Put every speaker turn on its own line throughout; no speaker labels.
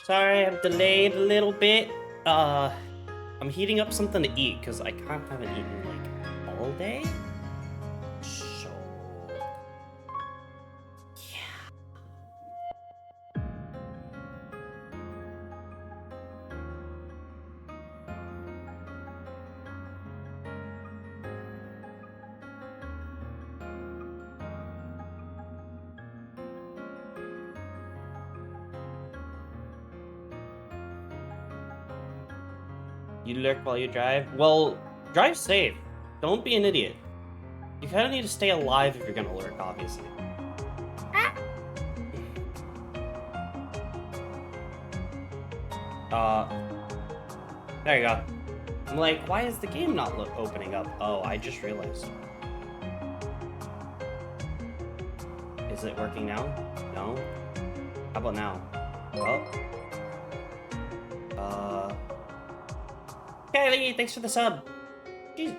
Sorry, I'm delayed a little bit. I'm heating up something to eat because I haven't eaten like all day. So yeah. You lurk while you drive? Well, drive safe. Don't be an idiot. You kind of need to stay alive if you're gonna lurk, obviously. There you go. I'm like, why is the game not opening up? Oh, I just realized. Is it working now? No? How about now? Oh. Kylie, thanks for the sub. Jeez.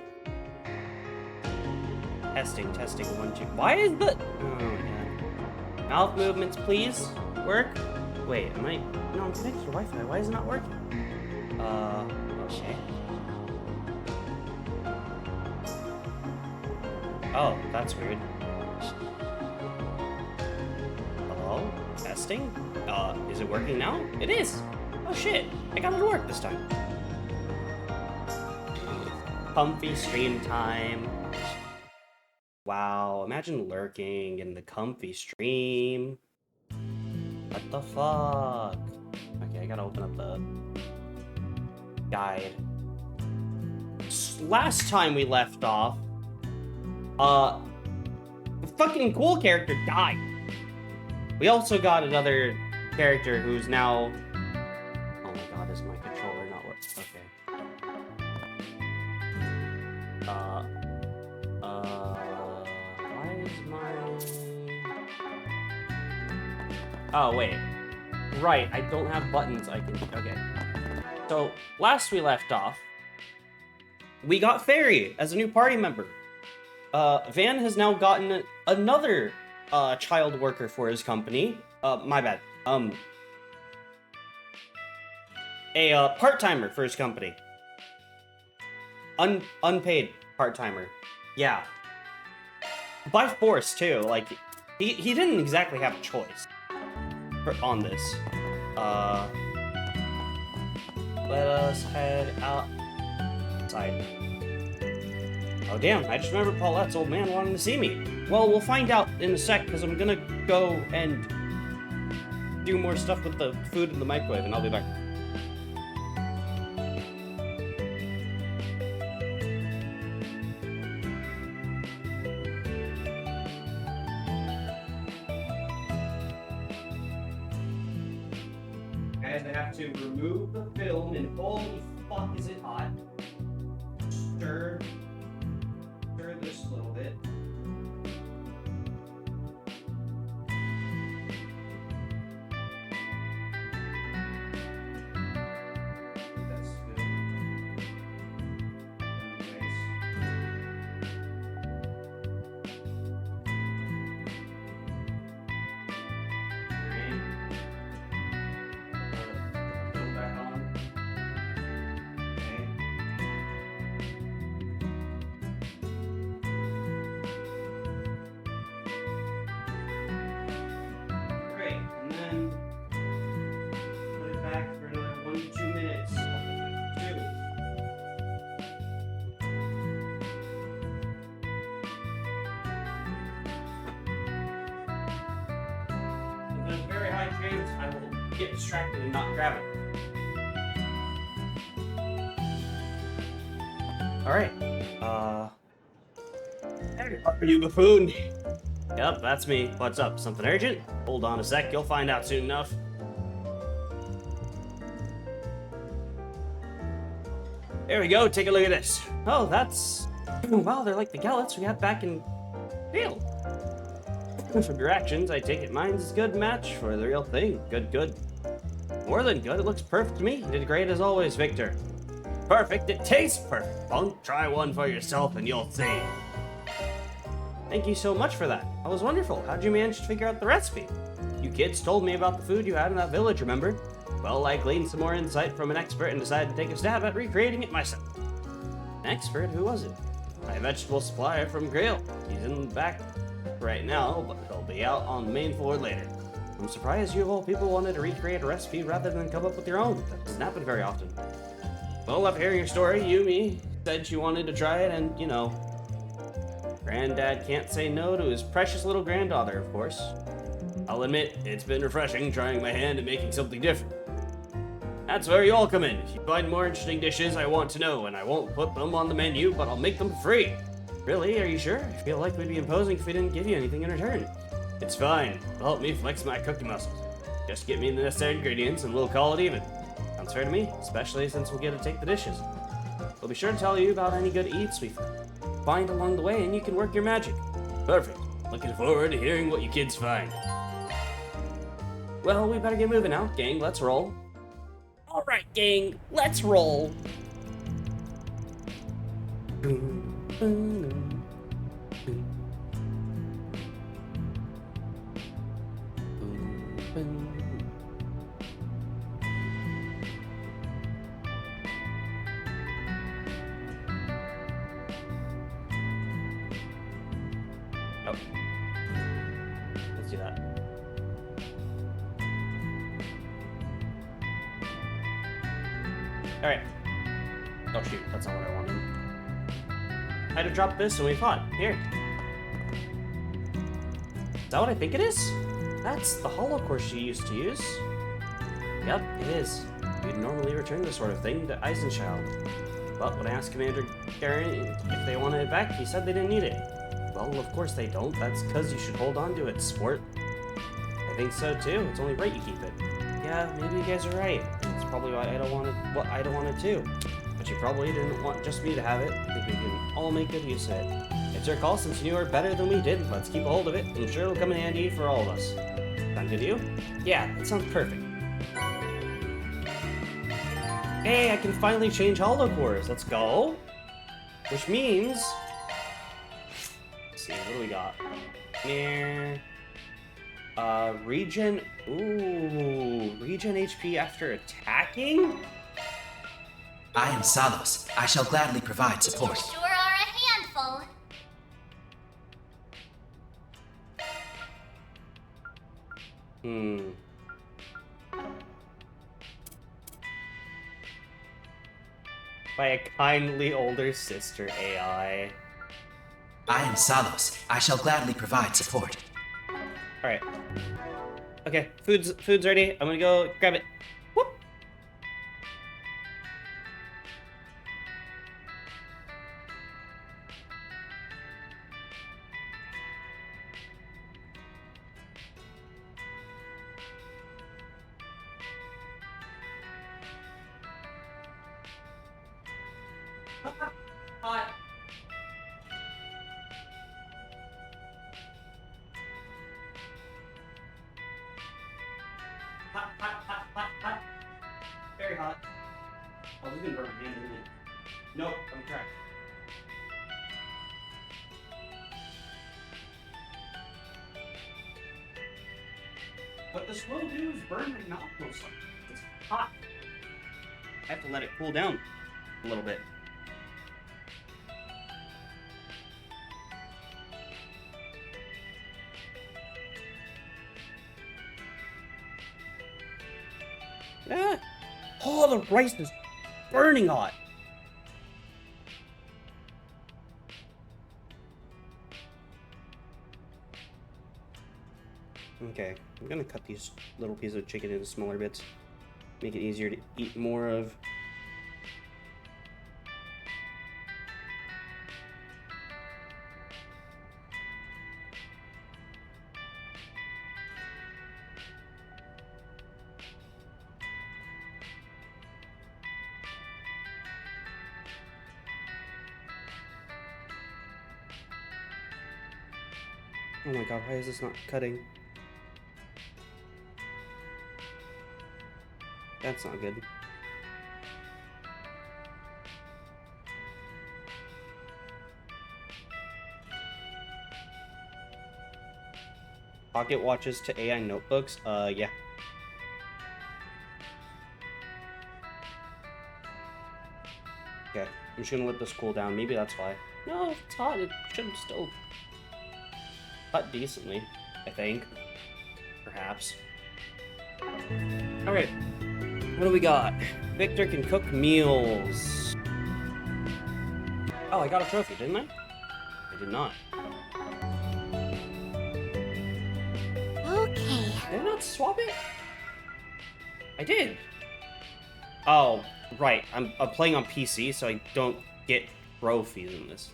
Testing, 1, 2. Why is the... Oh, yeah. Mouth movements, please. Work. Wait, am I... No, I'm connected to Wi-Fi. Why is it not working? Okay. Oh, that's weird. Hello? Testing? Is it working now? It is! Oh shit, I got it to work this time. Comfy stream time. Wow, imagine lurking in the comfy stream. What the fuck? Okay, I gotta open up the guide. Last time we left off, the fucking cool character died. We also got another character who's now... Oh my god, is my controller not working? Okay. Why is my... Oh, wait. Right, I don't have buttons I can... Okay. So, last we left off, we got Fairy as a new party member. Van has now gotten another child worker for his company. My bad. A part-timer for his company. Unpaid part-timer. Yeah. By force, too. Like, He didn't exactly have a choice on this. Let us head outside. Oh damn, I just remembered Paulette's old man wanting to see me. Well, we'll find out in a sec, because I'm gonna go and do more stuff with the food in the microwave, and I'll be back. And I have to remove the film, and holy fuck is it hot. Stir this a little bit. That's good. Film back on. Okay. Great, and then put it back for another 1 to 2 minutes. 2. And there's a very high chance I will get distracted and not grab it. Alright, are you buffoon? Yep, that's me. What's up? Something urgent? Hold on a sec, you'll find out soon enough. There we go, take a look at this. Oh, that's... Wow, they're like the gallets we had back in field. From your actions, I take it mine's a good match for the real thing. Good. More than good, it looks perfect to me. You did great as always, Victor. Perfect, it tastes perfect, punk. Try one for yourself and you'll see. Thank you so much for that. That was wonderful. How'd you manage to figure out the recipe? You kids told me about the food you had in that village, remember? Well, I gleaned some more insight from an expert and decided to take a stab at recreating it myself. An expert? Who was it? My vegetable supplier from Grail. He's in the back right now, but he'll be out on the main floor later. I'm surprised you of all people wanted to recreate a recipe rather than come up with your own. That doesn't happen very often. Well, after hearing your story, Yumi said she wanted to try it, and, you know, Granddad can't say no to his precious little granddaughter, of course. I'll admit, it's been refreshing trying my hand at making something different. That's where you all come in. If you find more interesting dishes, I want to know, and I won't put them on the menu, but I'll make them free. Really? Are you sure? I feel like we'd be imposing if we didn't give you anything in return. It's fine. It'll help me flex my cooking muscles. Just get me the necessary ingredients, and we'll call it even. Sounds fair to me, especially since we'll get to take the dishes. We'll be sure to tell you about any good eats we find along the way, and you can work your magic. Perfect. Looking forward to hearing what you kids find. Well, we better get moving now. Gang, let's roll. Alright, gang, let's roll. Oh. Let's do that. Alright. Oh shoot, that's not what I wanted. I had to drop this and we fought. Here. Is that what I think it is? That's the hollow core she used to use. Yep, it is. We'd normally return this sort of thing to Eisenchild. But when I asked Commander Garen if they wanted it back, he said they didn't need it. Well, of course they don't. That's because you should hold on to it, sport. I think so too. It's only right you keep it. Yeah, maybe you guys are right. It's probably why I don't want it. Well, I don't want it too. But you probably didn't want just me to have it. I think we can all make good use of it. It's your call since you knew her better than we did. Let's keep a hold of it. I'm sure it'll come in handy for all of us. Sound good to you? Yeah, that sounds perfect. Hey, I can finally change hollow cores. Let's go. Which means... Let's see, what do we got? Here... regen... Ooh, regen HP after attacking?
I am Salos. I shall gladly provide support.
You sure are a handful.
Hmm. By a kindly older sister AI.
I am Salos. I shall gladly provide support.
Alright. Okay, food's ready. I'm gonna go grab it. Whoop! Hot. Hot. Very hot. Oh, this is gonna burn my hand, isn't it? Nope, I'm cracked. What this will do is burn my mouth mostly. It's hot. I have to let it cool down a little bit. Ah. Oh, the rice is burning hot. Okay, I'm gonna cut these little pieces of chicken into smaller bits. Make it easier to eat more of. Oh my god, why is this not cutting? That's not good. Pocket watches to AI notebooks? Yeah. Okay, I'm just gonna let this cool down. Maybe that's why. No, if it's hot, it should still cut decently, I think. Perhaps. Alright. What do we got? Victor can cook meals. Oh, I got a trophy, didn't I? I did not.
Okay.
Did I not swap it? I did. Oh, right. I'm playing on PC, so I don't get trophies in this.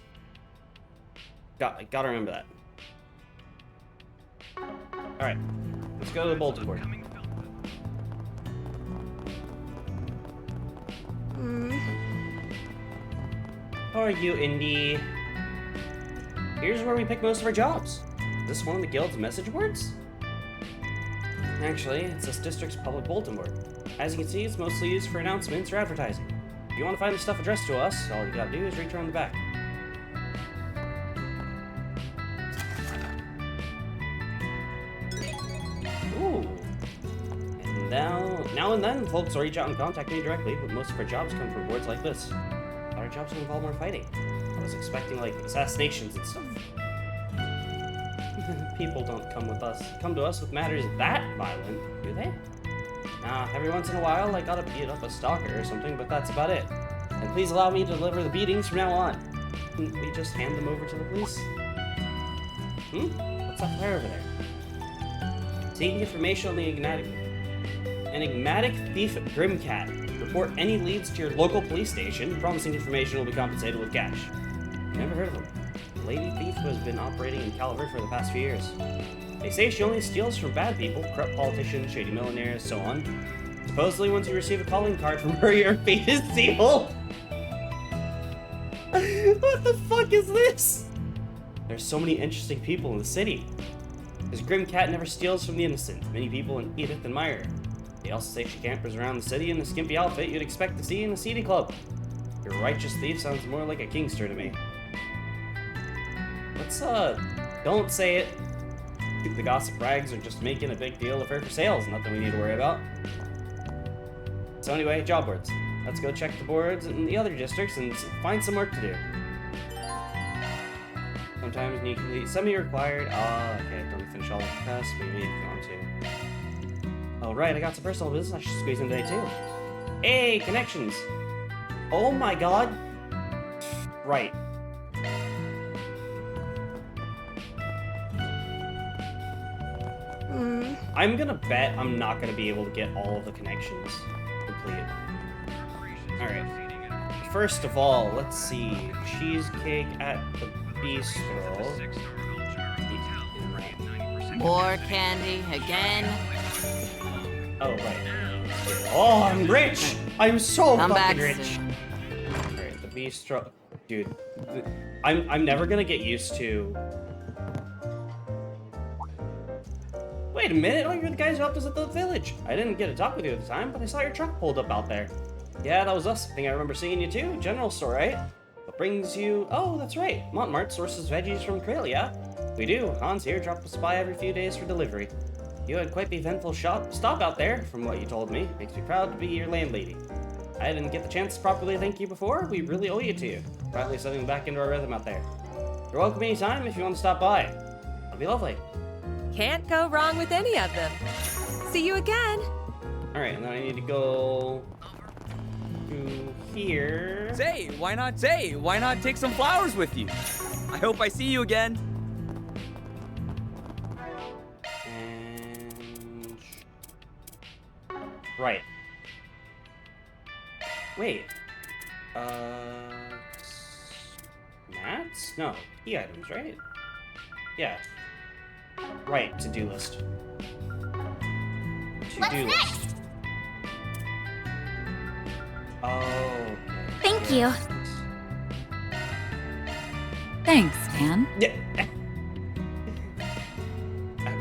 Gotta remember that. Alright. Let's go to the bulletin board. How are you, Indy? Here's where we pick most of our jobs. Is this one of the guild's message boards? Actually, it's this district's public bulletin board. As you can see, it's mostly used for announcements or advertising. If you want to find the stuff addressed to us, all you gotta do is reach around the back. Ooh. And now and then, folks will reach out and contact me directly, but most of our jobs come from boards like this. Our jobs will involve more fighting. I was expecting, like, assassinations and stuff. People don't come to us with matters that violent, do they? Nah, every once in a while I gotta beat up a stalker or something, but that's about it. And please allow me to deliver the beatings from now on. Couldn't we just hand them over to the police? What's that flare over there? Seeking information on the enigmatic thief Grimcat. Report any leads to your local police station. Promising information will be compensated with cash. Never heard of him. The lady thief who has been operating in Calvert for the past few years. They say she only steals from bad people, corrupt politicians, shady millionaires, so on. Supposedly, once you receive a calling card from her, your fate is sealed. What the fuck is this? There's so many interesting people in the city. This grim cat never steals from the innocent. Many people in Edith admire her. They also say she campers around the city in the skimpy outfit you'd expect to see in a seedy club. Your righteous thief sounds more like a kingster to me. Let's, don't say it. The gossip rags are just making a big deal of her for sales. Nothing we need to worry about. So anyway, job boards. Let's go check the boards in the other districts and find some work to do. Sometimes you need complete semi-required. Okay, don't finish all the tests. Maybe if you want to. Oh, right, I got some personal business I should squeeze in today, too. Hey, connections! Oh my god! Right. I'm gonna bet I'm not gonna be able to get all of the connections complete. Alright. First of all, let's see. Cheesecake at the bistro.
More candy again.
Oh, right. Oh, I'm rich! I'm so
Come back
fucking rich!
soon.
Alright, the bistro. Dude, I'm never gonna get used to. Wait a minute, oh, you're the guys who helped us at the village. I didn't get to talk with you at the time, but I saw your truck pulled up out there. Yeah, that was us. I think I remember seeing you too. General store, right? What brings you... Oh, that's right. Montmart sources veggies from Krill, yeah? We do. Hans here drops by every few days for delivery. You had quite the eventful stop out there, from what you told me. Makes me proud to be your landlady. I didn't get the chance to properly thank you before. We really owe you to you. Finally settling back into our rhythm out there. You're welcome anytime if you want to stop by. It'll be lovely.
Can't go wrong with any of them. See you again.
Alright, and then I need to go to here.
Say, why not say? Why not take some flowers with you? I hope I see you again.
And... Right. Wait. Mats? No, key items, right? Yeah. Right, to-do list. To-do list. Oh.
Thank you.
Thanks, Dan.
Yeah.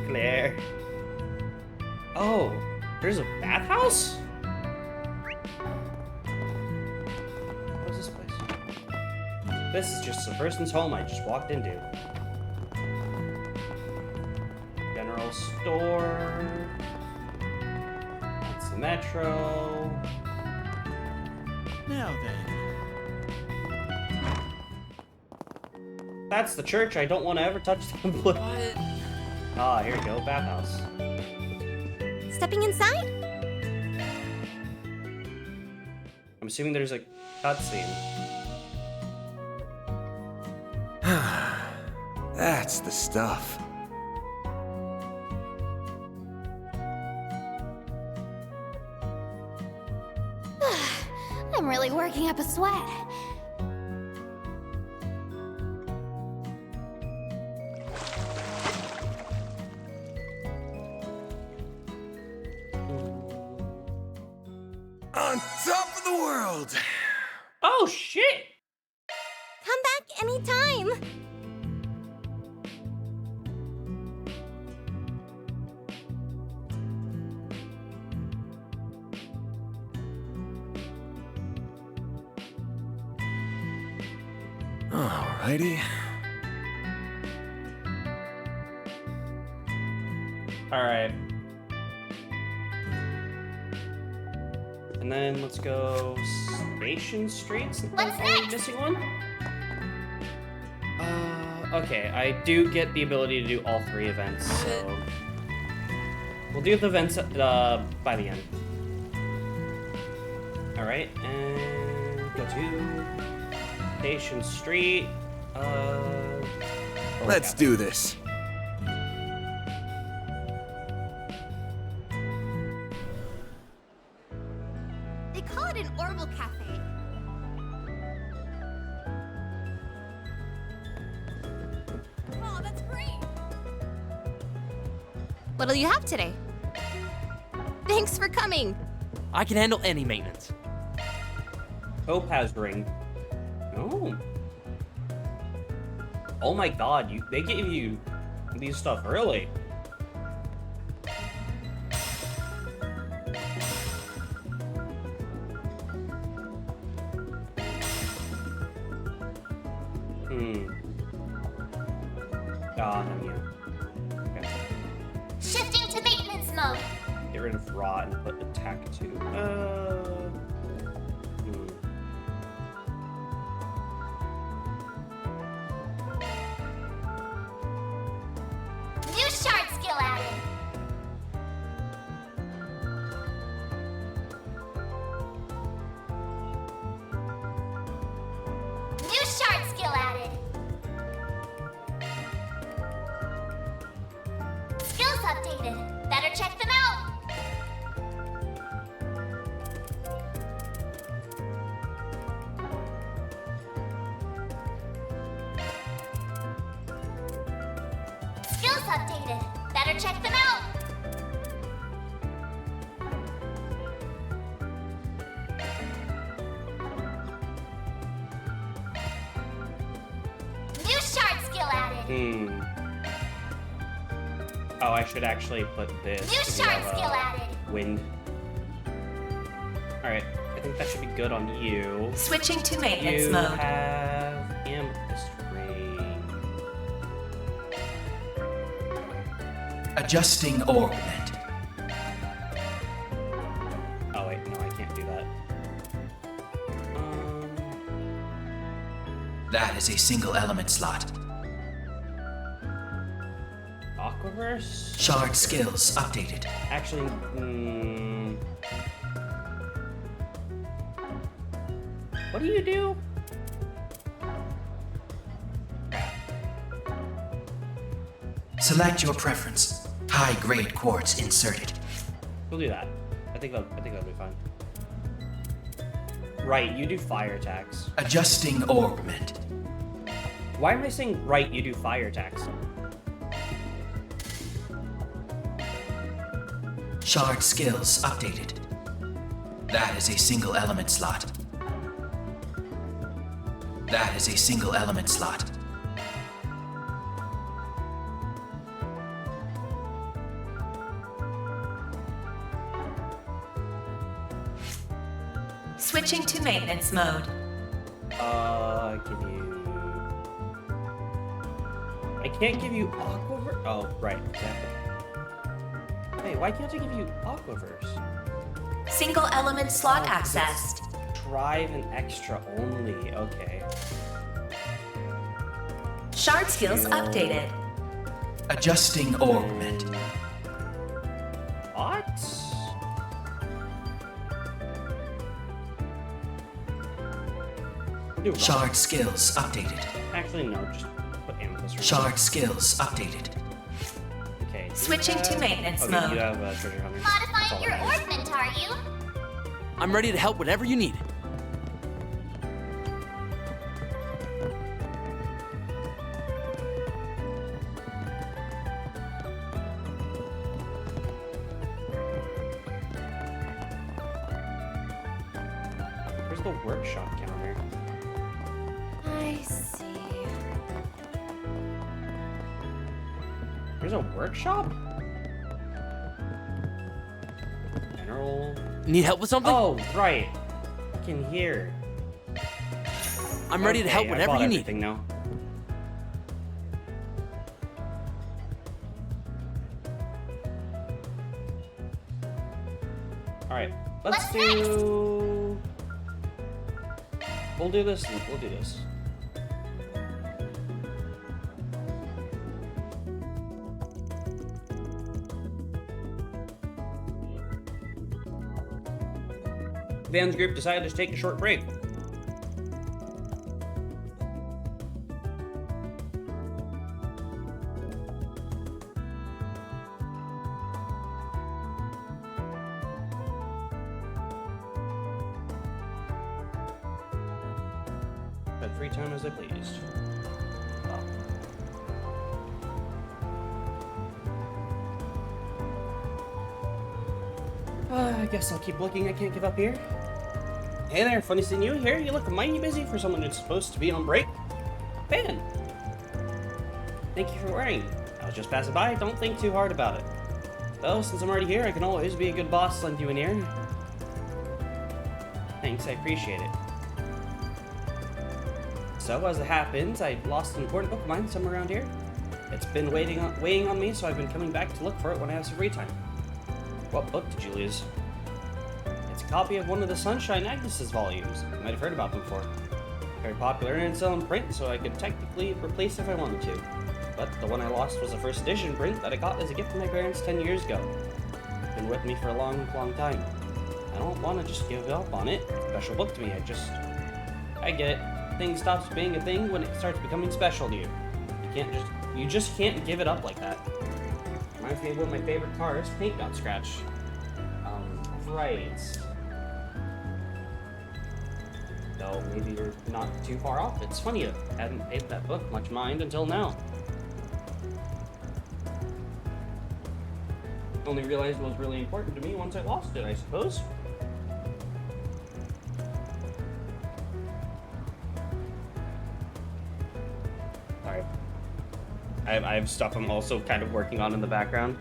Claire. Oh, there's a bathhouse? What's this place? This is just a person's home I just walked into. General store. That's the metro.
Now then.
That's the church. I don't want to ever touch the wood. Ah, here you go, bathhouse.
Stepping inside?
I'm assuming there's a cutscene.
That's the stuff.
I'm really working up a sweat.
On top of the world!
Oh, shit!
Come back anytime.
Alrighty.
Alright. And then let's go Station Street.
What's next?
Missing one? Okay, I do get the ability to do all 3 events, so... We'll do the events by the end. Alright, and go to Station Street.
Let's do this.
They call it an Orbital Cafe. Oh, that's great. What'll you have today? Thanks for coming.
I can handle any maintenance.
Topaz ring. Oh. Oh my god, they gave you these stuff early. Ah, no, yeah. Okay.
Shifting to maintenance mode.
Get rid of raw and put attack 2.
New shard skill added. Better check them out. Skills updated. Better check them out. New shard skill added.
Oh, I should actually put this.
New shard skill added.
Wind. Alright, I think that should be good on you.
Switching to maintenance
You
mode.
have amethyst ring.
Adjusting augment.
Oh wait, no, I can't do that.
That is a single element slot.
Aquaverse?
Shard skills updated.
Actually, what do you do?
Select your preference. High grade quartz inserted.
We'll do that. I think that'll be fine. Right, you do fire attacks.
Adjusting augment.
Why am I saying right, you do fire attacks?
Shard skills updated. That is a single element slot. That is a single element slot.
Switching to maintenance mode.
I can't give you Aquaverse. Oh, right, exactly. Hey, why can't I give you Aquaverse?
Single element slot
Oh,
accessed.
Drive and extra only. Okay.
Shard skills
Skill.
updated.
Adjusting augment.
What? We'll do rock.
Shard skills updated.
Actually, no, just put amethyst ring.
Shard skills updated.
Okay. do you
Switching to
have-
maintenance
okay,
mode.
you have treasure hunters. That's all
Modifying your
that matters.
augment, are you?
I'm ready to help whatever you need.
Where's the workshop counter?
I see.
There's a workshop? General.
Need help with something?
Oh, right. I can hear.
I'm ready to help
Okay, I
whatever
bought
you need.
everything now. Alright, let's
What's
do... We'll do this. We'll do this. Van's group decided to take a short break. Had free time as I pleased. Wow. I guess I'll keep looking. I can't give up here. Hey there, funny seeing you here. You look mighty busy for someone who's supposed to be on break. Van! Thank you for wearing. I was just passing by. Don't think too hard about it. Though, since I'm already here, I can always be a good boss, lend you an ear. Thanks, I appreciate it. So, as it happens, I lost an important book of mine somewhere around here. It's been weighing on me, so I've been coming back to look for it when I have some free time. What book did you lose? It's a copy of one of the Sunshine Agnes's volumes. You might have heard about them before. Very popular and still in print, so I could technically replace if I wanted to. But the one I lost was a first edition print that I got as a gift from my parents 10 years ago. It's been with me for a long, long time. I don't want to just give up on it. It's a special book to me. I get it. Thing stops being a thing when it starts becoming special to you. You just can't give it up like that. Reminds me of one of my favorite cars. Paint got scratched. Right. So maybe you're not too far off. It's funny, I hadn't paid that book much mind until now. Only realized it was really important to me once I lost it, I suppose. Sorry. I have stuff I'm also kind of working on in the background.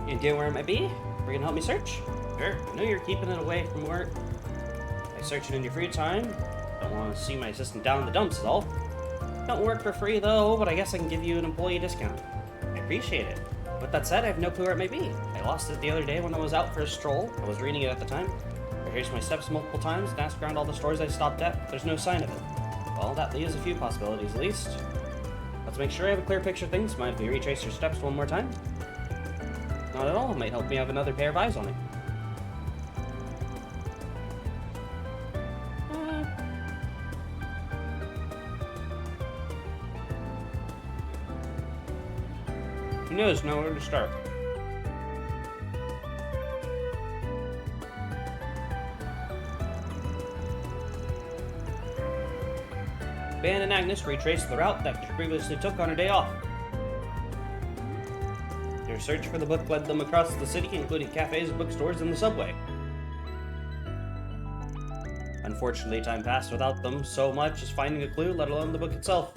You idea where it might be? Are you gonna help me search? Sure. I know you're keeping it away from work. I search it in your free time. Don't want to see my assistant down in the dumps is all. Don't work for free though, but I guess I can give you an employee discount. I appreciate it. With that said, I have no clue where it may be. I lost it the other day when I was out for a stroll. I was reading it at the time. I retraced my steps multiple times and asked around all the stores I stopped at. There's no sign of it. Well, that leaves a few possibilities at least. Let's make sure I have a clear picture of things. Mind if we retrace your steps one more time? Not at all. It might help me have another pair of eyes on it. Who knows? Know where to start. Van and Agnes retraced the route that she previously took on her day off. Their search for the book led them across the city, including cafes, bookstores, and the subway. Unfortunately, time passed without them so much as finding a clue, let alone the book itself.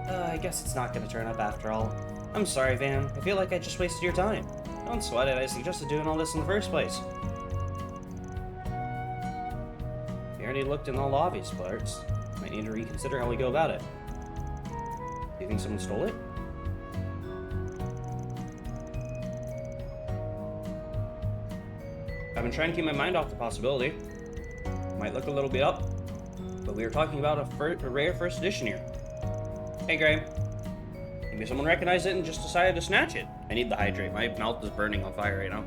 I guess it's not going to turn up after all. I'm sorry, Van. I feel like I just wasted your time. Don't sweat it. I suggested doing all this in the first place. We already looked in all the obvious parts. Might need to reconsider how we go about it. Do you think someone stole it? I've been trying to keep my mind off the possibility. Might look a little bit up, but we were talking about a rare first edition here. Hey, Graham. Maybe someone recognized it and just decided to snatch it. I need the hydrate. My mouth is burning on fire right now.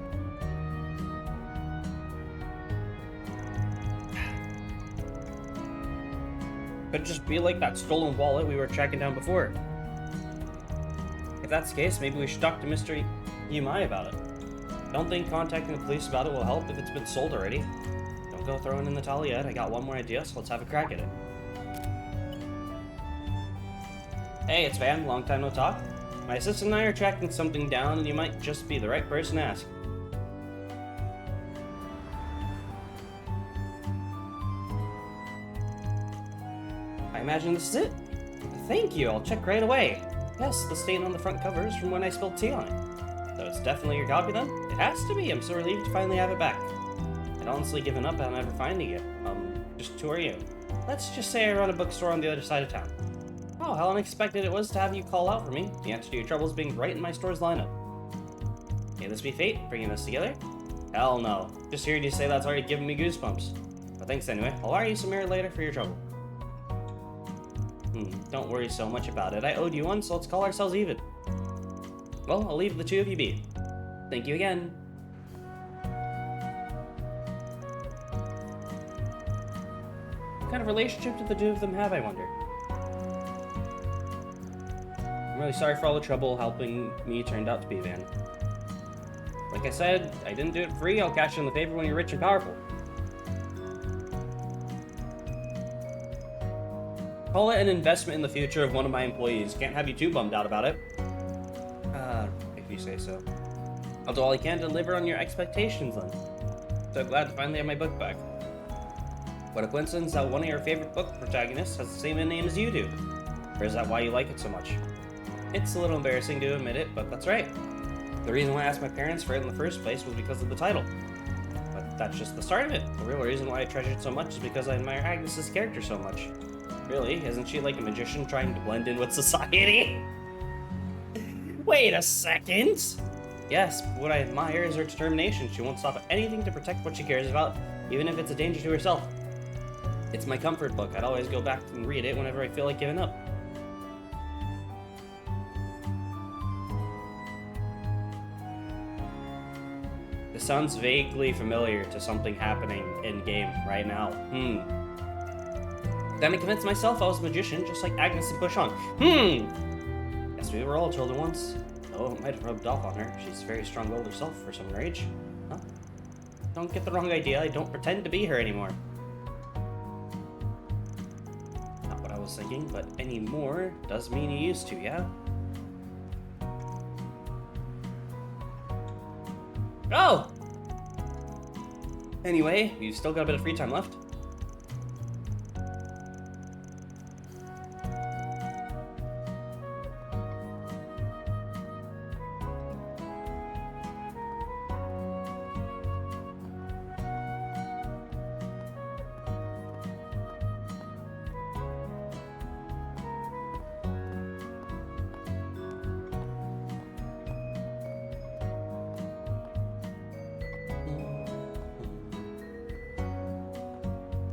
Could just be like that stolen wallet we were tracking down before. If that's the case, maybe we should talk to Mr. Yumai about it. I don't think contacting the police about it will help if it's been sold already. Don't go throwing in the towel yet. I got one more idea, so let's have a crack at it. Hey, it's Van. Long time no talk. My assistant and I are tracking something down, and you might just be the right person to ask. I imagine this is it. Thank you. I'll check right away. Yes, the stain on the front cover is from when I spilled tea on it. So it's definitely your copy then? It has to be. I'm so relieved to finally have it back. I'd honestly given up on ever finding it. Just who are you? Let's just say I run a bookstore on the other side of town. Oh, how unexpected it was to have you call out for me. The answer to your troubles being right in my store's lineup. May this be fate, bringing us together? Hell no. Just hearing you say that's already giving me goosebumps. But thanks anyway. I'll wire you some mirror later for your trouble. Don't worry so much about it. I owed you one, so let's call ourselves even. Well, I'll leave the two of you be. Thank you again. What kind of relationship do the two of them have, I wonder? I'm really sorry for all the trouble helping me turned out to be, Van. Like I said, I didn't do it for free. I'll cash in the favor when you're rich and powerful. Call it an investment in the future of one of my employees. Can't have you too bummed out about it. If you say so. I'll do all I can to deliver on your expectations then. So glad to finally have my book back. What a coincidence that one of your favorite book protagonists has the same name as you do. Or is that why you like it so much? It's a little embarrassing to admit it, but that's right. The reason why I asked my parents for it in the first place was because of the title. But that's just the start of it. The real reason why I treasure it so much is because I admire Agnes's character so much. Really? Isn't she like a magician trying to blend in with society? Wait a second! Yes, but what I admire is her determination. She won't stop at anything to protect what she cares about, even if it's a danger to herself. It's my comfort book. I'd always go back and read it whenever I feel like giving up. This sounds vaguely familiar to something happening in-game right now. Then I convinced myself I was a magician, just like Agnes and Push On. Guess we were all children once. Oh, it might have rubbed off on her. She's a very strong older self for some her age. Huh? Don't get the wrong idea. I don't pretend to be her anymore. Not what I was thinking, but anymore does mean you used to, yeah? Oh! Anyway, we've still got a bit of free time left.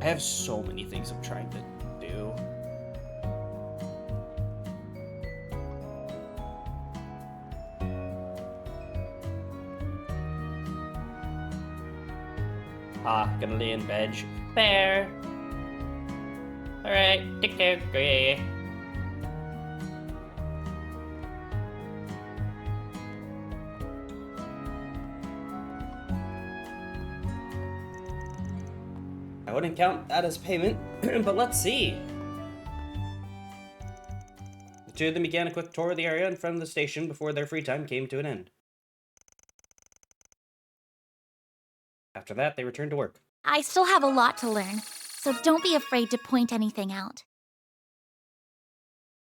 I have so many things I'm trying to do. Gonna lay in bed. Fair. Alright, take care, Gray. I wouldn't count that as payment, but let's see. The two of them began a quick tour of the area in front of the station before their free time came to an end. After that, they returned to work.
I still have a lot to learn, so don't be afraid to point anything out.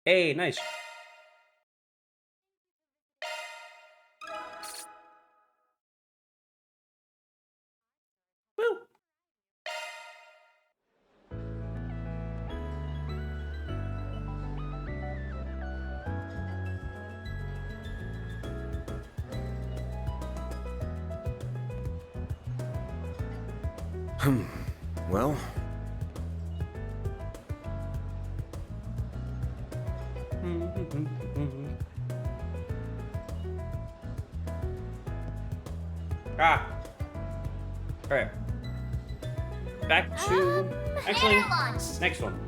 Hey, nice. Woo!
Well, Alright. Back to... Actually, next one.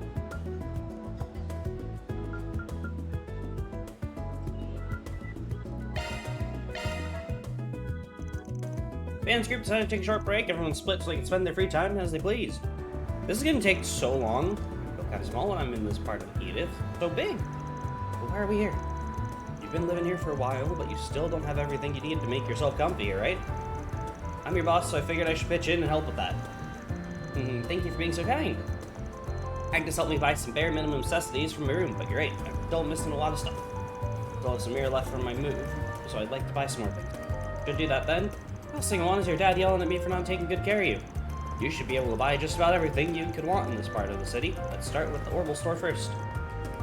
Fans group decided to take a short break. Everyone split so they can spend their free time as they please. This is gonna take so long. I feel kind of small when I'm in this part of Edith. So big. But why are we here? You've been living here for a while, but you still don't have everything you need to make yourself comfy here, right? I'm your boss, so I figured I should pitch in and help with that. Thank you for being so kind. Agnes helped me buy some bare minimum necessities from my room, but you're right, I'm still missing a lot of stuff. Still have some mirror left from my move, so I'd like to buy some more things. Should do that then. Last thing I want is your dad yelling at me for not taking good care of you. You should be able to buy just about everything you could want in this part of the city. Let's start with the Orbital store first.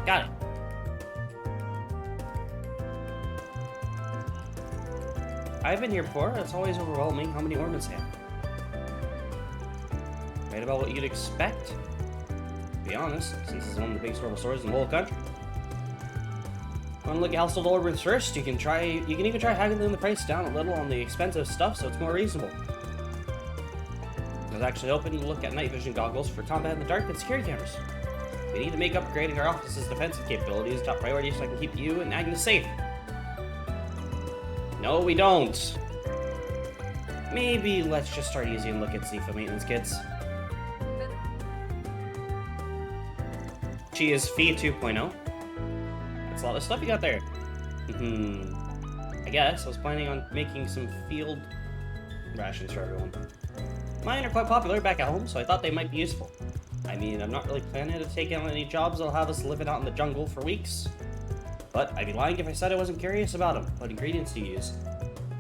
Got it. I've been here before. It's always overwhelming how many ornaments they have. Right about what you'd expect. To be honest, since it's one of the biggest orbital stores in the whole country. Want to look at household orbits first? You can even try haggling the price down a little on the expensive stuff so it's more reasonable. I was actually hoping to look at night vision goggles for combat in the dark and security cameras. We need to make upgrading our office's defensive capabilities a top priority so I can keep you and Agnes safe. No, we don't. Maybe let's just start easy and look at Zifa maintenance kits. She is Fee 2.0. That's a lot of stuff you got there. I guess I was planning on making some field rations for everyone. Mine are quite popular back at home, so I thought they might be useful. I mean, I'm not really planning to take on any jobs that'll have us living out in the jungle for weeks. But I'd be lying if I said I wasn't curious about them. What ingredients do you use?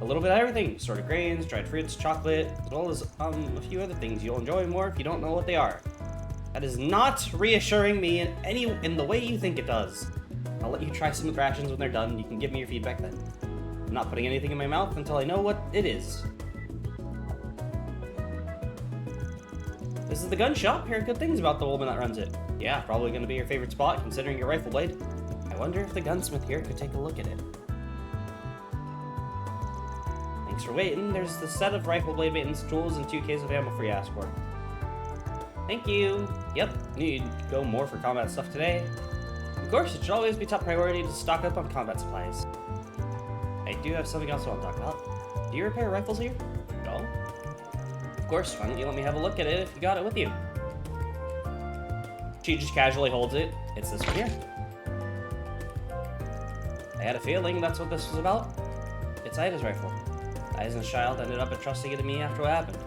A little bit of everything. Assorted grains, dried fruits, chocolate, as well as a few other things you'll enjoy more if you don't know what they are.
That is not reassuring me in the way you think it does. I'll let you try some of the rations when they're done. You can give me your feedback then. I'm not putting anything in my mouth until I know what it is. This is the gun shop. Heard good things about the woman that runs it. Yeah, probably gonna be your favorite spot considering your rifle blade. I wonder if the gunsmith here could take a look at it. Thanks for waiting. There's the set of rifle blade maintenance tools and 2 cases of ammo for you asked for. Thank you. Yep, need to go more for combat stuff today. Of course, it should always be top priority to stock up on combat supplies. I do have something else I want to talk about. Do you repair rifles here? No? Of course, why don't you let me have a look at it if you got it with you? She just casually holds it. It's this one here. I had a feeling that's what this was about. It's Ida's rifle. Ida's child ended up entrusting it to me after what happened.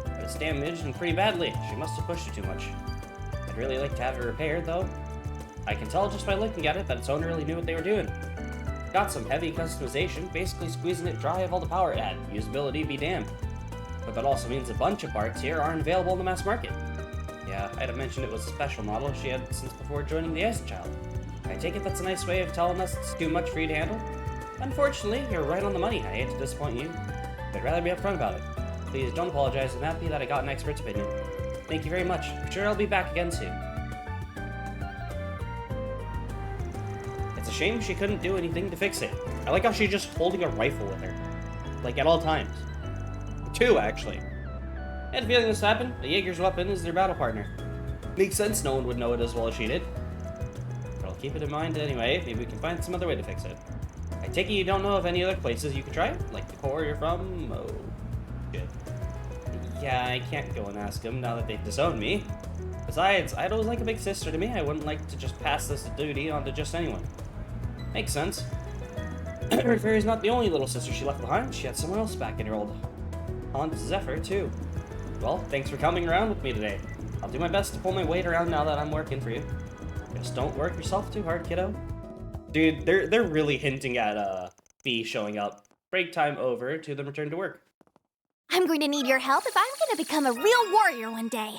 But it's damaged and pretty badly. She must have pushed it too much. I'd really like to have it repaired, though. I can tell just by looking at it that its owner really knew what they were doing. Got some heavy customization, basically squeezing it dry of all the power it had. Usability be damned. But that also means a bunch of parts here aren't available in the mass market. Yeah, I'd have mentioned it was a special model she had since before joining the Ice Child. I take it that's a nice way of telling us it's too much for you to handle? Unfortunately, you're right on the money. I hate to disappoint you. I'd rather be upfront about it. Please don't apologize. I'm happy that I got an expert's opinion. Thank you very much. I'm sure I'll be back again soon. It's a shame she couldn't do anything to fix it. I like how she's just holding a rifle with her. Like, at all times. 2, actually. I had a feeling this happened. A Jaeger's weapon is their battle partner. Makes sense no one would know it as well as she did. But I'll keep it in mind anyway. Maybe we can find some other way to fix it. I take it you don't know of any other places you could try it? Like the core you're from? Oh, shit. Yeah, I can't go and ask them now that they've disowned me. Besides, Ida was like a big sister to me. I wouldn't like to just pass this duty on to just anyone. Makes sense. Fairy's not the only little sister she left behind. She had someone else back in her old Aunt Zephyr, too. Well, thanks for coming around with me today. I'll do my best to pull my weight around now that I'm working for you. Just don't work yourself too hard, kiddo. Dude, they're really hinting at Fee showing up. Break time over to them return to work.
I'm going to need your help if I'm going to become a real warrior one day.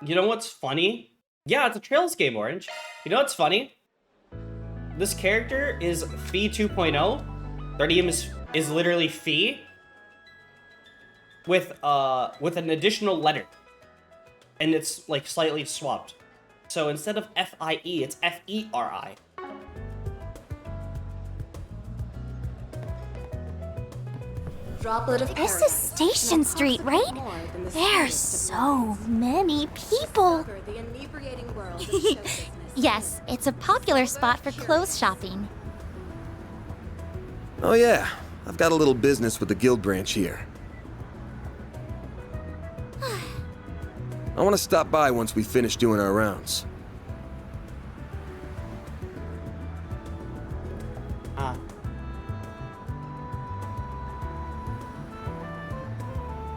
You know what's funny? Yeah, it's a Trails game, Orange. You know what's funny? This character is Fee 2.0. Their name is literally Fee with an additional letter. And it's like slightly swapped. So instead of F-I-E, it's F-E-R-I.
Droplet of this is Station Street, right? There's so many people. Yes, it's a popular spot for clothes shopping.
Oh yeah, I've got a little business with the guild branch here. I want to stop by once we finish doing our rounds.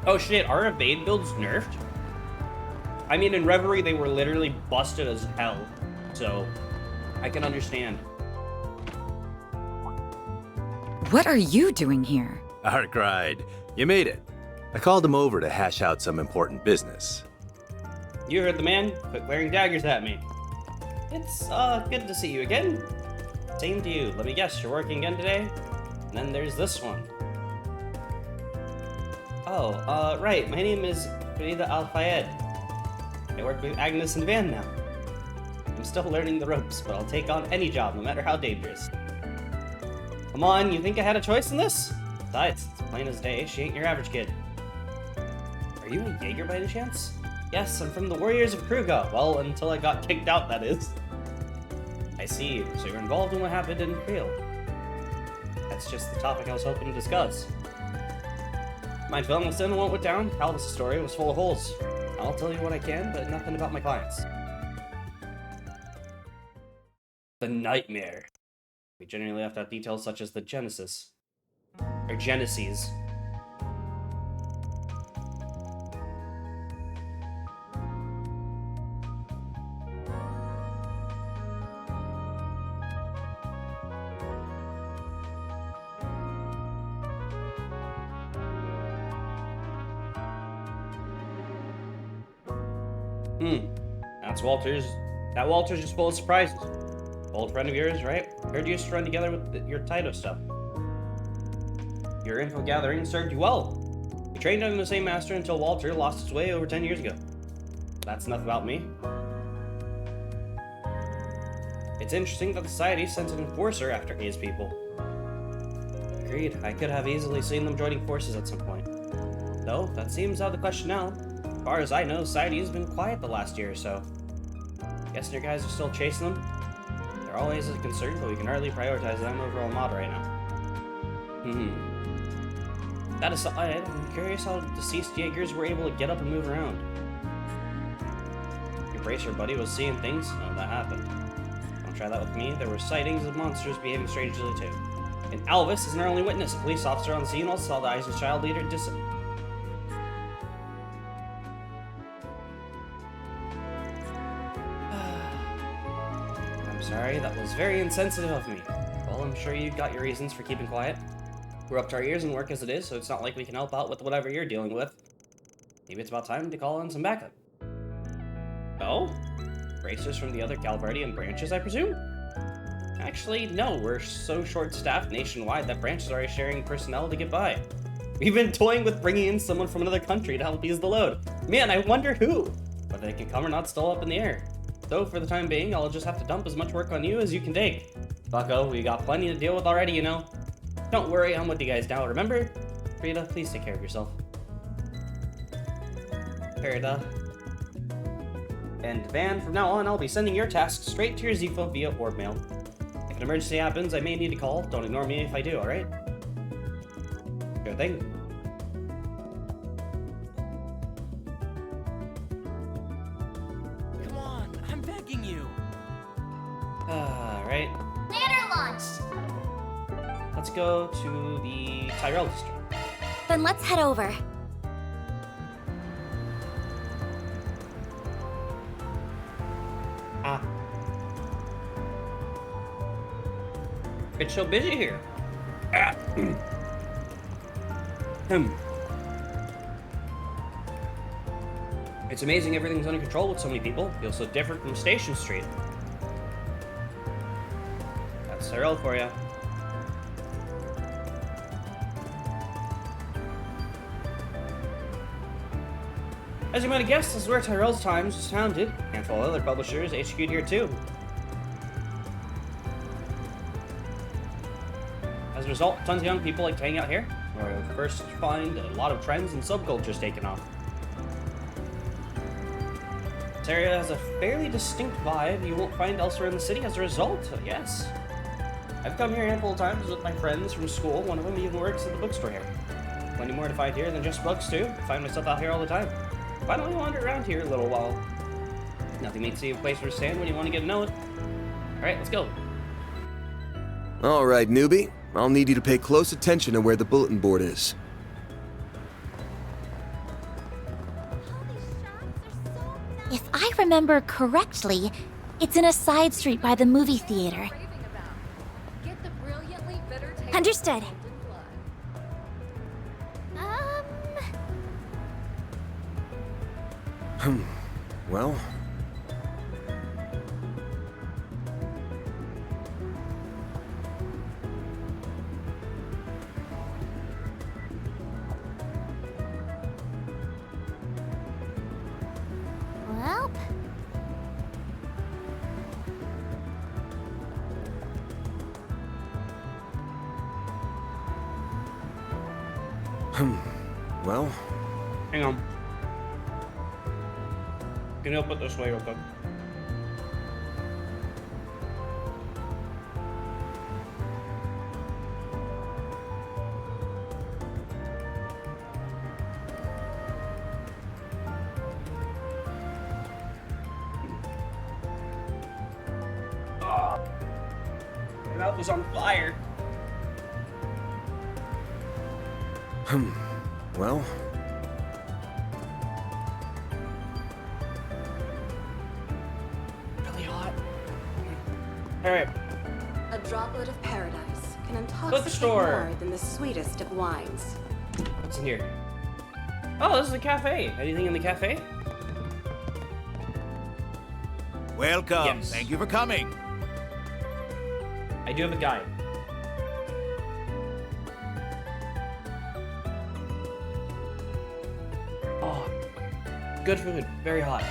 Oh shit, are evade builds nerfed? I mean, in Reverie, they were literally busted as hell, so I can understand.
What are you doing here?
Arkride, you made it. I called him over to hash out some important business.
You heard the man. Quit glaring daggers at me. It's, good to see you again. Same to you. Let me guess, you're working again today? And then there's this one. Oh, right. My name is Farida Al-Fayed. I work with Agnes and Van now. I'm still learning the ropes, but I'll take on any job, no matter how dangerous. Come on, you think I had a choice in this? Besides, it's plain as day, she ain't your average kid. Are you a Jaeger by any chance? Yes, I'm from the Warriors of Kruga. Well, until I got kicked out, that is. I see. So you're involved in what happened in Creel. That's just the topic I was hoping to discuss. Mind filling us in on what went down? Halvis' story was full of holes. I'll tell you what I can, but nothing about my clients. The nightmare. We generally left out details such as the genesis. Or genesis. That's Walter's. That Walter's just full of surprises. Old friend of yours, right? Heard you used to run together with your Taito stuff. Your info gathering served you well. You trained under the same master until Walter lost his way over 10 years ago. That's enough about me. It's interesting that the society sent an enforcer after his people. Agreed. I could have easily seen them joining forces at some point. Though, that seems out of the question now. As far as I know, society has been quiet the last year or so. Guessing your guys are still chasing them? They're always a concern, but we can hardly prioritize them over Almada right now. That aside, I'm curious how deceased Jaegers were able to get up and move around. Your bracer buddy was seeing things? No, that happened. Don't try that with me. There were sightings of monsters behaving strangely too. And Alvis isn't our only witness. A police officer on the scene also saw the Eisen's child leader I'm sorry, that was very insensitive of me. Well, I'm sure you got your reasons for keeping quiet. We're up to our ears in work as it is, so it's not like we can help out with whatever you're dealing with. Maybe it's about time to call in some backup. Oh? Bracers from the other Calvardian branches, I presume? Actually, no, we're so short-staffed nationwide that branches are already sharing personnel to get by. We've been toying with bringing in someone from another country to help ease the load. Man, I wonder who! Whether they can come or not, still up in the air. So, for the time being, I'll just have to dump as much work on you as you can take. Bucko, we got plenty to deal with already, you know. Don't worry, I'm with you guys now, remember? Frida, please take care of yourself. Frida. And Van, from now on, I'll be sending your tasks straight to your Zifa via orb mail. If an emergency happens, I may need to call. Don't ignore me if I do, alright? Sure thing.
Come on, I'm begging you.
Alright.
Banner launched!
Let's go to the Tyrell district.
Then let's head over.
Ah. It's so busy here. Ah. It's amazing everything's under control with so many people. Feels so different from Station Street. That's Tyrell for you. As you might have guessed, this is where Tyrell's Times was founded. A handful of other publishers HQ'd here too. As a result, tons of young people like to hang out here, where you'll first find a lot of trends and subcultures taking off. This area has a fairly distinct vibe you won't find elsewhere in the city as a result, yes. I've come here a handful of times with my friends from school. One of them even works at the bookstore here. Plenty more to find here than just books too. I find myself out here all the time. Why don't we wander around here a little while? Nothing makes you a place for a stand when you want to get to know it. Alright, let's go.
Alright, newbie. I'll need you to pay close attention to where the bulletin board is.
If I remember correctly, it's in a side street by the movie theater. Understood.
Well...
Well...
well...
Hang on. Can you help it this way real quick? mouth was on fire.
Well,
Really hot. Alright,
A droplet of paradise can intoxicate
Bookstore.
more than the sweetest of wines.
what's in here? Oh, this is a cafe. Anything in the cafe?
Welcome.
Yes.
Thank you for coming.
I do have a guide. Oh, good food. Very hot.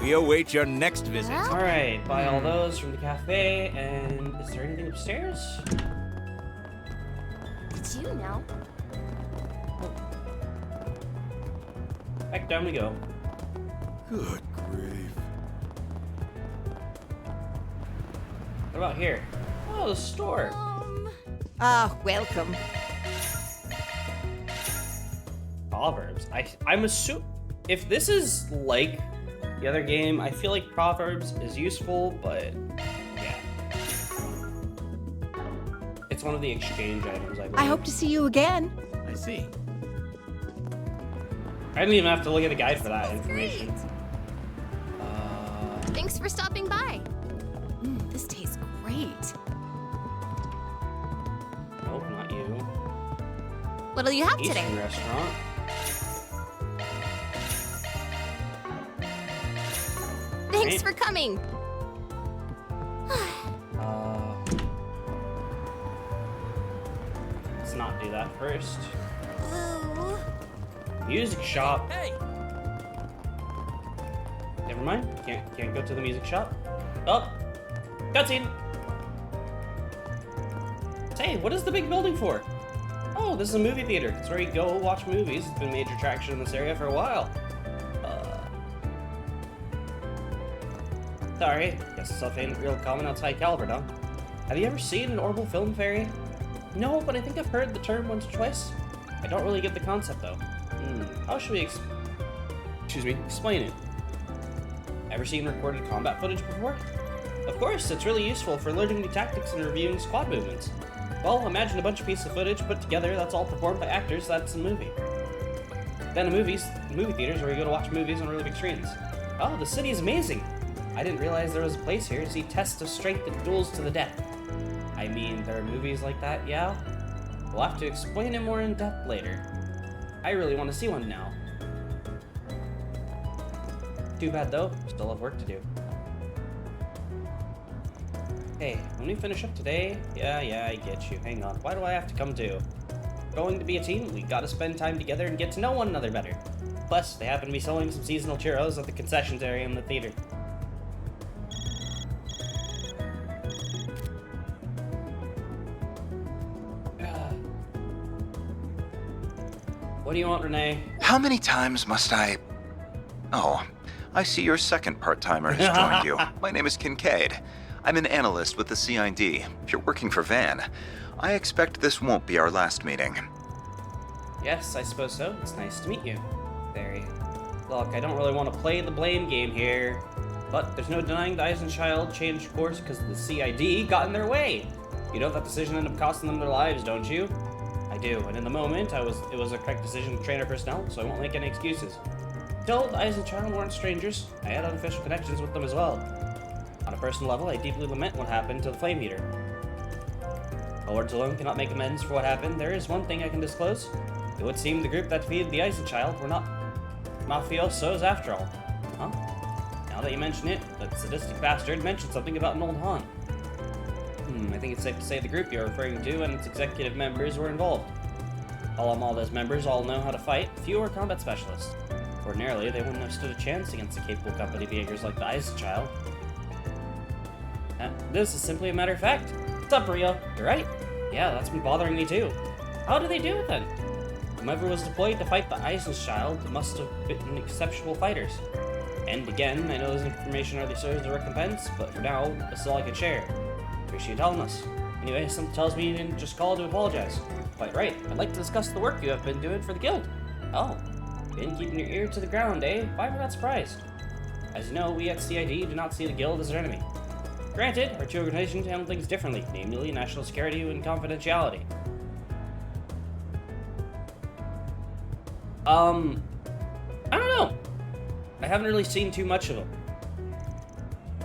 We await your next visit.
All right, buy all those from the cafe. And is there anything upstairs?
Did you know?
Back down we go.
good grief.
What about here? Oh, the store.
Welcome.
Proverbs. I'm assuming if this is like the other game, I feel like Proverbs is useful, but yeah. It's one of the exchange items, I believe.
I hope to see you again.
I see.
I didn't even have to look at a guide for that information.
Thanks for stopping by.
This tastes great.
Nope, not you.
What'll you have today?
Asian restaurant.
Thanks for coming.
Let's not do that first.
Ooh.
Music shop.
Hey!
Never mind. Can't go to the music shop. Oh, cutscene. Hey, what is the big building for? Oh, this is a movie theater. It's where you go watch movies. It's been a major attraction in this area for a while. Sorry, guess it's off ain't real common outside Calvert, huh? Have you ever seen an orbital film fairy? No, but I think I've heard the term once or twice. I don't really get the concept though. How should we explain it? Ever seen recorded combat footage before? Of course, it's really useful for learning new tactics and reviewing squad movements. Well, imagine a bunch of pieces of footage put together that's all performed by actors that's a movie. Then movie theaters where you go to watch movies on really big screens. Oh, the city is amazing! I didn't realize there was a place here to see tests of strength and duels to the death. I mean, there are movies like that, yeah? We'll have to explain it more in depth later. I really want to see one now. Too bad though, still have work to do. Hey, when we finish up today, yeah, I get you. Hang on, why do I have to come too? Going to be a team, we gotta spend time together and get to know one another better. Plus, they happen to be selling some seasonal churros at the concessions area in the theater. What do you want, Renee?
How many times must I... Oh, I see your second part-timer has joined you. My name is Kincaid. I'm an analyst with the CID. If you're working for Van, I expect this won't be our last meeting.
Yes, I suppose so. It's nice to meet you. Very. Look, I don't really want to play the blame game here, but there's no denying the Eisenchild changed course because the CID got in their way. You know that decision ended up costing them their lives, don't you? I do, and in the moment, it was a correct decision to train our personnel, so I won't make any excuses. Still, the Eisenchild weren't strangers. I had unofficial connections with them as well. On a personal level, I deeply lament what happened to the Flame Eater. While words alone cannot make amends for what happened, there is one thing I can disclose. It would seem the group that defeated the Eisenchild were not mafiosos after all. Huh? Now that you mention it, that sadistic bastard mentioned something about an old haunt. I think it's safe to say the group you're referring to and its executive members were involved. All Amalda's members all know how to fight, few are combat specialists. Ordinarily, they wouldn't have stood a chance against a capable company behaviors like the Eisenchild. This is simply a matter of fact. What's up, Rio? You're right. Yeah, that's been bothering me too. How did they do it then? Whomever was deployed to fight the Eisenchild must have been exceptional fighters. And again, I know this information hardly serves as a recompense, but for now, this is all I can share. Appreciate you telling us. Anyway, something tells me you didn't just call to apologize. Quite right. I'd like to discuss the work you have been doing for the guild. Oh, been keeping your ear to the ground, eh? Why am I not surprised?
As you know, we at CID do not see the Guild as our enemy. Granted, our two organizations handle things differently, namely national security and confidentiality. I don't know. I haven't really seen too much of them.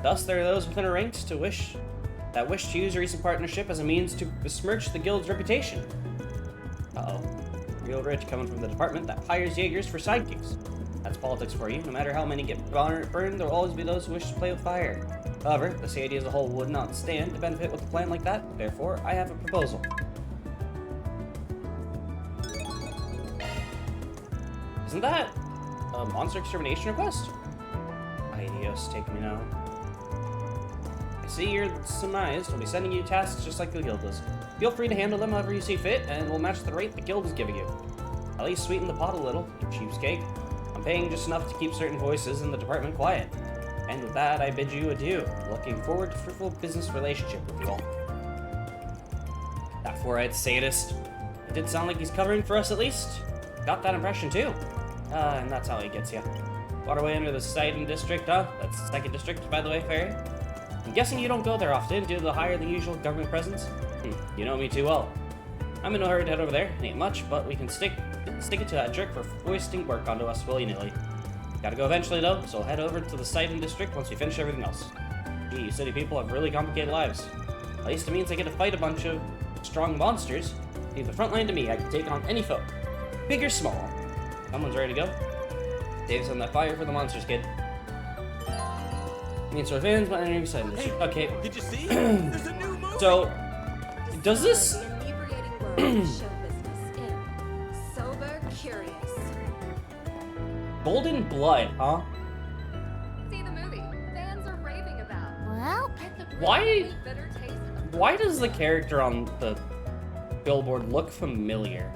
Thus, there are those within our ranks that wish to use a recent partnership as a means to besmirch the Guild's reputation. Uh-oh. Real rich coming from the department that hires Jaegers for sidekicks. That's politics for you. No matter how many get burned, there will always be those who wish to play with fire. However, the CID as a whole would not stand to benefit with a plan like that. Therefore, I have a proposal. Isn't that a monster extermination request? Adios, take me now. I see you're surmised. We'll be sending you tasks just like the Guild does. Feel free to handle them however you see fit, and we'll match the rate the Guild is giving you. At least sweeten the pot a little, you cheapskate. I'm paying just enough to keep certain voices in the department quiet. And with that, I bid you adieu. Looking forward to a fruitful business relationship with you all. That four-eyed sadist. It did sound like he's covering for us at least. Got that impression too. And that's how he gets you. Waterway under the Sidon district, huh? That's the 2nd district, by the way, Fairy. I'm guessing you don't go there often due to the higher than usual government presence? You know me too well. I'm in no hurry to head over there. It ain't much, but we can stick it to that jerk for foisting work onto us willy-nilly. Gotta go eventually, though, so I'll head over to the Sidon district once we finish everything else. Gee, you city people have really complicated lives. At least it means I get to fight a bunch of strong monsters. Leave the front line to me. I can take on any foe. Big or small. Someone's ready to go. Dave's on that fire for the monsters, kid. Means for fans, but entering Sidon district. Okay.
Did you see? There's a new movie.
So, does this...
The inebriating world of show business in Sober Curious.
Golden Blood, huh?
See the movie. Fans are raving about.
Well,
Why does the character on the billboard look familiar?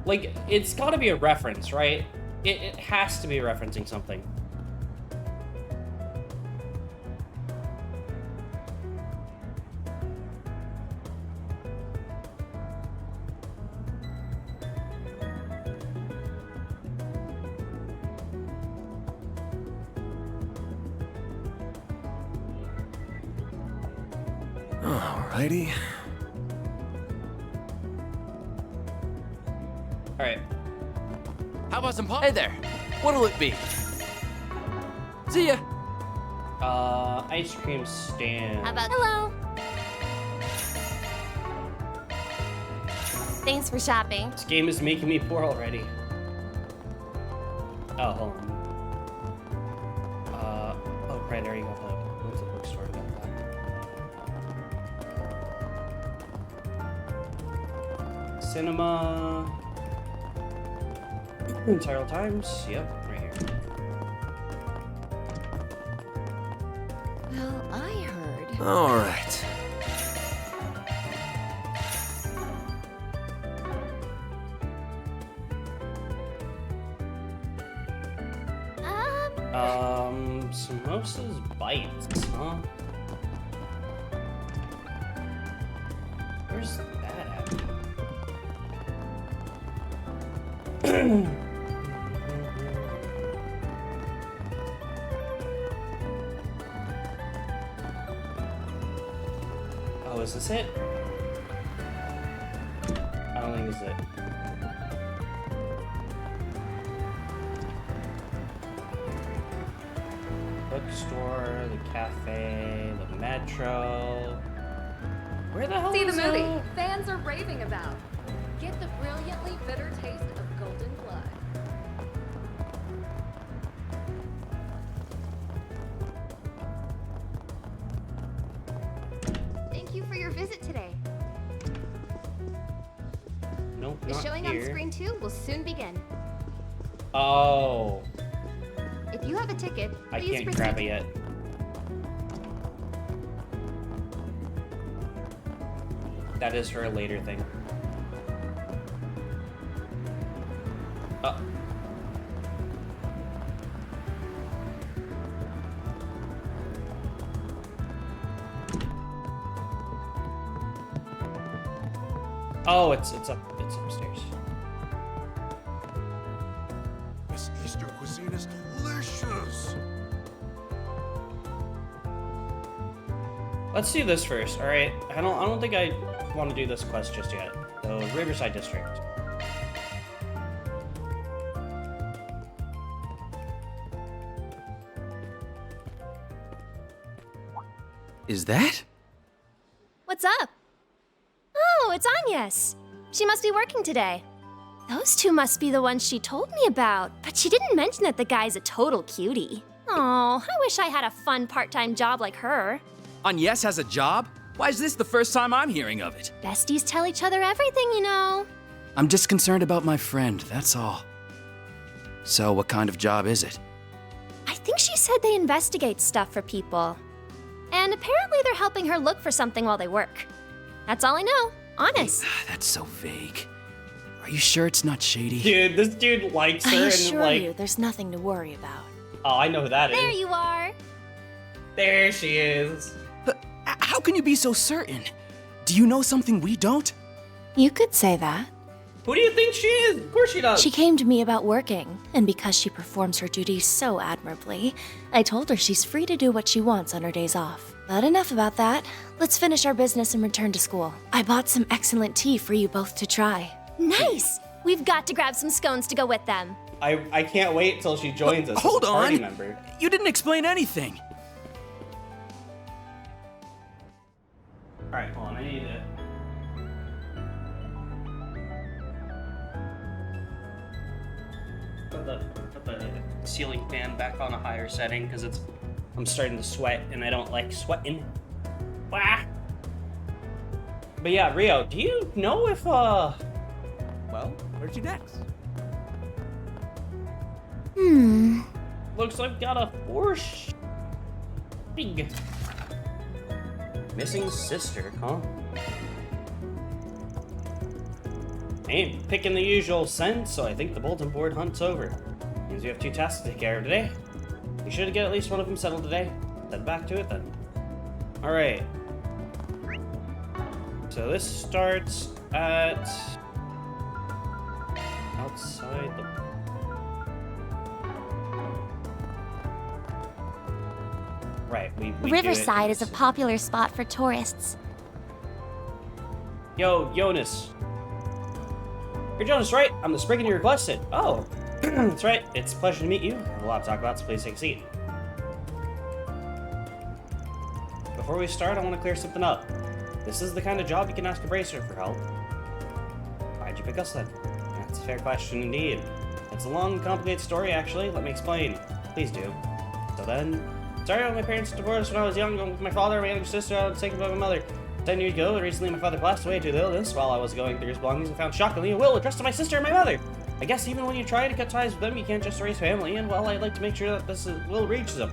Like, it's gotta be a reference, right? It has to be referencing something.
Alrighty.
Alright.
How about some pie there? What'll it be? See ya.
Ice cream stand.
how about hello? Thanks for shopping.
This game is making me poor already. Oh, hold on. Oh, right, there you go. What's the bookstore about that? Cinema. Entirely Times. Yep, right here.
Well, I heard.
Alright.
Samosa's Bites, huh? Where's that at? Oh, is this it? I don't think this is it. Bookstore, the cafe, the metro. Where the hell
See the
is
movie.
it?
Fans are raving about. Get the brilliantly bitter taste of Golden Blood.
Thank you for your visit today.
Nope,
The
not
showing
here.
on screen 2 will soon begin.
Oh,
If you have a ticket,
I
please
can't
proceed.
grab it yet. That is for a later thing. Oh, it's upstairs.
This Easter cuisine is delicious.
Let's do this first, alright? I don't think I want to do this quest just yet. So, Riverside District.
Is that?
What's up? Oh, it's Agnes. She must be working today. Those two must be the ones she told me about, but she didn't mention that the guy's a total cutie. Oh, I wish I had a fun part-time job like her.
Agnes has a job? Why is this the first time I'm hearing of it?
Besties tell each other everything, you know.
I'm just concerned about my friend, that's all. So what kind of job is it?
I think she said they investigate stuff for people. And apparently they're helping her look for something while they work. That's all I know, honest.
That's so vague. Are you sure it's not shady?
Dude, this dude likes her
I
and
assure
like...
you, there's nothing to worry about.
Oh, I know who that is.
There you are.
There she is.
But how can you be so certain? Do you know something we don't?
You could say that.
Who do you think she is? Of course she does.
She came to me about working, and because she performs her duties so admirably, I told her she's free to do what she wants on her days off. But enough about that. Let's finish our business and return to school. I bought some excellent tea for you both to try.
Nice. We've got to grab some scones to go with them.
I can't wait till she joins us.
Hold
as a party
on.
member.
You didn't explain anything.
Alright, hold on. I need to... Put the ceiling fan back on a higher setting because I'm starting to sweat and I don't like sweating. Wah! But yeah, Rio, do you know if
Well, where's you next?
looks like got a big missing sister, huh? I ain't picking the usual scent, so I think the bulletin board hunt's over. Means we have 2 tasks to take care of today. We should get at least one of them settled today. Head back to it then. Alright. So this starts at... outside the... Right, we
Riverside is a popular spot for tourists.
Yo, Jonas. You're Jonas, right? I'm the Spriggan you requested. Oh, that's right. It's a pleasure to meet you. I have a lot to talk about, so please take a seat. Before we start, I want to clear something up. This is the kind of job you can ask a bracer for help. Why'd you pick us then? That's a fair question indeed. It's a long, complicated story, actually. Let me explain. Please do. So then, started with my parents' divorce when I was young, with my father and my younger sister out taken by my mother. 10 years ago, recently my father passed away due to illness. While I was going through his belongings, I found shockingly a will addressed to my sister and my mother. I guess even when you try to cut ties with them, you can't just erase family, and well, I'd like to make sure that this will reaches them.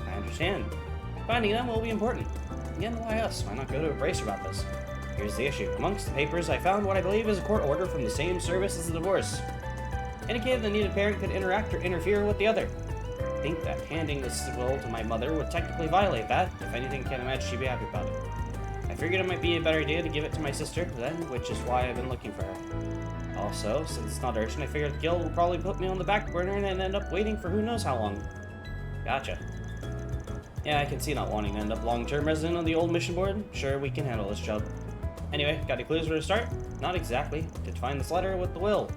I understand. Finding them will be important. Again, why us? Why not go to a bracer about this? Here's the issue. Amongst the papers, I found what I believe is a court order from the same service as the divorce. Indicated the needed parent could interact or interfere with the other. I think that handing this will to my mother would technically violate that. If anything, can't imagine she'd be happy about it. I figured it might be a better idea to give it to my sister then, which is why I've been looking for her. Also, since it's not urgent, I figured the guild will probably put me on the back burner and then end up waiting for who knows how long. Gotcha. Yeah, I can see not wanting to end up long-term resident on the old mission board. Sure, we can handle this job. Anyway, got any clues where to start? Not exactly. Did find this letter with the will.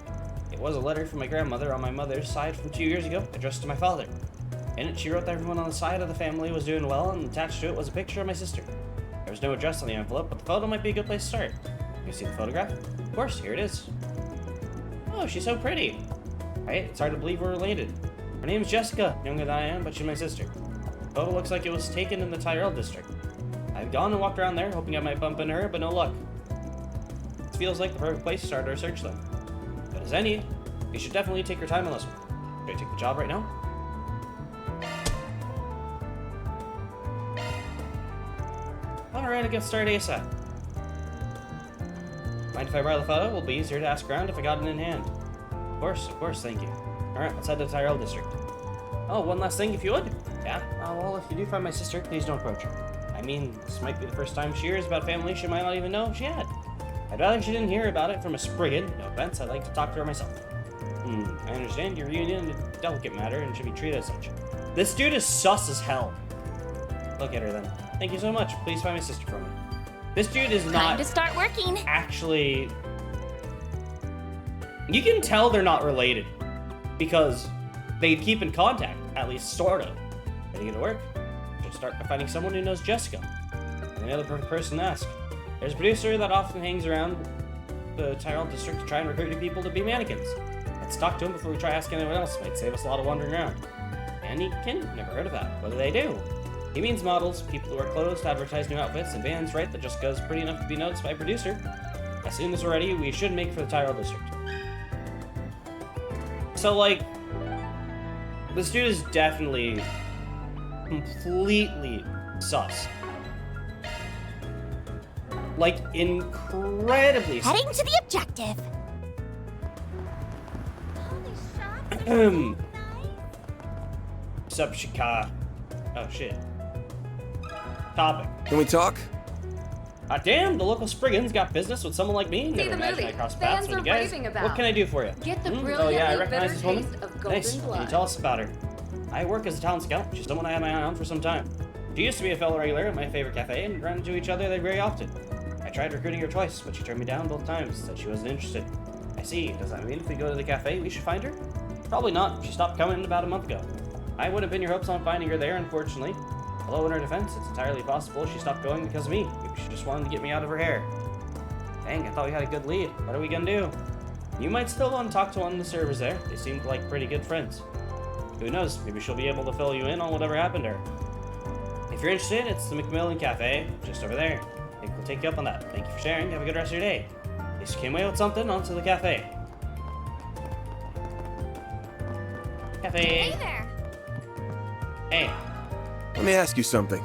It was a letter from my grandmother on my mother's side from 2 years ago, addressed to my father. In it, she wrote that everyone on the side of the family was doing well, and attached to it was a picture of my sister. There was no address on the envelope, but the photo might be a good place to start. You see the photograph? Of course, here it is. Oh, she's so pretty. Right? It's hard to believe we're related. Her name's Jessica, younger than I am, but she's my sister. The photo looks like it was taken in the Tyrell district. I've gone and walked around there, hoping I might bump into her, but no luck. This feels like the perfect place to start our search, though. But as any, you should definitely take your time on this one. Should I take the job right now? Alright, I'll get started ASAP. Mind if I borrow the photo? It will be easier to ask around if I got it in hand. Of course, thank you. Alright, let's head to the Tyrell district. Oh, one last thing, if you would. Yeah, well, if you do find my sister, please don't approach her. I mean, this might be the first time she hears about family she might not even know she had. I'd rather she didn't hear about it from a Spriggan. No offense, I'd like to talk to her myself. I understand your reunion is a delicate matter and should be treated as such. This dude is sus as hell.
Look at her then. Thank you so much. Please find my sister for me. This dude is
Time
not
to start working.
actually... You can tell they're not related. Because they keep in contact, at least sort of. Ready to get to work? Just start by finding someone who knows Jessica. And the other perfect person to ask. There's a producer that often hangs around the Tyrell district to try and recruit new people to be mannequins. Let's talk to him before we try asking anyone else. Might save us a lot of wandering around. Mannequin? Never heard of that. What do they do? He means models, people who wear clothes to advertise new outfits, and Van's right that Jessica's pretty enough to be noticed by a producer. As soon as we're ready, we should make for the Tyrell district. So, like, this dude is definitely completely sus. Like, incredibly sus.
Heading to the objective.
Sup, Shika? Oh, shit. Topic.
Can we talk?
Damn, the local Spriggans got business with someone like me.
See
Never
the
imagined
movie.
I'd cross paths
Fans
with
are
you guys.
raving about.
What can I do for you?
Get the
Oh
brilliantly
yeah, I
bitter
recognize this woman.
taste of golden
Nice.
blood.
Can you tell us about her? I work as a talent scout. She's someone I had my eye on for some time. She used to be a fellow regular at my favorite cafe and run into each other there very often. I tried recruiting her twice, but she turned me down both times. Said she wasn't interested. I see. Does that mean if we go to the cafe, we should find her? Probably not. She stopped coming about a month ago. I wouldn't pin your hopes on finding her there, unfortunately. Although in her defense, it's entirely possible she stopped going because of me. Maybe she just wanted to get me out of her hair. Dang, I thought we had a good lead. What are we gonna do? You might still want to talk to one of the servers there. They seemed like pretty good friends. Who knows? Maybe she'll be able to fill you in on whatever happened to her. If you're interested, it's the Macmillan Cafe, just over there. I think we'll take you up on that. Thank you for sharing. Have a good rest of your day. At least you came away with something. Onto the cafe. Cafe.
Hey there.
Hey.
Let me ask you something.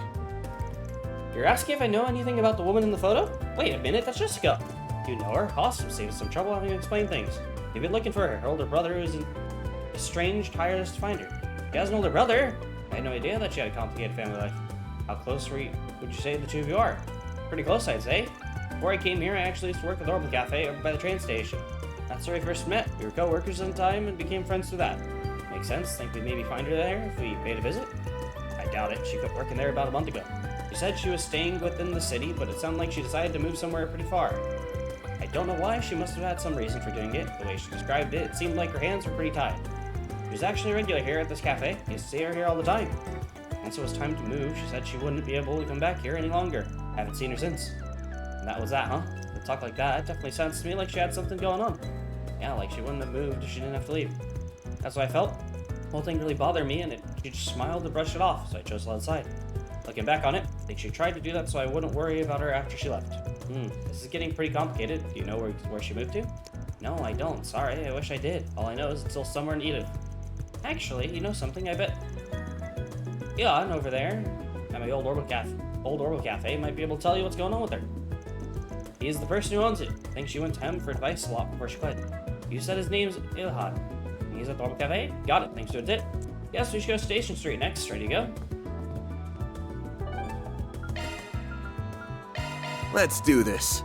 You're asking if I know anything about the woman in the photo? Wait a minute, that's Jessica. You know her? Awesome, save us some trouble having to explain things. You've been looking for her older brother who is estranged, tireless to find her. She has an older brother? I had no idea that she had a complicated family life. How close would you say the two of you are? Pretty close, I'd say. Before I came here, I actually used to work at the Orbital Cafe over by the train station. That's where we first met. We were co-workers in time and became friends through that. Makes sense. Think we'd maybe find her there if we paid a visit? I doubt it. She quit working there about a month ago. She said she was staying within the city, but it sounded like she decided to move somewhere pretty far. I don't know why. She must have had some reason for doing it. The way she described it, it seemed like her hands were pretty tied. She was actually a regular here at this cafe. I used to see her here all the time. Once it was time to move, she said she wouldn't be able to come back here any longer. Haven't seen her since. And that was that, huh? To talk like that, it definitely sounds to me like she had something going on. Yeah, like she wouldn't have moved if she didn't have to leave. That's what I felt. The whole thing really bothered me, and she just smiled and brushed it off, so I chose to let it slide. Looking back on it, I think she tried to do that so I wouldn't worry about her after she left. This is getting pretty complicated. Do you know where she moved to? No, I don't. Sorry, I wish I did. All I know is it's still somewhere in Edith. Actually, you know something, I bet. Elon over there at my old Orbital Cafe might be able to tell you what's going on with her. He's the person who owns it. I think she went to him for advice a lot before she quit. You said his name's Ilhan. He's at the Orbital Cafe? Got it, thanks to a tip. Yes, we should go to Station Street next. Ready to go?
Let's do this.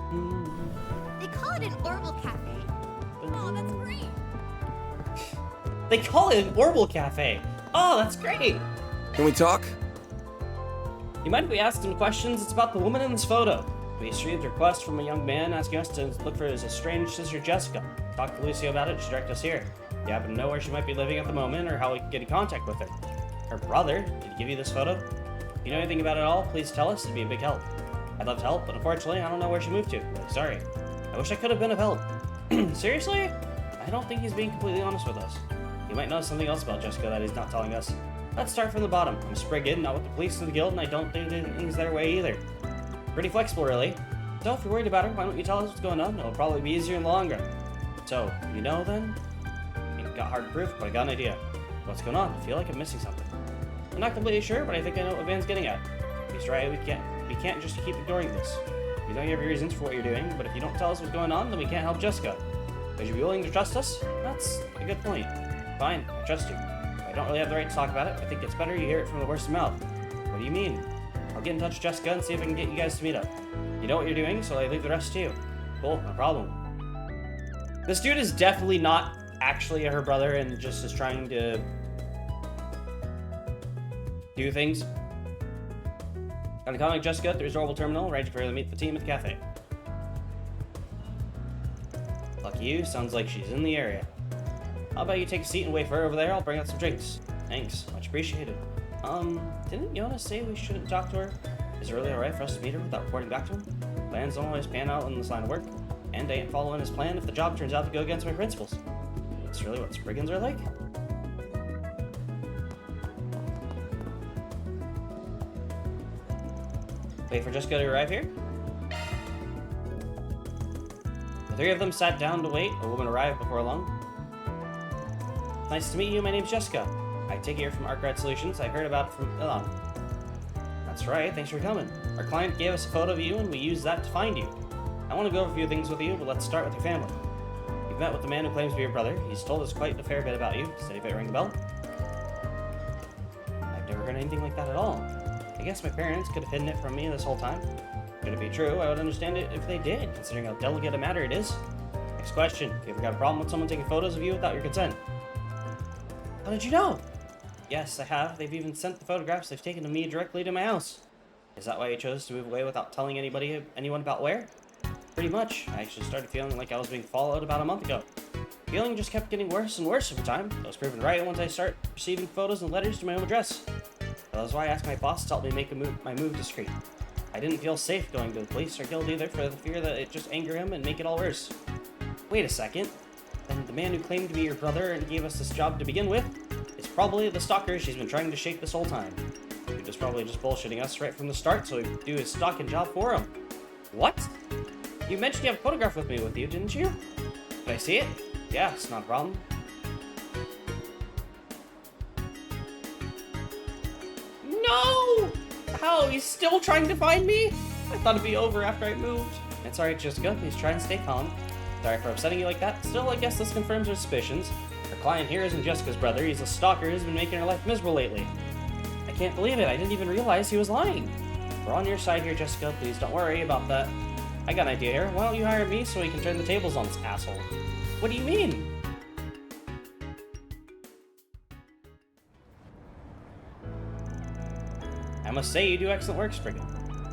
They call it an Orbital Cafe. Oh, that's great.
They call it an Orbital Cafe. Oh, that's great.
Can we talk?
You mind if we ask some questions? It's about the woman in this photo. We received a request from a young man asking us to look for his estranged sister Jessica. Talked to Lucio about it. She directed us here. You happen to know where she might be living at the moment or how we can get in contact with her? Her brother? Did he give you this photo? If you know anything about it at all, please tell us. It'd be a big help. I'd love to help, but unfortunately, I don't know where she moved to. Really sorry. I wish I could have been of help. Seriously? I don't think he's being completely honest with us. He might know something else about Jessica that he's not telling us. Let's start from the bottom. I'm a Spriggan, not with the police or the guild, and I don't do things their way either. Pretty flexible, really. So if you're worried about her, why don't you tell us what's going on? It'll probably be easier in the long run. So, you know then? Ain't got hard proof, but I got an idea. What's going on? I feel like I'm missing something. I'm not completely sure, but I think I know what Van's getting at. He's right, we can't just keep ignoring this. You know you have your reasons for what you're doing, but if you don't tell us what's going on, then we can't help Jessica. Would you be willing to trust us? That's a good point. Fine, I trust you. I don't really have the right to talk about it. I think it's better you hear it from the horse's mouth. What do you mean? I'll get in touch with Jessica and see if I can get you guys to meet up. You know what you're doing, so I leave the rest to you. Cool, no problem. This dude is definitely not actually her brother and just is trying to do things. Gotta contact Jessica at the Resorbable Terminal, ready for her to meet the team at the cafe. Lucky you, sounds like she's in the area. How about you take a seat and wait for her over there? I'll bring out some drinks. Thanks, much appreciated. Didn't Yona say we shouldn't talk to her? Is it really alright for us to meet her without reporting back to him? Plans don't always pan out in this line of work, and I ain't following his plan if the job turns out to go against my principles. That's really what Spriggans are like? Wait for Jessica to arrive here? The three of them sat down to wait. A woman arrived before long. Nice to meet you, my name's Jessica. I take it you're from Arkwright Solutions. I heard about it from Elon. That's right, thanks for coming. Our client gave us a photo of you and we used that to find you. I want to go over a few things with you, but let's start with your family. You've met with the man who claims to be your brother. He's told us quite a fair bit about you. Does anybody ring the bell? I've never heard anything like that at all. I guess my parents could have hidden it from me this whole time. Could it be true? I would understand it if they did, considering how delicate a matter it is. Next question. Have you ever got a problem with someone taking photos of you without your consent? How did you know? Yes, I have. They've even sent the photographs they've taken of me directly to my house. Is that why you chose to move away without telling anyone about where? Pretty much. I actually started feeling like I was being followed about a month ago. The feeling just kept getting worse and worse over time. I was proven right once I started receiving photos and letters to my home address. That was why I asked my boss to help me make my move discreet. I didn't feel safe going to the police or guild either for the fear that it just anger him and make it all worse. Wait a second. Then the man who claimed to be your brother and gave us this job to begin with is probably the stalker she's been trying to shape this whole time. He was probably just bullshitting us right from the start so he'd do his stalking job for him. What? You mentioned you have a photograph with you, didn't you? Did I see it? Yeah, it's not a problem. No! How? He's still trying to find me? I thought it'd be over after I moved. It's alright, Jessica. Please try and stay calm. Sorry for upsetting you like that. Still, I guess this confirms our suspicions. Our client here isn't Jessica's brother. He's a stalker who's been making her life miserable lately. I can't believe it. I didn't even realize he was lying. We're on your side here, Jessica. Please don't worry about that. I got an idea here. Why don't you hire me so we can turn the tables on this asshole? What do you mean? I must say you do excellent work, Spriggan.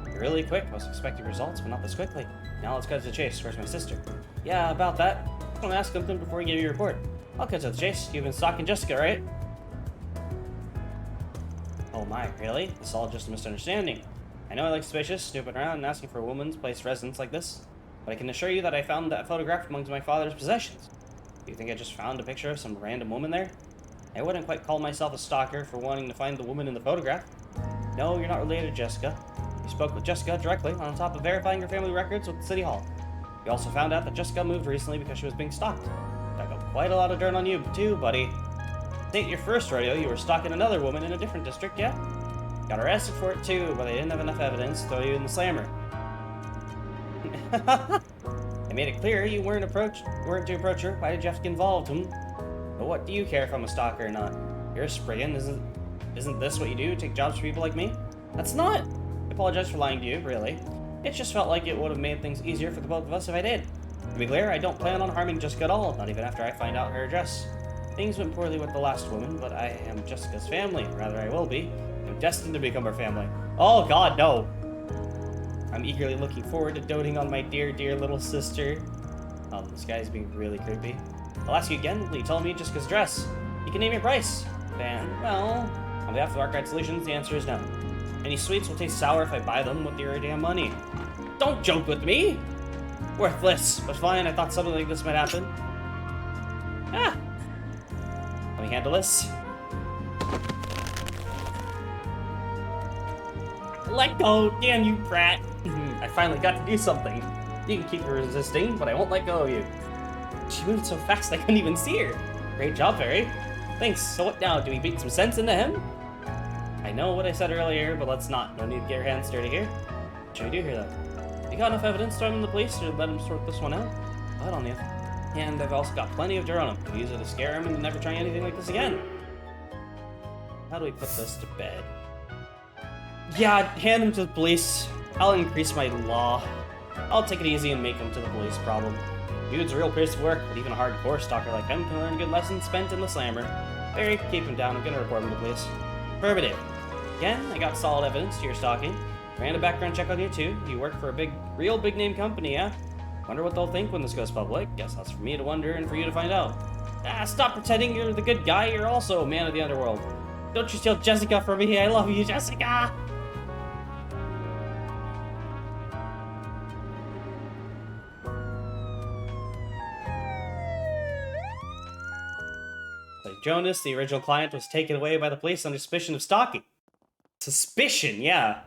You're really quick. I was expecting results, but not this quickly. Now let's cut to the chase. Where's my sister? Yeah, about that. I want to ask something before you give your report. I'll cut to the chase. You've been stalking Jessica, right? Oh my, really? This is all just a misunderstanding. I know I look suspicious, snooping around and asking for a woman's place residence like this, but I can assure you that I found that photograph amongst my father's possessions. Do you think I just found a picture of some random woman there? I wouldn't quite call myself a stalker for wanting to find the woman in the photograph. No, you're not related to Jessica. You spoke with Jessica directly on top of verifying her family records with the City Hall. You also found out that Jessica moved recently because she was being stalked. I got quite a lot of dirt on you, too, buddy. This ain't your first rodeo. You were stalking another woman in a different district, yeah? Got arrested for it, too, but I didn't have enough evidence to throw you in the slammer. I made it clear you weren't to approach her. Why did you have to get involved, But what do you care if I'm a stalker or not? You're a Spriggan. Isn't this what you do? Take jobs for people like me? That's not. I apologize for lying to you, really. It just felt like it would have made things easier for the both of us if I did. To be clear, I don't plan on harming Jessica at all, not even after I find out her address. Things went poorly with the last woman, but I am Jessica's family. Rather, I will be. I'm destined to become her family. Oh god, no! I'm eagerly looking forward to doting on my dear, dear little sister. This guy's being really creepy. I'll ask you again, will you tell me Jessica's address? You can name your price. Then, well, on behalf of Arkwright Solutions, the answer is no. Any sweets will taste sour if I buy them with your damn money. Don't joke with me! Worthless, but fine, I thought something like this might happen. Ah! Let me handle this. Let go, damn you brat! I finally got to do something. You can keep resisting, but I won't let go of you. She moved so fast I couldn't even see her. Great job, Fairy. Thanks, so what now? Do we beat some sense into him? I know what I said earlier, but let's not. No need to get your hands dirty here. What should we do here, though? You got enough evidence to run the police to let him sort this one out? But on the other hand, I've also got plenty of dirt on him. Could use it to scare him into never trying anything like this again. How do we put this to bed? Yeah, hand him to the police. I'll increase my law. I'll take it easy and make him to the police problem. Dude's a real piece of work, but even a hardcore stalker like him can learn a good lesson spent in the slammer. Barry, keep him down. I'm gonna report him to the police. Affirmative. Again, I got solid evidence to your stalking.
Ran a background check on you too. You work for a real big name company, yeah? Wonder what they'll think when this goes public. Guess that's for me to wonder and for you to find out. Ah, stop pretending you're the good guy. You're also a man of the underworld. Don't you steal Jessica from me. I love you, Jessica. Like Jonas, the original client, was taken away by the police under suspicion of stalking. Suspicion, yeah.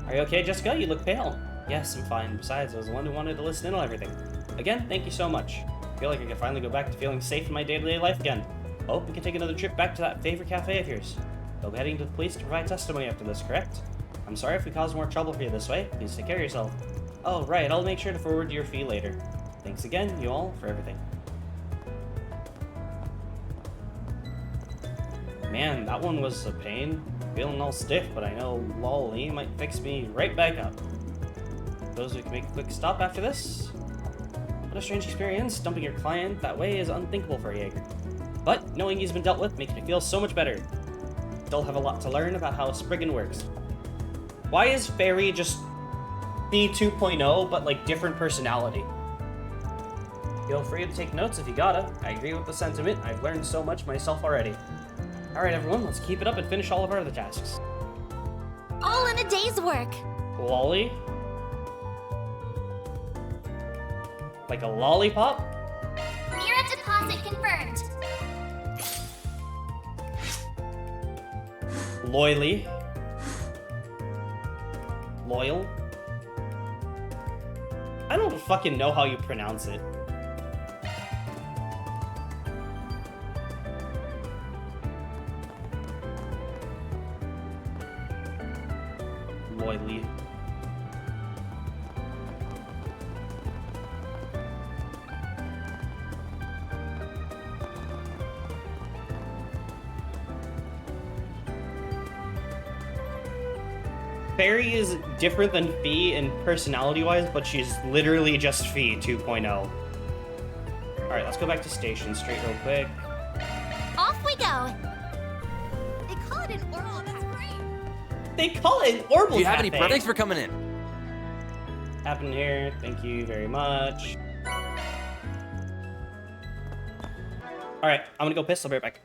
Are you okay, Jessica? You look pale. Yes, I'm fine. Besides, I was the one who wanted to listen in on everything. Again, thank you so much. I feel like I can finally go back to feeling safe in my day-to-day life again. Hope we can take another trip back to that favorite cafe of yours. You'll be heading to the police to provide testimony after this, correct? I'm sorry if we caused more trouble for you this way. Please take care of yourself. Oh, right. I'll make sure to forward your fee later. Thanks again, you all, for everything. Man, that one was a pain. Feeling all stiff, but I know Lolly might fix me right back up. Those who can make a quick stop after this. What a strange experience. Dumping your client that way is unthinkable for a Jaeger. But knowing he's been dealt with makes me feel so much better. Still have a lot to learn about how a Spriggan works. Why is Fairy just B 2.0 but like different personality? Feel free to take notes if you gotta. I agree with the sentiment. I've learned so much myself already. Alright everyone, let's keep it up and finish all of our other tasks.
All in a day's work.
Lolly? Like a lollipop?
Mira deposit confirmed.
Loyally. Loyal? I don't fucking know how you pronounce it. Loyally. Fairy is different than Fee in personality-wise, but she's literally just Fee 2.0. Alright, let's go back to Station Street real quick.
Off we go. They call it an oral. That's great.
They call it an Orbital
Do you have
Cafe.
any? Thanks for coming in.
Happen here. Thank you very much. Alright, I'm gonna go piss. I'll be right back.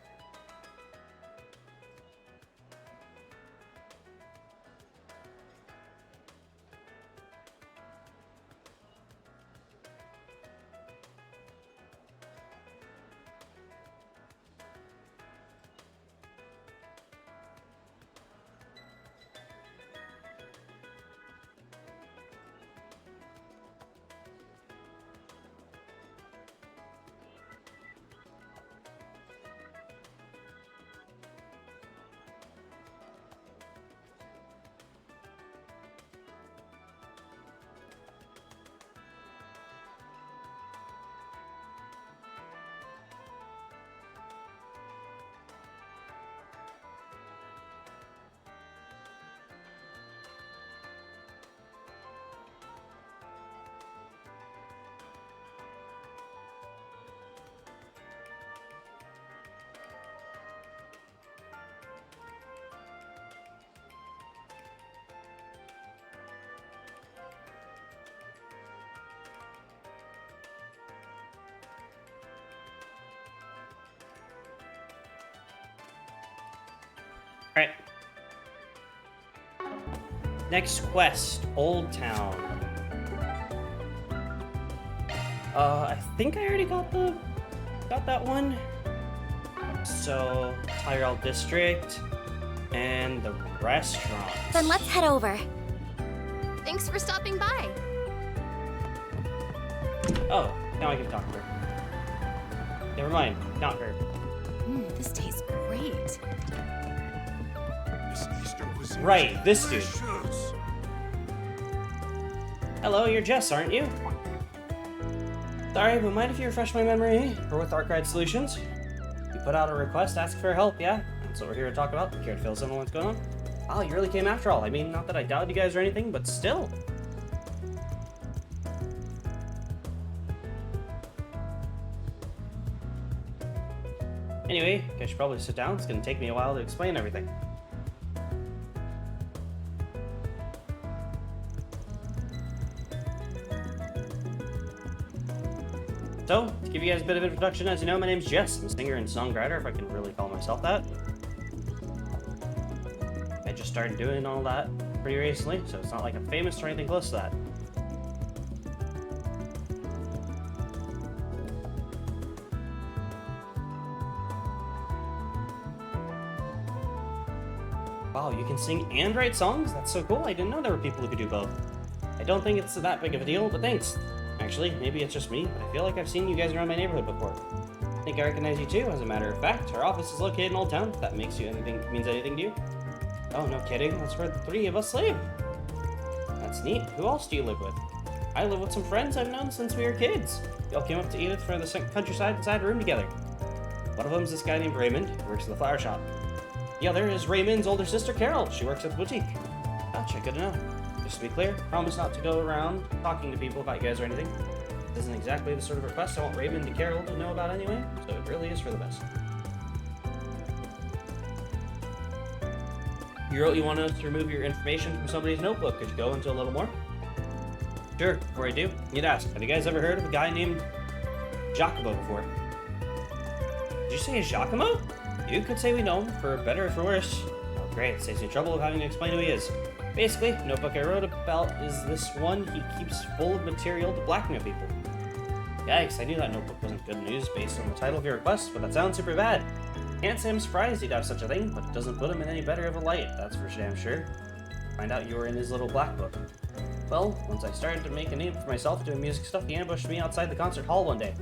Alright. Next quest, Old Town. I think I already got that one. So, Tyrell District and the restaurant.
Then let's head over. Thanks for stopping by.
Oh, now I can talk to her. Never mind, not her.
This tastes great.
Right, this dude. Hello, you're Jess, aren't you? Sorry, but mind if you refresh my memory? We're with Arkwright Solutions. You put out a request, ask for help, yeah? That's what we're here to talk about. Care to fill us in on what's going on? Oh, you really came after all. I mean, not that I doubted you guys or anything, but still. Anyway, I should probably sit down. It's gonna take me a while to explain everything. So, to give you guys a bit of introduction, as you know, my name's Jess. I'm a singer and songwriter, if I can really call myself that. I just started doing all that pretty recently, so it's not like I'm famous or anything close to that. Wow, you can sing and write songs? That's so cool. I didn't know there were people who could do both. I don't think it's that big of a deal, but thanks. Actually, maybe it's just me, but I feel like I've seen you guys around my neighborhood before. I think I recognize you too, as a matter of fact. Our office is located in Old Town, if that means anything to you. Oh, no kidding. That's where the three of us live. That's neat. Who else do you live with? I live with some friends I've known since we were kids. We all came up to Edith for the countryside inside a room together. One of them's this guy named Raymond, who works at the flower shop. The other is Raymond's older sister, Carol. She works at the boutique. Gotcha, good to know. Just to be clear, promise not to go around talking to people about you guys or anything. This isn't exactly the sort of request I want Raymond and Carol to know about anyway, so it really is for the best. You wrote you wanted us to remove your information from somebody's notebook. Could you go into a little more? Sure, before I do, you'd ask, have you guys ever heard of a guy named Giacomo before? Did you say Giacomo? You could say we know him, for better or for worse. Oh great, saves me trouble of having to explain who he is. Basically, the notebook I wrote about is this one he keeps full of material to blackmail people. Yikes, I knew that notebook wasn't good news based on the title of your request, but that sounds super bad. Can't say I'm surprised he'd have such a thing, but it doesn't put him in any better of a light, that's for damn sure. Find out you were in his little black book. Well, once I started to make a name for myself doing music stuff, he ambushed me outside the concert hall one day.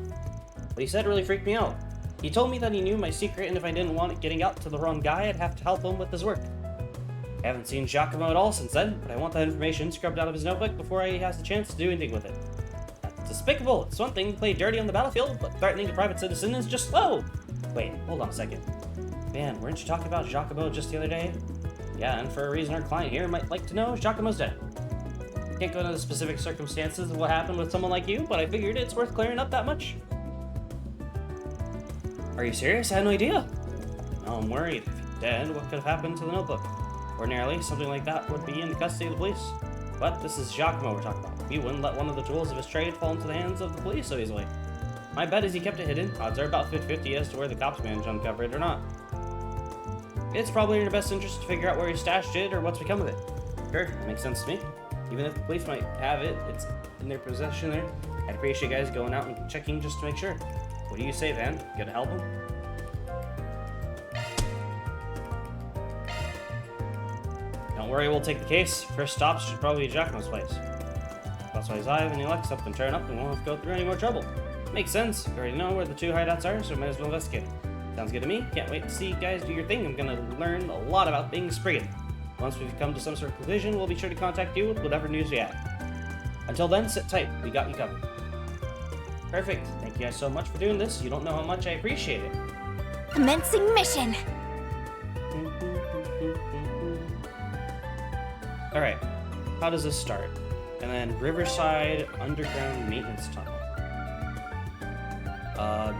What he said really freaked me out. He told me that he knew my secret, and if I didn't want it getting out to the wrong guy, I'd have to help him with his work. I haven't seen Giacomo at all since then, but I want that information scrubbed out of his notebook before he has the chance to do anything with it. That's despicable. It's one thing to play dirty on the battlefield, but threatening a private citizen is just slow. Wait, hold on a second. Man, weren't you talking about Giacomo just the other day? Yeah, and for a reason our client here might like to know, Giacomo's dead. Can't go into the specific circumstances of what happened with someone like you, but I figured it's worth clearing up that much. Are you serious? I had no idea. No, I'm worried. If he's dead, what could have happened to the notebook? Ordinarily, something like that would be in the custody of the police. But this is Giacomo we're talking about. We wouldn't let one of the tools of his trade fall into the hands of the police so easily. My bet is he kept it hidden. Odds are about 50-50 as to where the cops managed to uncover it or not. It's probably in your best interest to figure out where he stashed it or what's become of it. Sure, that makes sense to me. Even if the police might have it, it's in their possession there. I'd appreciate you guys going out and checking just to make sure. What do you say, Van? You gonna help him? Don't worry, we'll take the case. First stop should probably be Giacomo's place. That's why he's alive and he elects up and turn up and won't have to go through any more trouble. Makes sense. You already know where the two hideouts are, so might as well investigate. Sounds good to me. Can't wait to see you guys do your thing. I'm gonna learn a lot about things Spriggan. Once we've come to some sort of conclusion, we'll be sure to contact you with whatever news we have. Until then, sit tight. We got you covered. Perfect. Thank you guys so much for doing this. You don't know how much I appreciate it.
Commencing mission.
Alright, how does this start? And then Riverside Underground Maintenance Tunnel.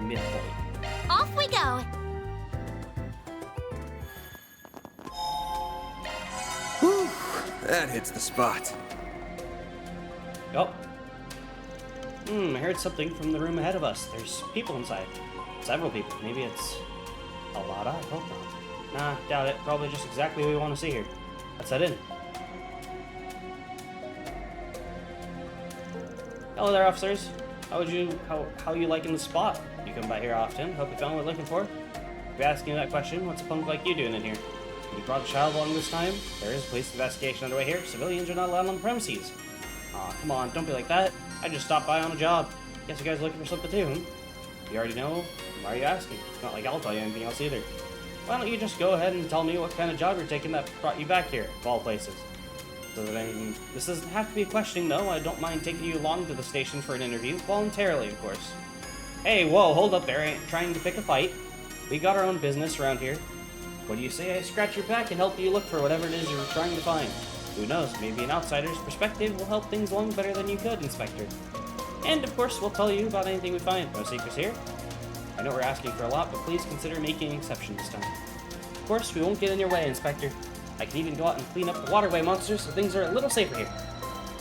Midpoint.
Off we go.
Whew, that hits the spot.
Oh. I heard something from the room ahead of us. There's people inside. Several people. Maybe it's a lot. I hope not. Nah, doubt it. Probably just exactly what we want to see here. Let's head in. Hello there, officers. How you liking the spot? You come by here often. Hope you found what we're looking for. If you're asking that question, what's a punk like you doing in here? You brought a child along this time? There is a police investigation underway here. Civilians are not allowed on the premises. Aw, come on, don't be like that. I just stopped by on a job. Guess you guys are looking for something too, huh? You already know? Why are you asking? It's not like I'll tell you anything else either. Why don't you just go ahead and tell me what kind of job you're taking that brought you back here, of all places? So that this doesn't have to be a questioning, though. I don't mind taking you along to the station for an interview, voluntarily, of course. Hey, whoa, hold up there. I ain't trying to pick a fight. We got our own business around here. What do you say I scratch your back and help you look for whatever it is you're trying to find? Who knows, maybe an outsider's perspective will help things along better than you could, Inspector. And, of course, we'll tell you about anything we find. No secrets here. I know we're asking for a lot, but please consider making an exception this time. Of course, we won't get in your way, Inspector. I can even go out and clean up the waterway monsters so things are a little safer here.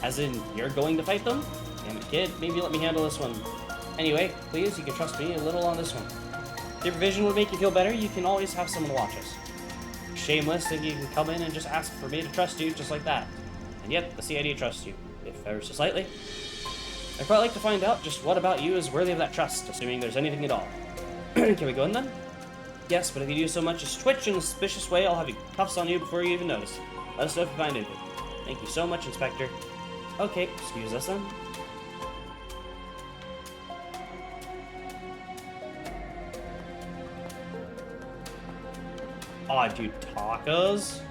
As in, you're going to fight them? Damn it, kid. Maybe let me handle this one. Anyway, please, you can trust me a little on this one. If your vision would make you feel better, you can always have someone watch us. Shameless that you can come in and just ask for me to trust you just like that. And yet, the CID trusts you, if ever so slightly. I'd quite like to find out just what about you is worthy of that trust, assuming there's anything at all. Can we go in then? Yes, but if you do so much as twitch in a suspicious way, I'll have cuffs on you before you even notice. Let us know if you find anything. Thank you so much, Inspector. Okay, excuse us then. Aw, dude, tacos?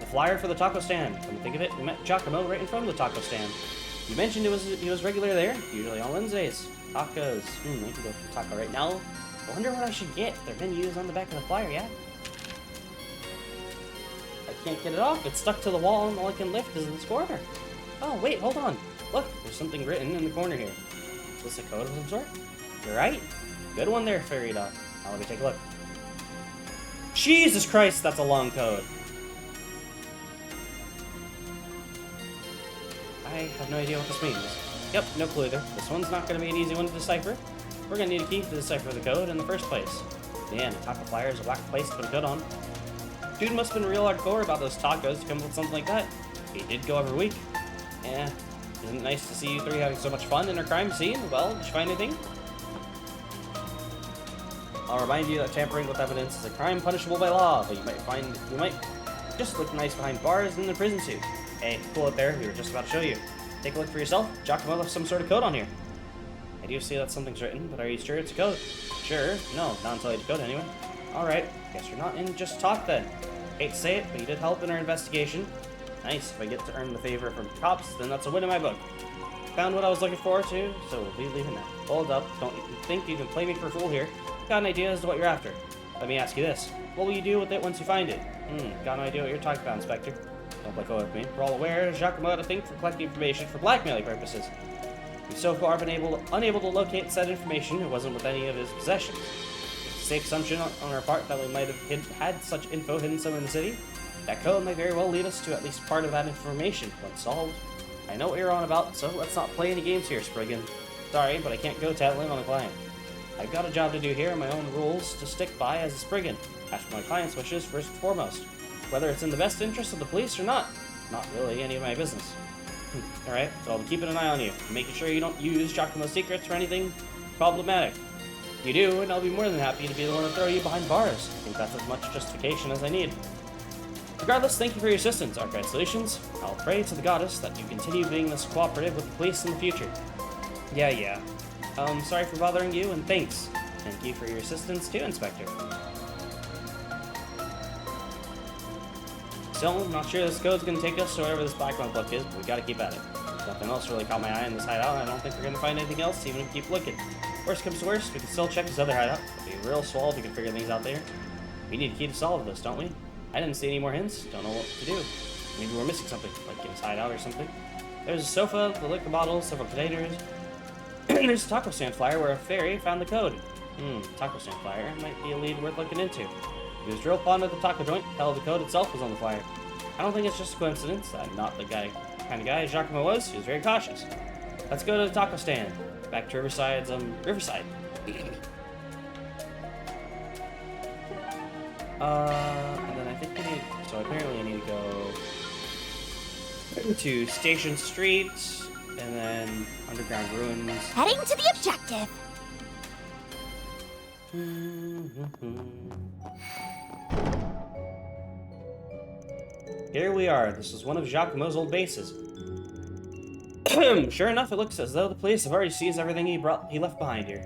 The flyer for the taco stand. Come to think of it, we met Giacomo right in front of the taco stand. You mentioned he was regular there, usually on Wednesdays. Tacos. I can go for taco right now. I wonder what I should get. Their menu is on the back of the flyer, yeah? I can't get it off. It's stuck to the wall, and all I can lift is this corner. Oh, wait, hold on. Look, there's something written in the corner here. Is this a code of some sort? You're right. Good one there, Fairy Dog. Now let me take a look. Jesus Christ, that's a long code. I have no idea what this means. Yep, no clue either. This one's not going to be an easy one to decipher. We're going to need a key to decipher the code in the first place. Man, a taco flyer is a whack place to put a code on. Dude must have been real hardcore about those tacos to come up with something like that. He did go every week. Yeah, isn't it nice to see you three having so much fun in our crime scene? Well, did you find anything? I'll remind you that tampering with evidence is a crime punishable by law, but you might just look nice behind bars in the prison suit. Hey, pull it there, we were just about to show you. Take a look for yourself. Giacomo left some sort of code on here. I do see that something's written, but are you sure it's a code? Sure? No, not until I decode it anyway. Alright, guess you're not in just talk then. Hate to say it, but you did help in our investigation. Nice, if I get to earn the favor from cops, then that's a win in my book. Found what I was looking for too, so we'll be leaving now. Hold up, don't you think you can play me for a fool here? Got an idea as to what you're after. Let me ask you this. What will you do with it once you find it? Got no idea what you're talking about, Inspector. Don't let go of me. We're all aware Giacomo had a thing for collecting information for blackmailing purposes. We've so far been unable to locate said information. It wasn't with any of his possessions. It's a safe assumption on our part that we might have had such info hidden somewhere in the city. That code may very well lead us to at least part of that information once solved. I know what you're on about, so let's not play any games here, Spriggan. Sorry, but I can't go tattling on a client. I've got a job to do here and my own rules to stick by as a Spriggan. Ask for my client's wishes first and foremost. Whether it's in the best interest of the police or not. Not really any of my business. Alright, so I'll be keeping an eye on you, making sure you don't use Giacomo's secrets or anything problematic. If you do, and I'll be more than happy to be the one to throw you behind bars. I think that's as much justification as I need. Regardless, thank you for your assistance, Archive Solutions. I'll pray to the goddess that you continue being this cooperative with the police in the future. Yeah. Sorry for bothering you, and thanks. Thank you for your assistance too, Inspector. Still, I'm not sure this code's gonna take us to wherever this background book is, but we gotta keep at it. Nothing else really caught my eye in this hideout, and I don't think we're gonna find anything else, even if we keep looking. Worst comes to worst, we can still check this other hideout. It'll be real swell if we can figure things out there. We need a key to solve this, don't we? I didn't see any more hints, don't know what to do. Maybe we're missing something, like in his hideout or something. There's a sofa, the liquor bottle, several containers. There's a taco stand flyer where a fairy found the code. Taco stand flyer might be a lead worth looking into. He was real fond of the taco joint, hell, the code itself was on the flyer. I don't think it's just a coincidence. I'm not the kind of guy Giacomo was. He was very cautious. Let's go to the taco stand. Back to Riverside. And then I think apparently I need to go to Station Street, and then Underground Ruins.
Heading to the objective.
Here we are. This is one of Giacomo's old bases. Sure enough, it looks as though the police have already seized everything he left behind here.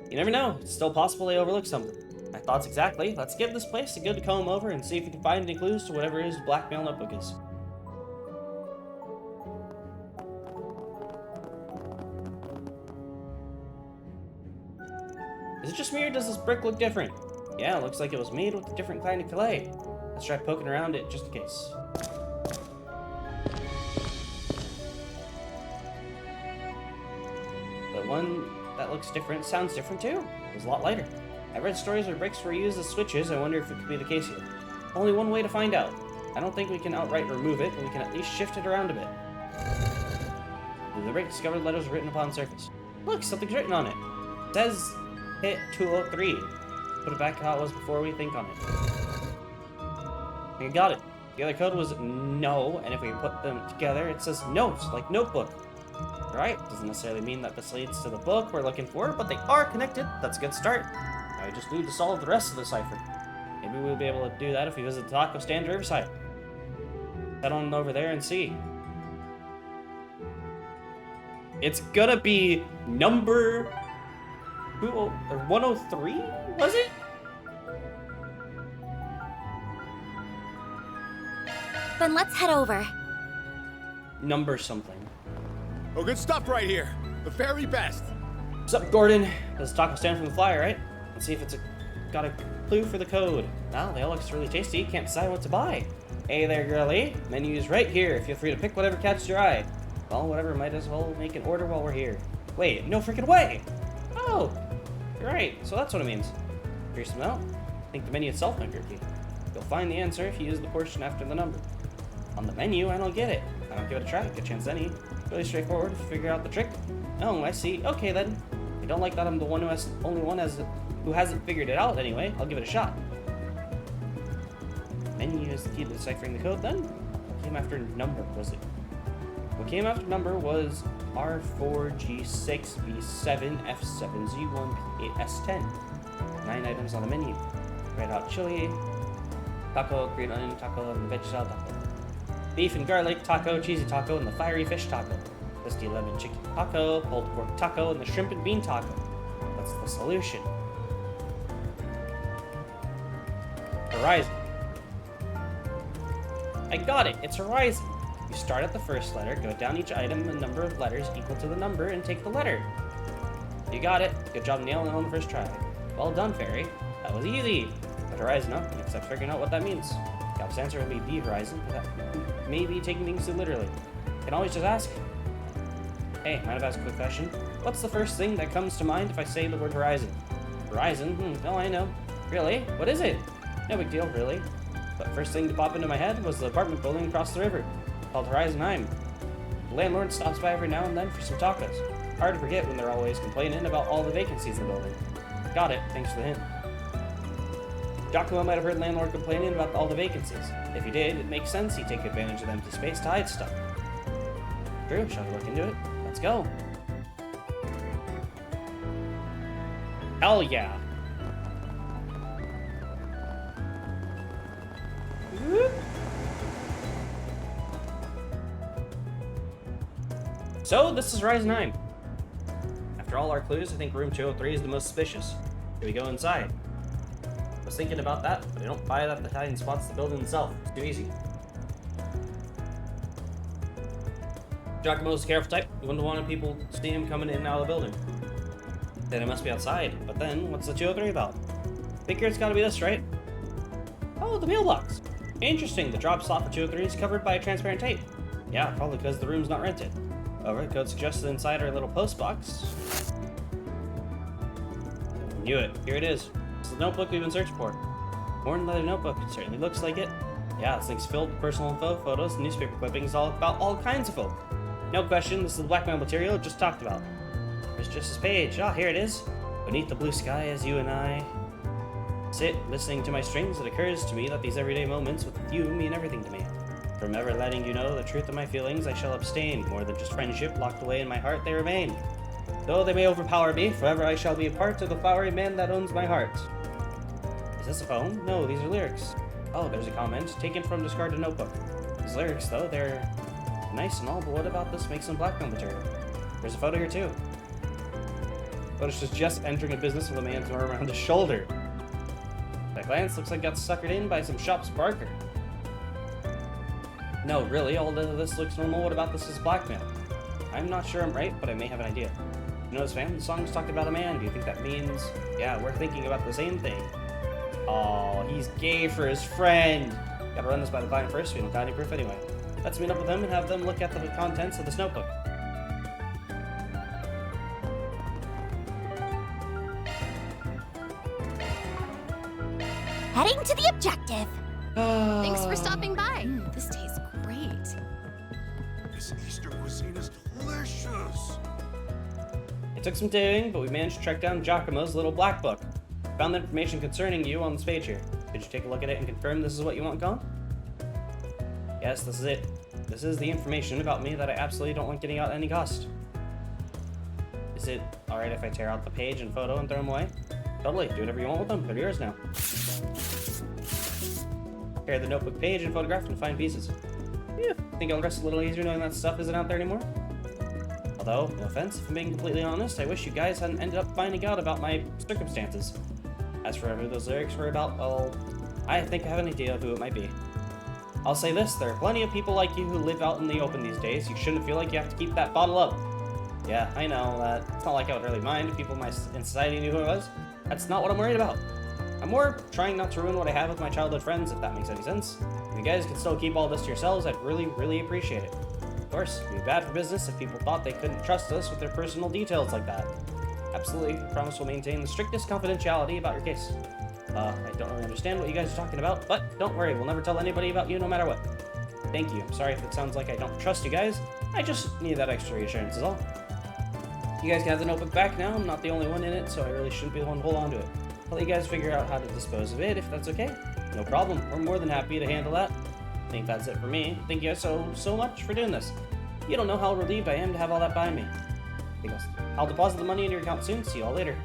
You never know. It's still possible they overlooked something. My thoughts exactly. Let's give this place a good comb over and see if we can find any clues to whatever his blackmail notebook is. Is it just me or does this brick look different? Yeah, it looks like it was made with a different kind of clay. Let's try poking around it just in case. The one that looks different sounds different too. It was a lot lighter. I've read stories where bricks were used as switches. I wonder if it could be the case here. Only one way to find out. I don't think we can outright remove it, but we can at least shift it around a bit. Daybreak discovered letters written upon the surface. Look, something's written on it. It says hit 203. Put it back how it was before we think on it. You got it. The other code was no, and if we put them together, it says notes, like notebook. Right? Doesn't necessarily mean that this leads to the book we're looking for, but they are connected. That's a good start. Now we just need to solve the rest of the cipher. Maybe we'll be able to do that if we visit the taco stand Riverside. Head on over there and see. It's gonna be number 103, was it?
Then let's head over.
Number something.
Oh, good stuff right here. The very best.
What's up, Gordon? There's a taco stand from the flyer, right? Let's see if it's got a clue for the code. Wow, they all looks really tasty. Can't decide what to buy. Hey there, girlie. Menu is right here. Feel free to pick whatever catches your eye. Well, whatever. Might as well make an order while we're here. Wait, no freaking way! Oh, you're right. So that's what it means. Curious to know? I think the menu itself might be your key. You'll find the answer if you use the portion after the number. On the menu, I don't get it. I don't give it a try. Good chance any. Really straightforward. Figure out the trick. Oh, I see. Okay then. I don't like that I'm the one who hasn't figured it out anyway. I'll give it a shot. Menu is the key to deciphering the code then? What came after number was it? What came after number was R4G6V7F7Z1P8S10. 9 items on the menu. Red hot chili, taco, green onion taco, and the vegetable taco. Beef and garlic taco, cheesy taco, and the fiery fish taco. Crispy lemon chicken taco, pulled pork taco, and the shrimp and bean taco. That's the solution. Horizon. I got it! It's Horizon! You start at the first letter, go down each item a number of letters equal to the number, and take the letter. You got it. Good job nailing it on the first try. Well done, Fairy. That was easy. But Horizon up, except figuring out what that means. Gap's answer would be the Horizon, but that may be taking things too literally. You can always just ask. Hey, mind if I ask a quick question? What's the first thing that comes to mind if I say the word Horizon? Horizon? Oh, I know. Really? What is it? No big deal, really. But first thing to pop into my head was the apartment building across the river, called Horizon 9. The landlord stops by every now and then for some tacos. Hard to forget when they're always complaining about all the vacancies in the building. Got it, thanks for the hint. Giacomo might have heard the landlord complaining about all the vacancies. If he did, it makes sense he'd take advantage of empty space to hide stuff. True, shall we look into it? Let's go. Hell yeah. So, this is Horizon 9. After all our clues, I think room 203 is the most suspicious. Here we go inside. I was thinking about that, but I don't buy that the hiding spot's the building itself. It's too easy. Giacomo's a careful type. He wouldn't want people to see him coming in and out of the building. Then it must be outside. But then, what's the 203 about? Figure it's gotta be this, right? Oh, the mailbox. Interesting, the drop slot for 203 is covered by a transparent tape. Yeah, probably because the room's not rented. However, the code suggested inside our little post box. Knew it. Here it is. It's the notebook we've been searching for. Worn leather notebook. It certainly looks like it. Yeah, this thing's filled with personal info, photos, and newspaper clippings all about all kinds of folk. No question, this is the blackmail material just talked about. There's just this page. Ah, here it is. Beneath the blue sky as you and I sit, listening to my strings, it occurs to me that these everyday moments with you mean everything to me. From ever letting you know the truth of my feelings, I shall abstain. More than just friendship, locked away in my heart, they remain. Though they may overpower me, forever I shall be a part of the flowery man that owns my heart. Is this a poem? No, these are lyrics. Oh, there's a comment, taken from discarded notebook. These lyrics, though, they're nice and all, but what about this makes them blackmail material? There's a photo here, too. Photo's just entering a business with a man's arm around his shoulder. At a glance, looks like got suckered in by some shop's barker. No, really, all of this looks normal. What about this is blackmail? I'm not sure I'm right, but I may have an idea. You know this, fam? The song's talking about a man. Do you think that means... Yeah, we're thinking about the same thing. Oh, he's gay for his friend. Gotta run this by the client first. We don't got any proof anyway. Let's meet up with them and have them look at the contents of this notebook.
Heading to the objective.
Thanks for stopping by.
This tastes great.
This Easter cuisine is delicious.
It took some digging, but we managed to track down Giacomo's little black book. Found the information concerning you on this page here. Could you take a look at it and confirm this is what you want gone? Yes, this is it. This is the information about me that I absolutely don't want getting out at any cost. Is it alright if I tear out the page and photo and throw them away? Totally, do whatever you want with them. They're yours now. Tear the notebook page and photograph and find pieces. Yeah, think I'll rest a little easier knowing that stuff isn't out there anymore? Although, no offense, if I'm being completely honest, I wish you guys hadn't ended up finding out about my circumstances. As for who those lyrics were about, well, I think I have an idea of who it might be. I'll say this, there are plenty of people like you who live out in the open these days. You shouldn't feel like you have to keep that bottle up. Yeah, I know that. It's not like I would really mind if people in society knew who I was. That's not what I'm worried about. I'm more trying not to ruin what I have with my childhood friends, if that makes any sense. If you guys could still keep all this to yourselves, I'd really, really appreciate it. Of course, it'd be bad for business if people thought they couldn't trust us with their personal details like that. Absolutely, promise we'll maintain the strictest confidentiality about your case. I don't really understand what you guys are talking about, but don't worry, we'll never tell anybody about you no matter what. Thank you. I'm sorry if it sounds like I don't trust you guys. I just need that extra reassurance is all. You guys can have the notebook back now. I'm not the only one in it, so I really shouldn't be the one to hold on to it. I'll let you guys figure out how to dispose of it, if that's okay. No problem. We're more than happy to handle that. I think that's it for me. Thank you guys so much for doing this. You don't know how relieved I am to have all that behind me. I'll deposit the money in your account soon. See you all later.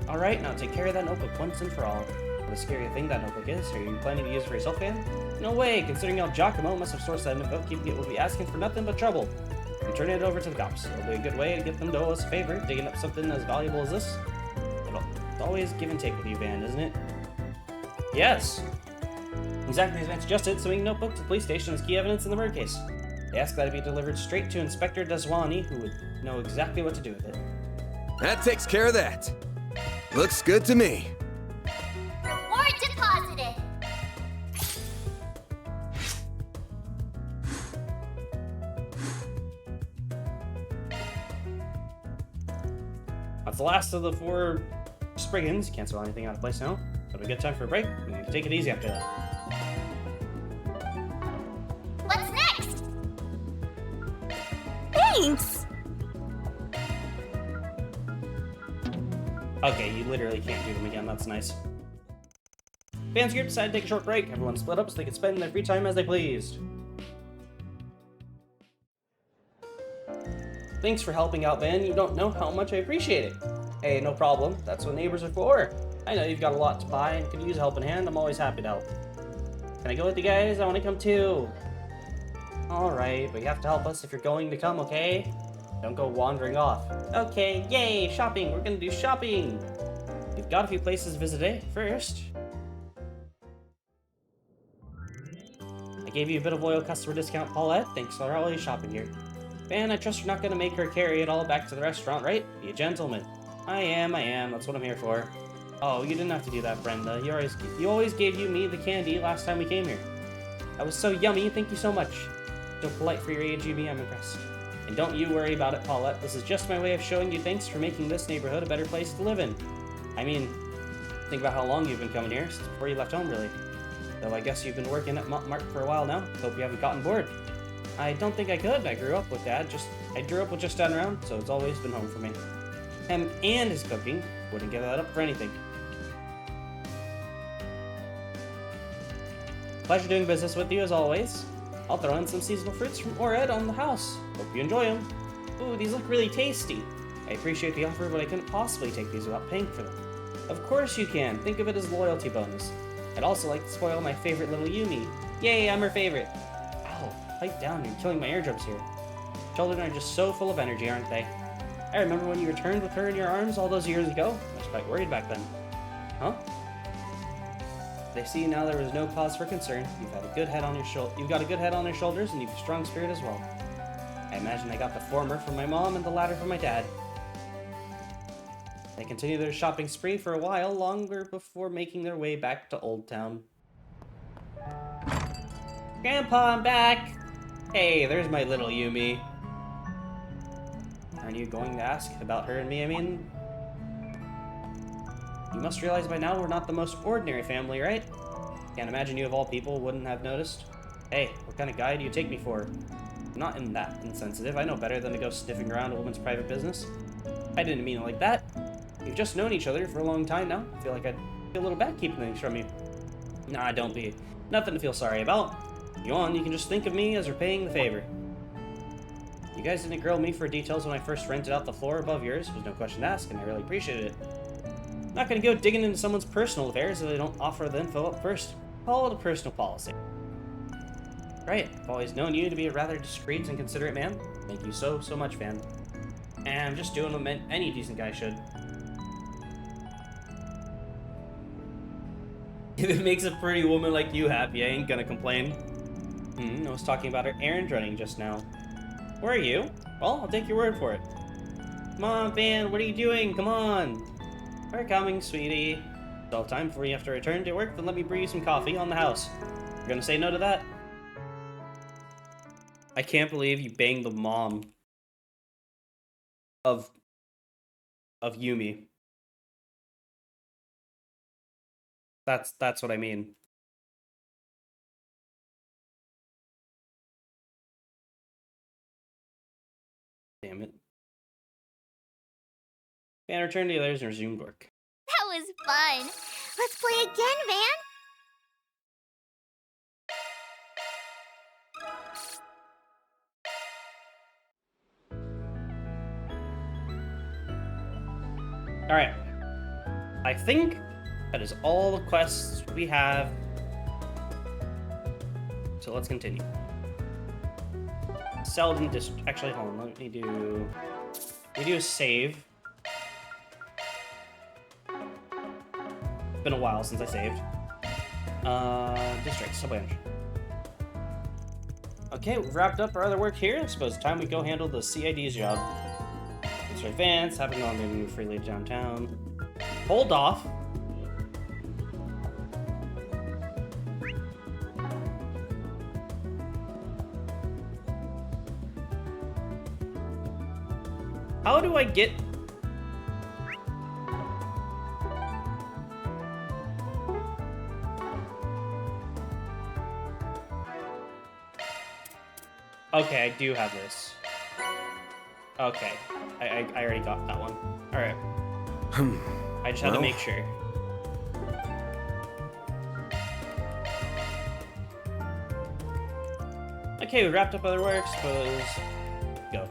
Alright, now take care of that notebook once and for all. What a scary thing that notebook is. Are you planning to use it for yourself, man? No way! Considering how Giacomo must have sourced that notebook, you will be asking for nothing but trouble. And turning it over to the cops. It'll be a good way to get them to owe us a favor, digging up something as valuable as this. It's always give and take with you, Van, isn't it? Yes! Exactly as Van suggested, sending notebook to the police station is key evidence in the murder case. They ask that it be delivered straight to Inspector Deswani, who would know exactly what to do with it.
That takes care of that. Looks good to me.
Reward deposited.
That's the last of the 4 Spriggans. Can't spell anything out of place now. But a good time for a break. We can take it easy after that.
What's next?
Thanks!
Okay, you literally can't do them again. That's nice. Fans group decided to take a short break. Everyone split up so they could spend their free time as they pleased. Thanks for helping out, Van. You don't know how much I appreciate it. Hey, no problem. That's what neighbors are for. I know you've got a lot to buy and could use a helping hand. I'm always happy to help. Can I go with you guys? I want to come too. Alright, but you have to help us if you're going to come, okay? Don't go wandering off. Okay, yay, shopping. We're gonna do shopping. We've got a few places to visit today. First, I gave you a bit of loyal customer discount, Paulette. Thanks for all your shopping here. Van, I trust you're not gonna make her carry it all back to the restaurant, right? Be a gentleman. I am. That's what I'm here for. Oh, you didn't have to do that, Brenda. You always gave me the candy last time we came here. That was so yummy. Thank you so much. So polite for your age, Yubi. I'm impressed. And don't you worry about it, Paulette. This is just my way of showing you thanks for making this neighborhood a better place to live in. I mean, think about how long you've been coming here, since before you left home, really. Though I guess you've been working at Montmartre for a while now. Hope you haven't gotten bored. I don't think I could. I grew up with Dad. I grew up with just Dad around, so it's always been home for me. Him and his cooking. Wouldn't give that up for anything. Pleasure doing business with you as always. I'll throw in some seasonal fruits from Ored on the house. Hope you enjoy them. Ooh, these look really tasty. I appreciate the offer, but I couldn't possibly take these without paying for them. Of course you can. Think of it as a loyalty bonus. I'd also like to spoil my favorite little Yumi. Yay, I'm her favorite. Ow, pipe down, you're killing my eardrums here. Children are just so full of energy, aren't they? I remember when you returned with her in your arms all those years ago. I was quite worried back then. Huh? They see now there was no cause for concern. You've got a good head on your shoulders, and you've a strong spirit as well. I imagine I got the former from my mom and the latter from my dad. They continue their shopping spree for a while longer before making their way back to Old Town. Grandpa, I'm back! Hey, there's my little Yumi. Aren't you going to ask about her and me, I mean? You must realize by now we're not the most ordinary family, right? Can't imagine you of all people wouldn't have noticed. Hey, what kind of guy do you take me for? not in that insensitive. I know better than to go sniffing around a woman's private business. I didn't mean it like that. We've just known each other for a long time now. I feel like I'd feel a little bad keeping things from you. Nah, don't be. Nothing to feel sorry about. You can just think of me as repaying the favor. You guys didn't grill me for details when I first rented out the floor above yours. There's no question to ask, and I really appreciated it. I'm not gonna go digging into someone's personal affairs if they don't offer the info up first. Call it a personal policy. Right, I've always known you to be a rather discreet and considerate man. Thank you so much, Van. And I'm just doing what any decent guy should. If it makes a pretty woman like you happy, I ain't gonna complain. I was talking about our errand running just now. Where are you? Well, I'll take your word for it. Come on, Van, what are you doing? Come on. We're coming, sweetie. It's all time before you have to return to work, then let me brew you some coffee on the house. You're gonna say no to that? I can't believe you banged the mom of Yumi. That's what I mean. Damn it. Van returned to the others and resumed work.
That was fun. Let's play again, Van.
Alright. I think that is all the quests we have. So let's continue. Selden District. Actually, hold on. Let me do a save. It's been a while since I saved. District, subway. Okay, we've wrapped up our other work here. I suppose it's time we go handle the CID's job. Let's advance, having gone moving freely downtown. Hold off. How do I get... Okay, I do have this. Okay, I already got that one. Alright. I just had to make sure. Okay, we wrapped up other work, suppose... Go.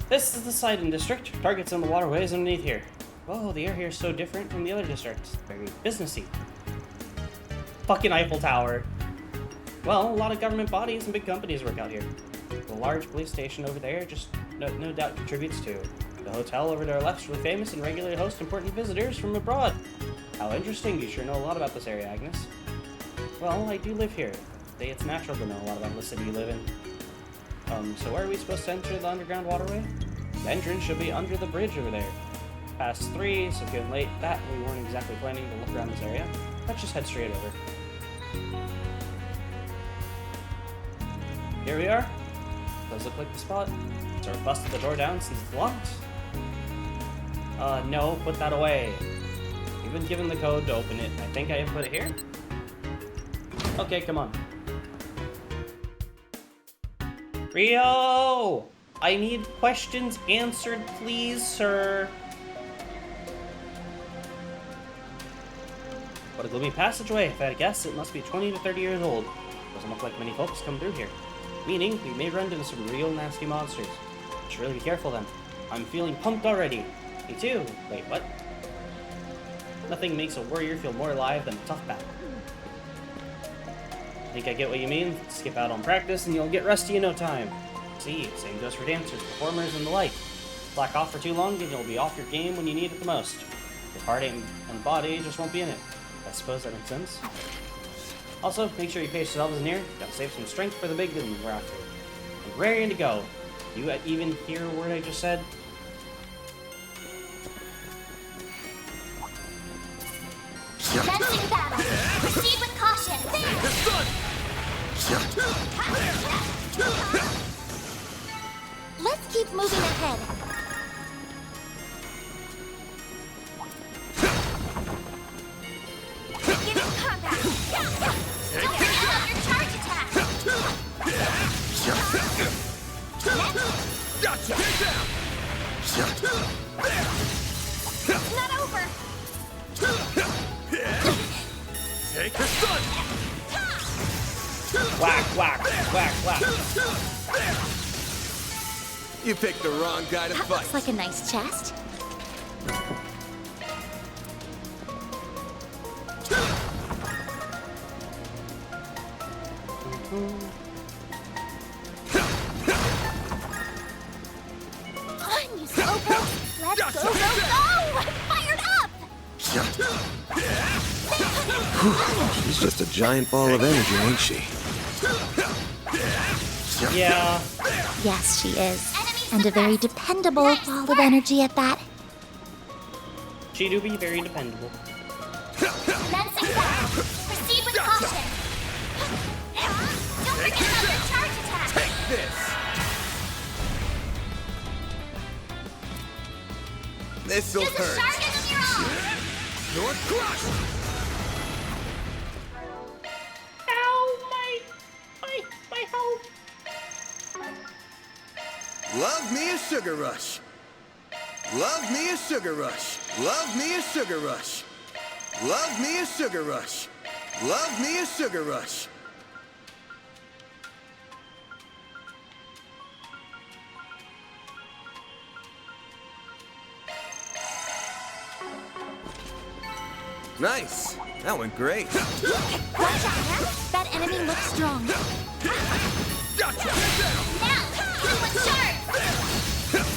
This is the Sidon District. Targets on the waterways underneath here. Whoa, the air here is so different from the other districts. Very businessy. Fucking Eiffel Tower. Well, a lot of government bodies and big companies work out here. The large police station over there just no doubt contributes to. The hotel over to our left is really famous and regularly hosts important visitors from abroad. How interesting. You sure know a lot about this area, Agnes. Well, I do live here. It's natural to know a lot about the city you live in. So where are we supposed to enter the underground waterway? The entrance should be under the bridge over there. Past 3, so given late that, we weren't exactly planning to look around this area. Let's just head straight over. Here we are. Does look like the spot. So we busted the door down since it's locked. No, put that away. You've been given the code to open it. I think I have put it here. Okay, come on. Rio! I need questions answered, please, sir. What a gloomy passageway. If I had to guess, it must be 20 to 30 years old. Doesn't look like many folks come through here. Meaning, we may run into some real nasty monsters. Should really be careful then. I'm feeling pumped already. Me too. Wait, what? Nothing makes a warrior feel more alive than a tough battle. I think I get what you mean. Skip out on practice and you'll get rusty in no time. See, same goes for dancers, performers, and the like. Slack off for too long and you'll be off your game when you need it the most. Your heart and body just won't be in it. I suppose that makes sense. Also, make sure you pace yourselves in here. Gotta save some strength for the big one we're after. And raring to go. You even hear a word I just said?
Commencing battle. Proceed with caution. keep moving ahead. Get in combat. Don't forget about your charge attack.
Gotcha! Get down!
It's not over.
Take the stun!
Whack, whack, whack, whack.
You picked the wrong guy to
That
fight.
looks like a nice chest. On, you slowpoke! Let's go, go, go! I'm fired up!
She's just a giant ball of energy, ain't she?
Yeah.
Yes, she is. And a very dependable ball of energy at that.
She do be very dependable.
Commencing battle. Proceed with caution. Don't forget about your charge attack.
Take this!
This'll
Use the
hurt.
sharpness of your arm.
You're crushed!
Ow, my health.
Love me a sugar rush. Love me a sugar rush. Love me a sugar rush. Love me a sugar rush. Love me a sugar rush. Nice. That went great.
Watch out, man. That enemy looks strong.
Gotcha!
Now, hit with sharp.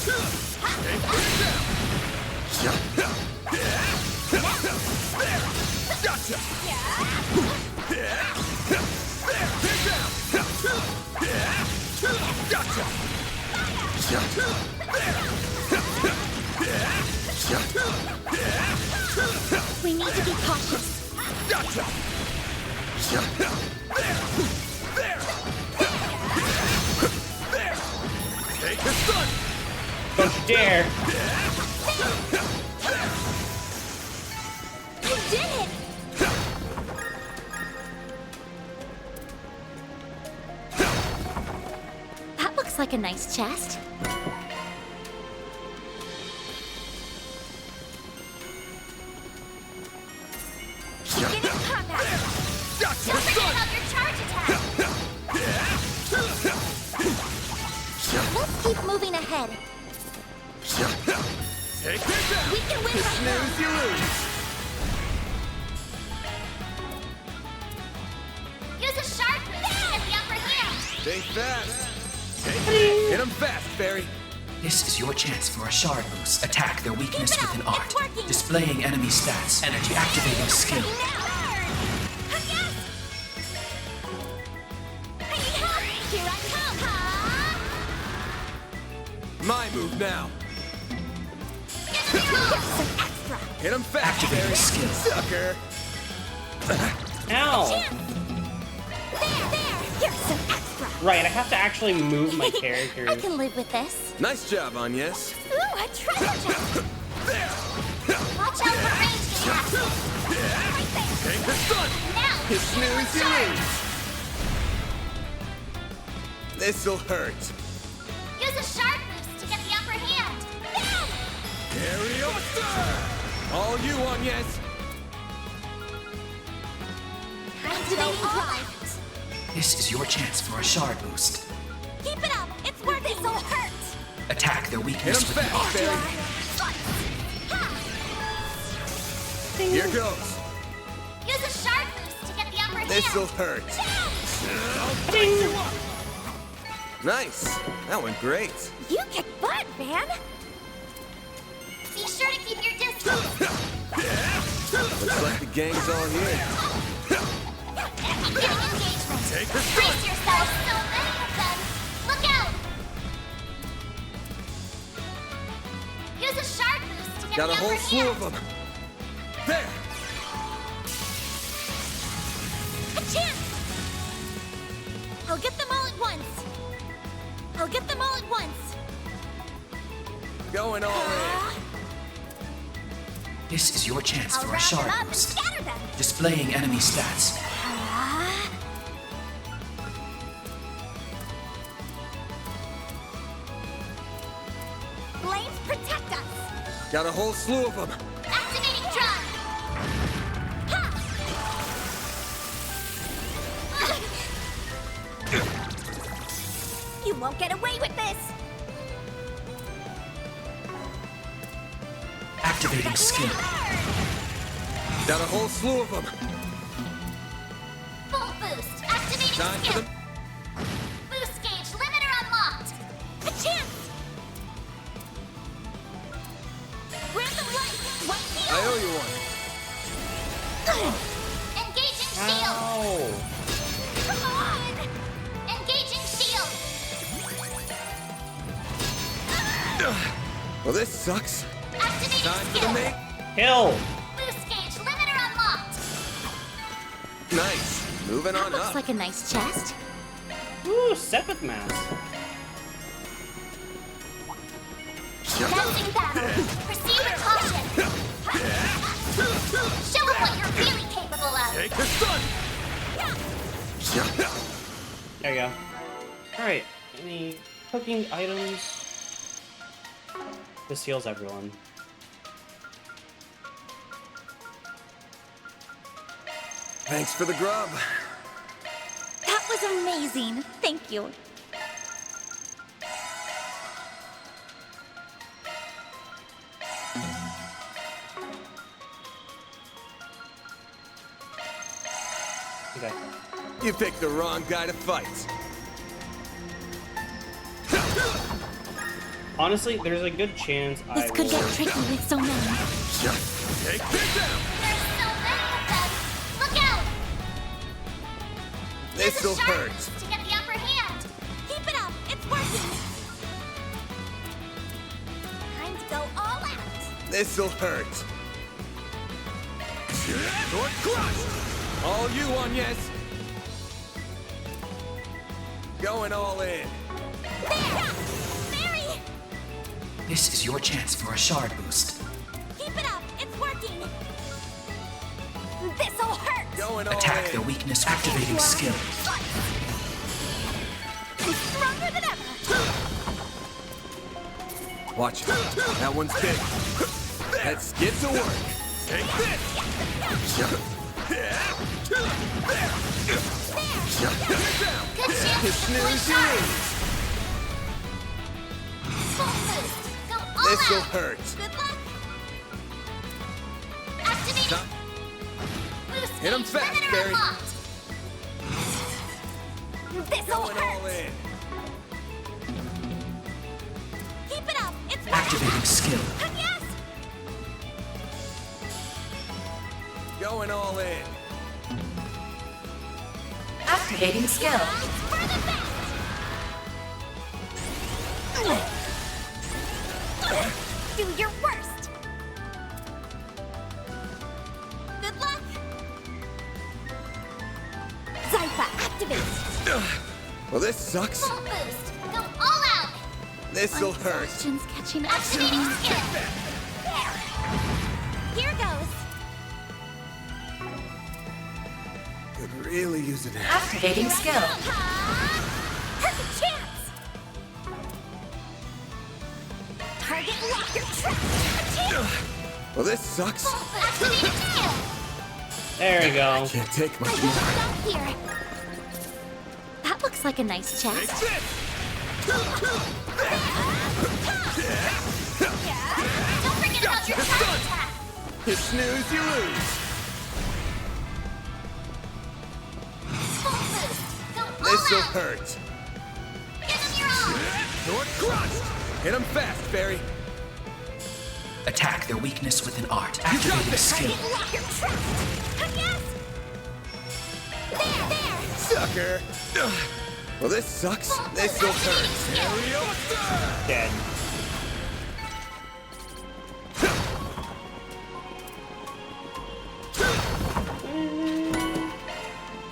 Gotcha! Gotcha!
We need to be cautious.
Gotcha! There! Take the stun!
Don't you dare.
You did it! That looks like a nice chest. Get in combat!
Gotcha!
Don't forget about your charge attack! Let's keep moving ahead.
Take this out!
We can win right now!
Snooze, you lose.
Use a sharp move to get the upper hand!
Stay fast. Hit him fast, Fairy.
This is your chance for a shard boost. Attack their weakness
Keep it
with an
up.
art.
It's working.
Displaying enemy stats. Energy activating skill.
Yes! I need help! Here I come! Ha!
My move now.
Give me some extra!
Hit him fast,
Activating
Fairy.
skill.
Sucker.
Ow.
There! Here's some extra!
Right, I have to actually move my
I
character.
can live with this.
Nice job, Agnes.
Ooh, a treasure chest! Watch out for ranged attacks! Right there!
Take the stun!
Now!
You snooze, you
Sharp.
lose. This'll hurt.
Use a sharp boost to get the upper hand! Bam!
Aerial Buster!
All you, Agnes.
Activating drive!
This is your chance for a shard boost.
Keep it up! It's working! This'll hurt!
Attack their
Hit
weakness
him
with an
fast,
art.
Fairy. Here goes.
Use a sharp boost to get the upper hand!
This'll hurt. Nice. That went great.
You kick butt, man! Be sure to keep your distance!
Looks like the gang's all here.
Getting engagement!
Take the stun!
Brace yourself! So many of them! Look out! Use a sharp boost to get
Got
the
a whole
upper
slew
hand!
of them. There.
A chance! I'll get them all at once! I'll get them all at once!
Going all in.
This is your chance
I'll
for a
wrap
shard
them up and
boost.
scatter them.
Displaying enemy stats.
Blades protect us.
Got a whole slew of them.
Activating drum. You won't get away with this.
Activating skill.
Got a whole slew of them.
Full boost. Activating
Time for
skill.
the...
Boost gauge limiter unlocked. A chance. Random light. One
I
heal.
owe you one.
Engaging shield.
Ow.
Come on. Engaging shield.
Well, this sucks.
Activating
Time for
skill.
the make.
Kill.
Boost gauge limiter unlocked.
Nice. Moving on
Looks
up.
like a nice chest.
Ooh, Sepith mask.
Commencing battle. Proceed with caution. Show them what you're really capable of.
Take the sun.
There you go. Alright, any cooking items? This heals everyone.
Thanks for the grub.
That was amazing. Thank you.
Okay.
You picked the wrong guy to fight.
Honestly, there's a good chance
This could get tricky with so many.
Take this down.
There's so many of them. Look out!
This'll
Use a sharp
hurt.
boost to get the upper hand. Keep it up. It's working. Time to go all out.
This'll hurt. Sword crushed. All you on, yes. Going all in.
There! Mary!
This is your chance for a shard boost.
Keep it up. It's working. This'll hurt.
Going all
Attack
in.
their weakness. Activating skill.
I'm stronger than ever.
Watch it. That one's big. Let's get to work. Take this.
Good chance
You
to
snooze, you
sharp.
lose.
Full boost. Go all
This'll
out.
hurt.
Good luck. Activating.
Stop.
Boost
Hit 'em
gauge
fast,
limiter
Barry.
unlocked. This'll
Going all
hurt.
in.
Keep it up. It's working.
Activating skill.
Yes.
Going all in.
Activating skill.
It's for the best. Do your worst. Good luck. Zypha, activate.
Well, this sucks.
Full boost. Go all out.
This'll hurt.
Exhaustion's catching up. Activating skill. There. Here goes.
Could really use it.
Activating skill.
Perfect chance. Target locker trap.
Well, this sucks.
Activating skill.
There we go.
Can't take
I
much
won't
more.
stop here. That looks like a nice chest.
Take this.
Don't forget about your charge attack.
You snooze, you lose.
Full boost. Go all
This'll
out.
hurt.
Give them your all.
Sword crushed. Hit 'em fast, Barry.
Attack their weakness with an art. Activating skill.
Target locker trap. Yes. There.
Sucker. Well, this sucks. This'll hurt.
Dead.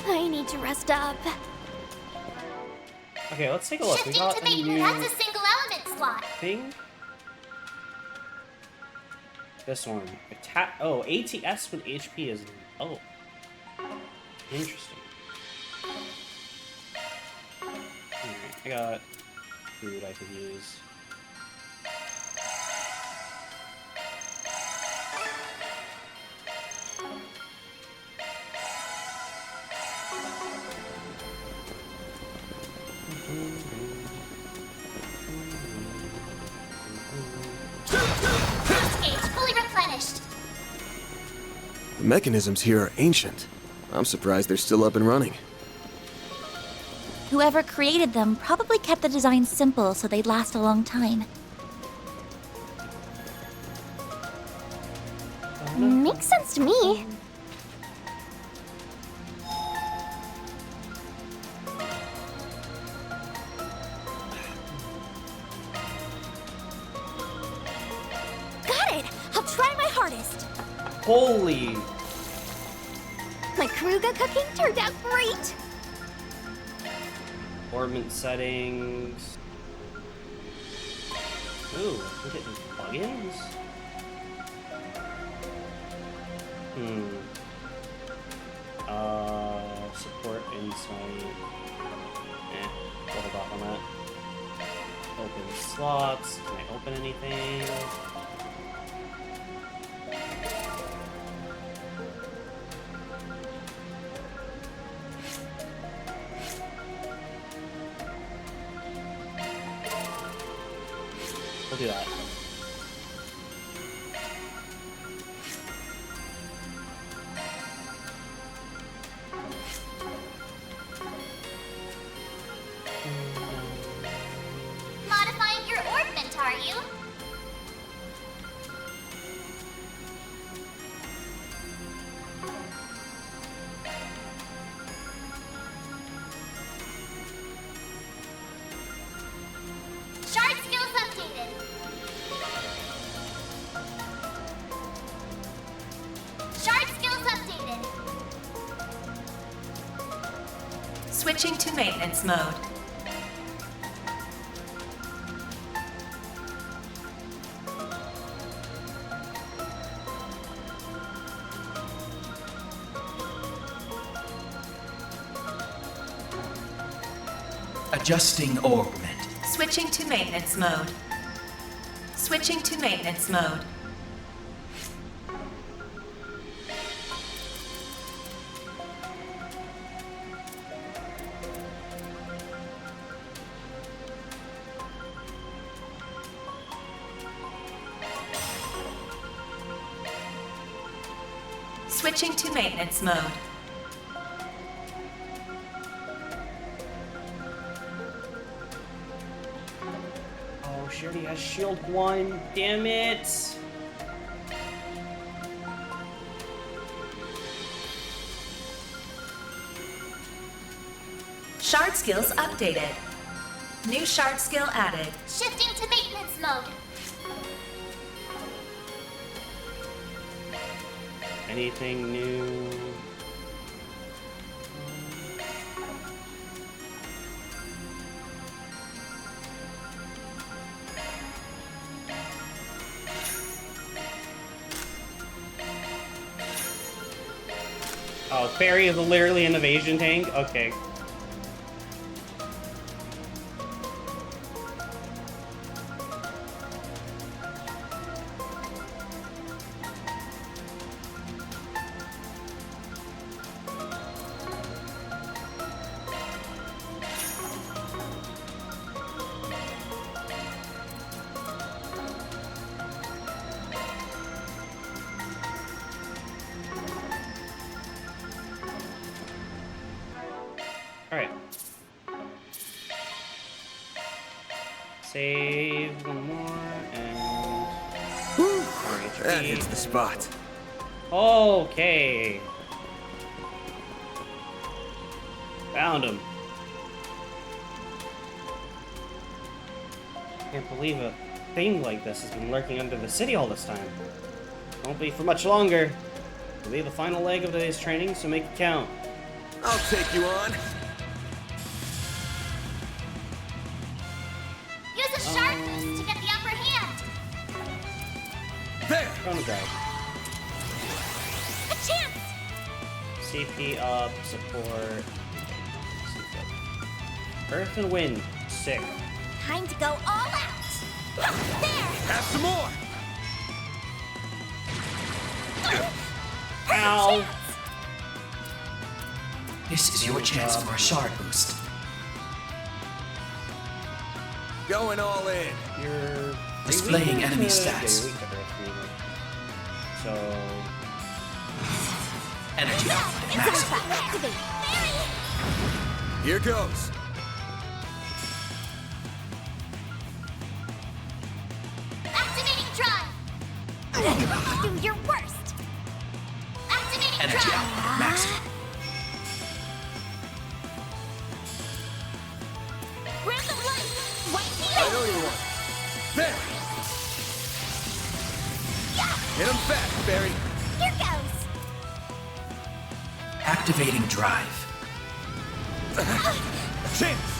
I need to rest up.
Okay, let's take a look. We
Shifting
got
to
a
maiden.
new
That's a single element slot.
thing. This one. Oh, ATS with HP is... Oh. Interesting. Alright, I got food I could use.
Cage fully replenished.
The mechanisms here are ancient. I'm surprised they're still up and running.
Whoever created them probably kept the design simple so they'd last a long time. Makes sense to me. Got it! I'll try my hardest.
Holy!
My Kruga cooking turned out great!
Orbit settings. Ooh, we're getting plugins? Support insight. Hold off on that. Open slots. Can I open anything? We'll do that.
Modifying your orbment, are you? Shard skills updated. Shard skills updated.
Switching to maintenance mode.
Adjusting orbment.
Switching to maintenance mode. Switching to maintenance mode. Switching to maintenance mode.
Oh, she already has shield 1. Damn it!
Shard skills updated. New shard skill added.
Shifting to maintenance mode.
Anything new? Oh, Fairy is literally an evasion tank? Okay. Alright. Save one more and...
That hits the spot.
Okay. Found him. Can't believe a thing like this has been lurking under the city all this time. Won't be for much longer. It'll be the final leg of today's training, so make it count.
I'll take you on.
Use a shard boost to get the upper hand.
There!
Chrono Drive.
A chance!
CP up, support. Earth and wind. Sick.
Time to go all out! There!
Have some more!
Ow!
This is your chance for a shard boost.
Going all in.
You're
Displaying
weak
enemy
to-
stats.
Yeah, you're weak to Earth Reaver. So
Energy output at maximum.
Activate!
Here goes.
Activating drive! Do your worst! Activating
Energy
drive!
output at maximum.
Breath of life! White
I
heal!
know you want. There! Hit him fast, Barry.
Here goes!
Activating drive.
Chance!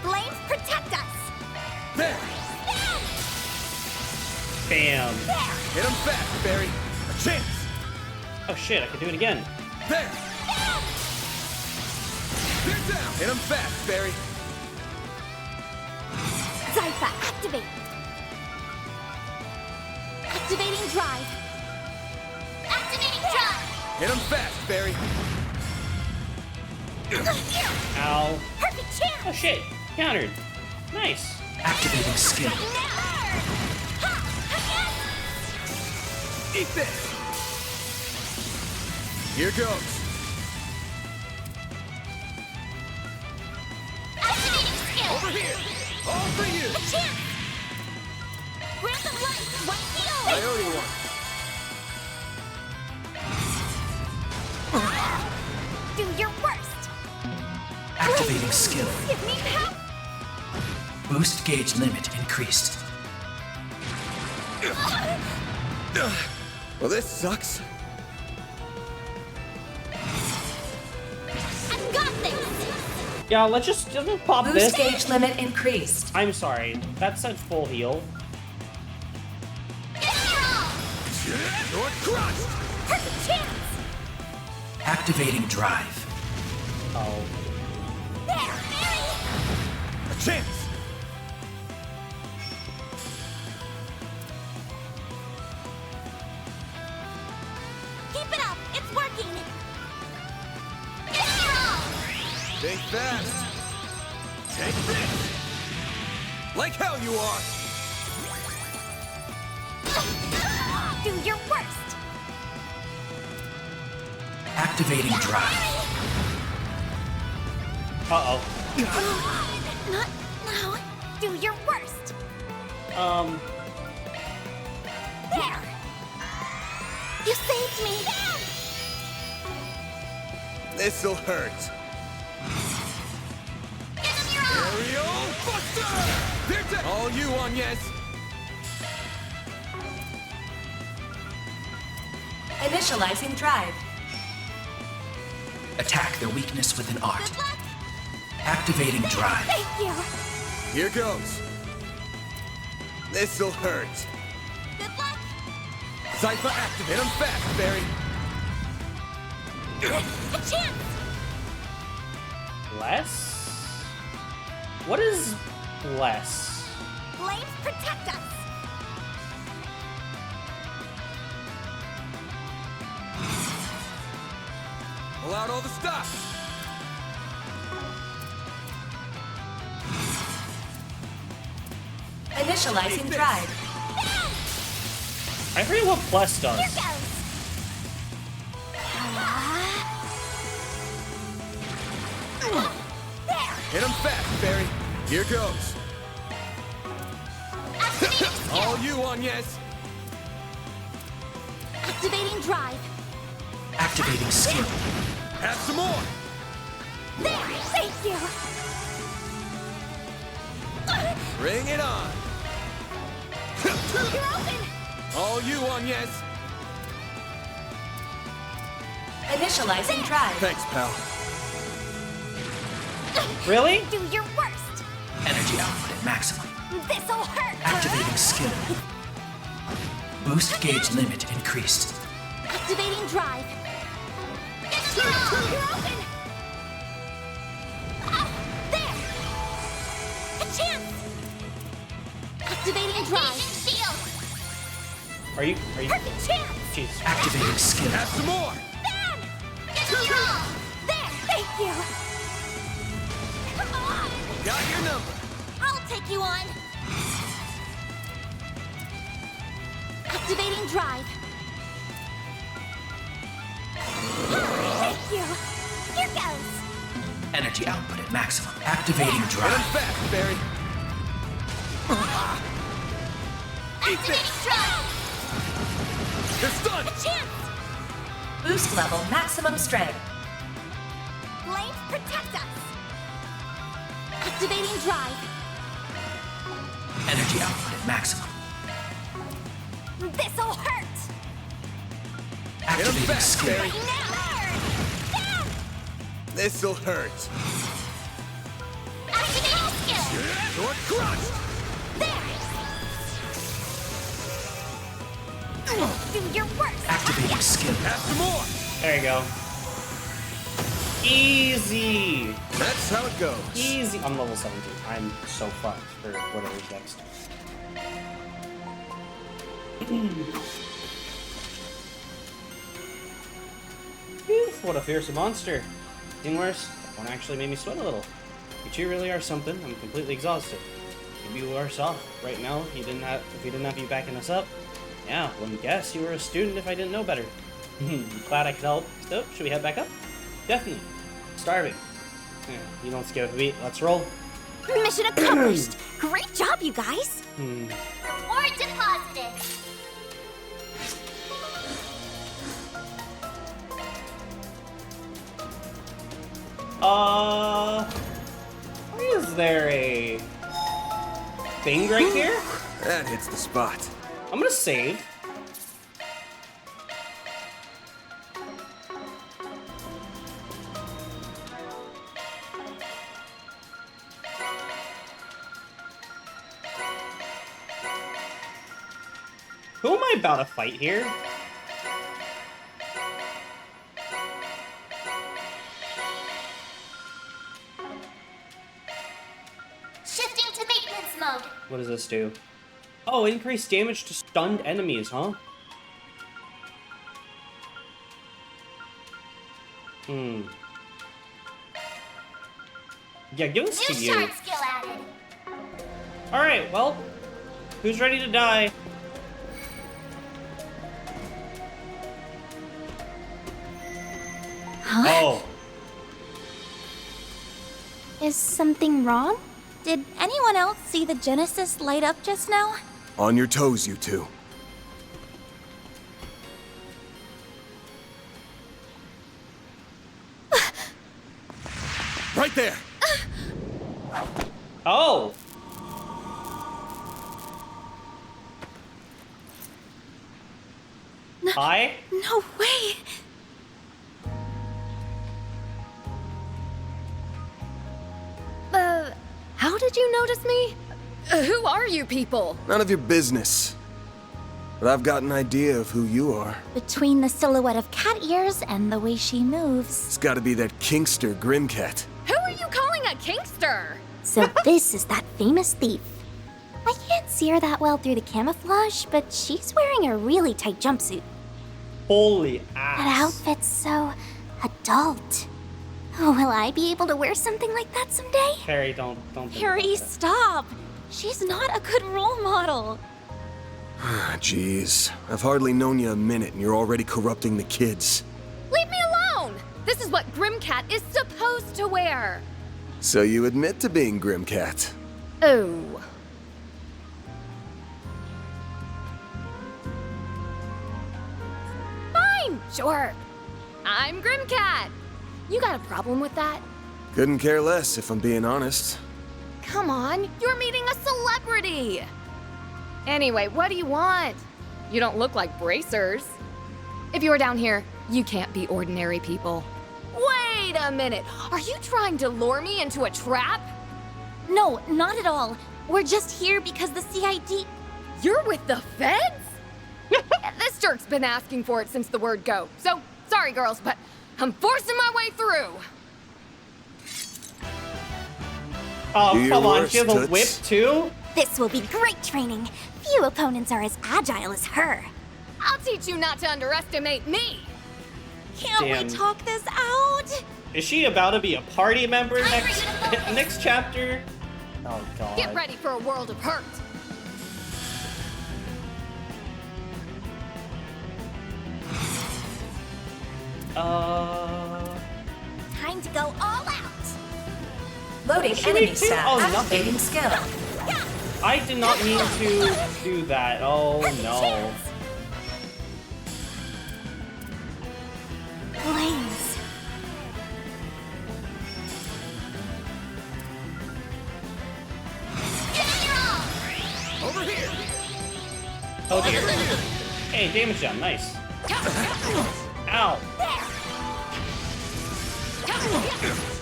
Flames protect us!
There!
bam.
Hit him fast, Barry. A chance!
Oh shit, I can do it again.
There! They're down! Hit him fast, Barry.
Zypha, activate! Activating drive! Activating drive!
Hit him fast, Barry.
Ow.
Perfect chance!
Oh shit, countered. Nice.
Activating skill.
Eat this! Here goes.
Activating skill!
Over here! All for you!
A chance! Breath of life! White
I
heal!
owe you one.
Do your worst!
Activating skill.
Give me help!
Boost gauge limit increased.
Well, this sucks.
I've got this!
Yeah, let's just pop this.
Boost gauge limit increased.
I'm sorry. That said full heal.
You're crushed!
Perfect chance!
Activating drive.
Oh.
There, Mary!
A chance!
Keep it up! It's working!
Think fast. Take this! Like hell you are!
Do your worst!
Activating drive.
Uh-oh.
Not now. Do your worst! There! You saved me!
This'll hurt. Aerial Buster! They're dead! All you on, yes!
Initializing drive.
Attack their weakness with an art.
Good luck!
Activating drive.
Thank you!
Here goes. This'll hurt.
Good luck!
Zypha active. Hit him fast, Barry.
A chance!
Less? What is less?
Flames protect us!
Pull out all the stops.
Initializing drive.
I forget what plus does.
Here goes! There!
Hit him fast, Barry. Here goes.
Activating skill!
All you on, yes?
Activating drive!
Activating skill.
Have some more.
There! Thank you!
Bring it on.
You're open!
All you on, yes?
Initializing drive.
Thanks, pal.
Really?
Do your worst.
Energy output at maximum.
This'll hurt.
Activating skill. Boost gauge limit increased.
Activating drive. You're open. There. A chance. Activating drive. Shield.
Are you?
Perfect chance.
Jeez.
Activating skill.
Have some more.
Bam. There. Thank you. Come on.
Got your number.
I'll take you on. Activating drive. Thank you. Here goes.
Energy output at maximum. Activating drive.
Run fast, Barry.
Activating drive.
They're stunned.
A chance.
Boost level maximum strength.
Blades protect us. Activating drive.
Energy output at maximum.
This'll hurt.
Activating
fast,
skill.
Barry.
Bam.
This'll hurt.
Activating skill.
You're crushed.
There. Do your worst.
Activating skill.
Have some more.
There you go. Easy.
That's how it goes.
Easy. I'm level 17. I'm so fucked for whatever's next. Phew, what a fearsome monster. Getting worse, that one actually made me sweat a little. You two really are something. I'm completely exhausted. You'd be worse off right now if we didn't have you backing us up. Yeah, wouldn't guess you were a student if I didn't know better. Glad I could help. So, should we head back up? Definitely. Starving. Yeah, you don't skip a beat. Let's roll.
Mission accomplished. Great job, you guys. Reward deposited.
Is there a thing right here?
That hits the spot.
I'm gonna save. Who am I about to fight here?
Shifting to maintenance mode.
What does this do? Oh, increase damage to stunned enemies, huh? Yeah, give this to
New
you.
shard skill added.
Alright, well, who's ready to die?
Huh?
Oh.
Is something wrong? Did anyone else see the Genesis light up just now?
On your toes, you two.
Right there.
Oh. Hi?
No way!
How did you notice me? Who are you people?
None of your business. But I've got an idea of who you are.
Between the silhouette of cat ears and the way she moves.
It's gotta be that Kingster Grimcat.
Who are you calling a kinkster?
So this is that famous thief. I can't see her that well through the camouflage, but she's wearing a really tight jumpsuit.
Holy
That
ass.
outfit's so adult. Oh, will I be able to wear something like that someday?
Harry, don't think
Harry,
about that.
stop! She's not a good role model.
Jeez, I've hardly known you a minute and you're already corrupting the kids.
Leave me alone! This is what Grimcat is supposed to wear.
So you admit to being Grimcat.
Oh. Fine, sure. I'm Grimcat. You got a problem with that?
Couldn't care less, if I'm being honest.
Come on, you're meeting a celebrity. Anyway, what do you want? You don't look like bracers. If you were down here, you can't be ordinary people. Wait a minute. Are you trying to lure me into a trap?
No, not at all. We're just here because the CID...
You're with the feds? This jerk's been asking for it since the word go. So, sorry girls, but I'm forcing my way through.
Oh,
Do your
come on,
worst,
she has a
Toots.
whip too?
This will be great training. Few opponents are as agile as her.
I'll teach you not to underestimate me.
Can't
Damn.
we talk this out?
Is she about to be a party member next chapter? Oh god.
Get ready for a world of hurt.
Time to go all out.
Loading
Should we
enemy
do-
staff.
oh, nothing.
Activating skill.
I did not mean to do that. Oh no.
Flames.
Over here.
Oh dear. Hey, damage done. Nice. Ow.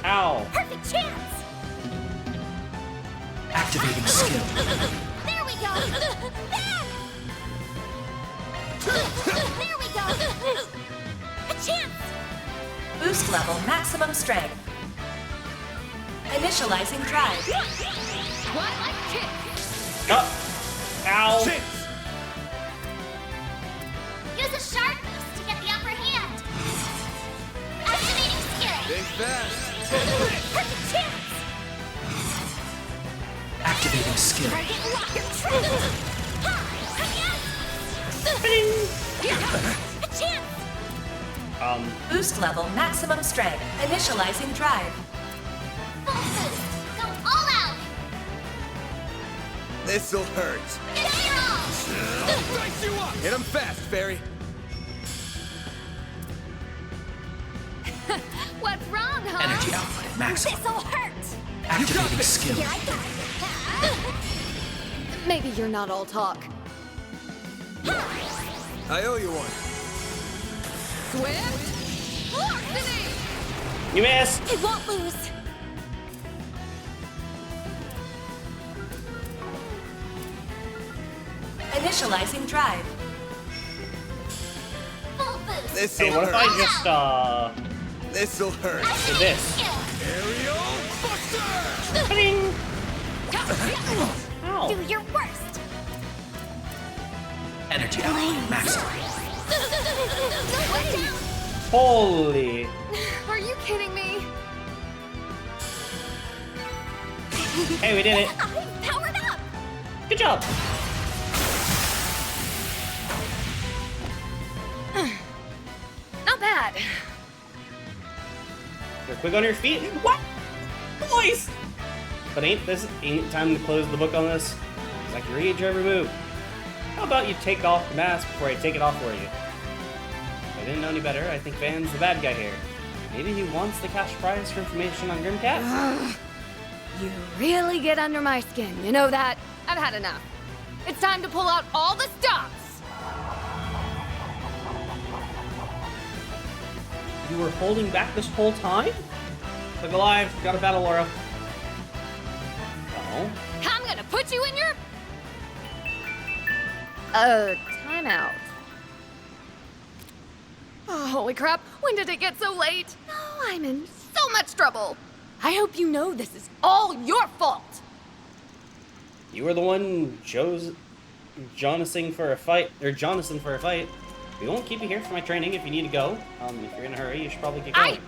Ow.
Perfect chance.
Activating skill.
There we go. There we go. A chance.
Boost level maximum strength. Initializing drive.
Twilight kick.
Ow.
Use a sharp boost to get the upper hand. Activating skill.
Think fast.
Perfect chance.
Activating skill.
Target lock and true. A chance.
Boost level maximum strength. Initializing drive.
Full boost. Go all out.
This'll hurt.
Give your all.
Dice you up.
Hit him fast, Fairy.
What's wrong, huh?
Energy output at maximum.
This'll hurt.
Activating skill.
Here I go.
Maybe you're not all talk.
I owe you one.
Swift velocity.
You missed.
It won't lose.
Initializing drive.
Full boost.
This'll
Hey, what if
hurt.
I just
This'll hurt.
do this?
Aerial Buster.
Ba-ding. Ow.
Do your worst.
Energy output at maximum.
Watch out.
Holy.
Are you kidding me?
Hey, we did it.
I'm powered up.
Good job.
Not bad.
You're quick on your feet. What? Boys. But ain't time to close the book on this? 'Cause I can read your every move. How about you take off the mask before I take it off for you? If I didn't know any better, I think Van's the bad guy here. Maybe he wants the cash prize for information on Grimcat?
You really get under my skin. You know that? I've had enough. It's time to pull out all the stops.
You were holding back this whole time? Look alive. Gotta battle Laura. Oh.
I'm gonna put you in your... timeout. Oh, holy crap. When did it get so late? Oh, I'm in so much trouble. I hope you know this is all your fault.
You were the one Jonathan for a fight. We won't keep you here for my training if you need to go. If you're in a hurry, you should probably get going.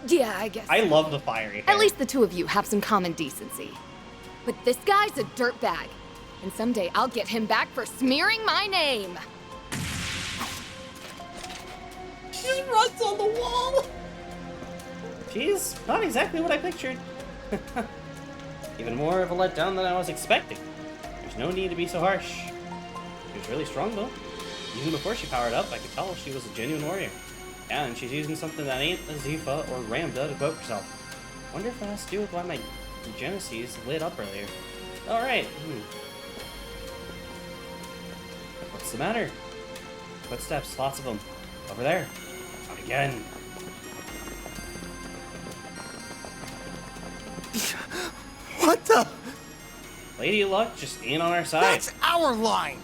Yeah, I guess.
I love the fiery hair.
At least the two of you have some common decency. But this guy's a dirtbag. And someday I'll get him back for smearing my name.
She runs on the wall. She's not exactly what I pictured. Even more of a letdown than I was expecting. There's no need to be so harsh. She was really strong though. Even before she powered up, I could tell she was a genuine warrior. Yeah, and she's using something that ain't a Zifa or Ramda to equip herself. Wonder if that has to do with why my Genesis lit up earlier. Alright. What's the matter? Footsteps, lots of them. Over there. Not again.
Lady Luck just ain't on our side.
That's our line!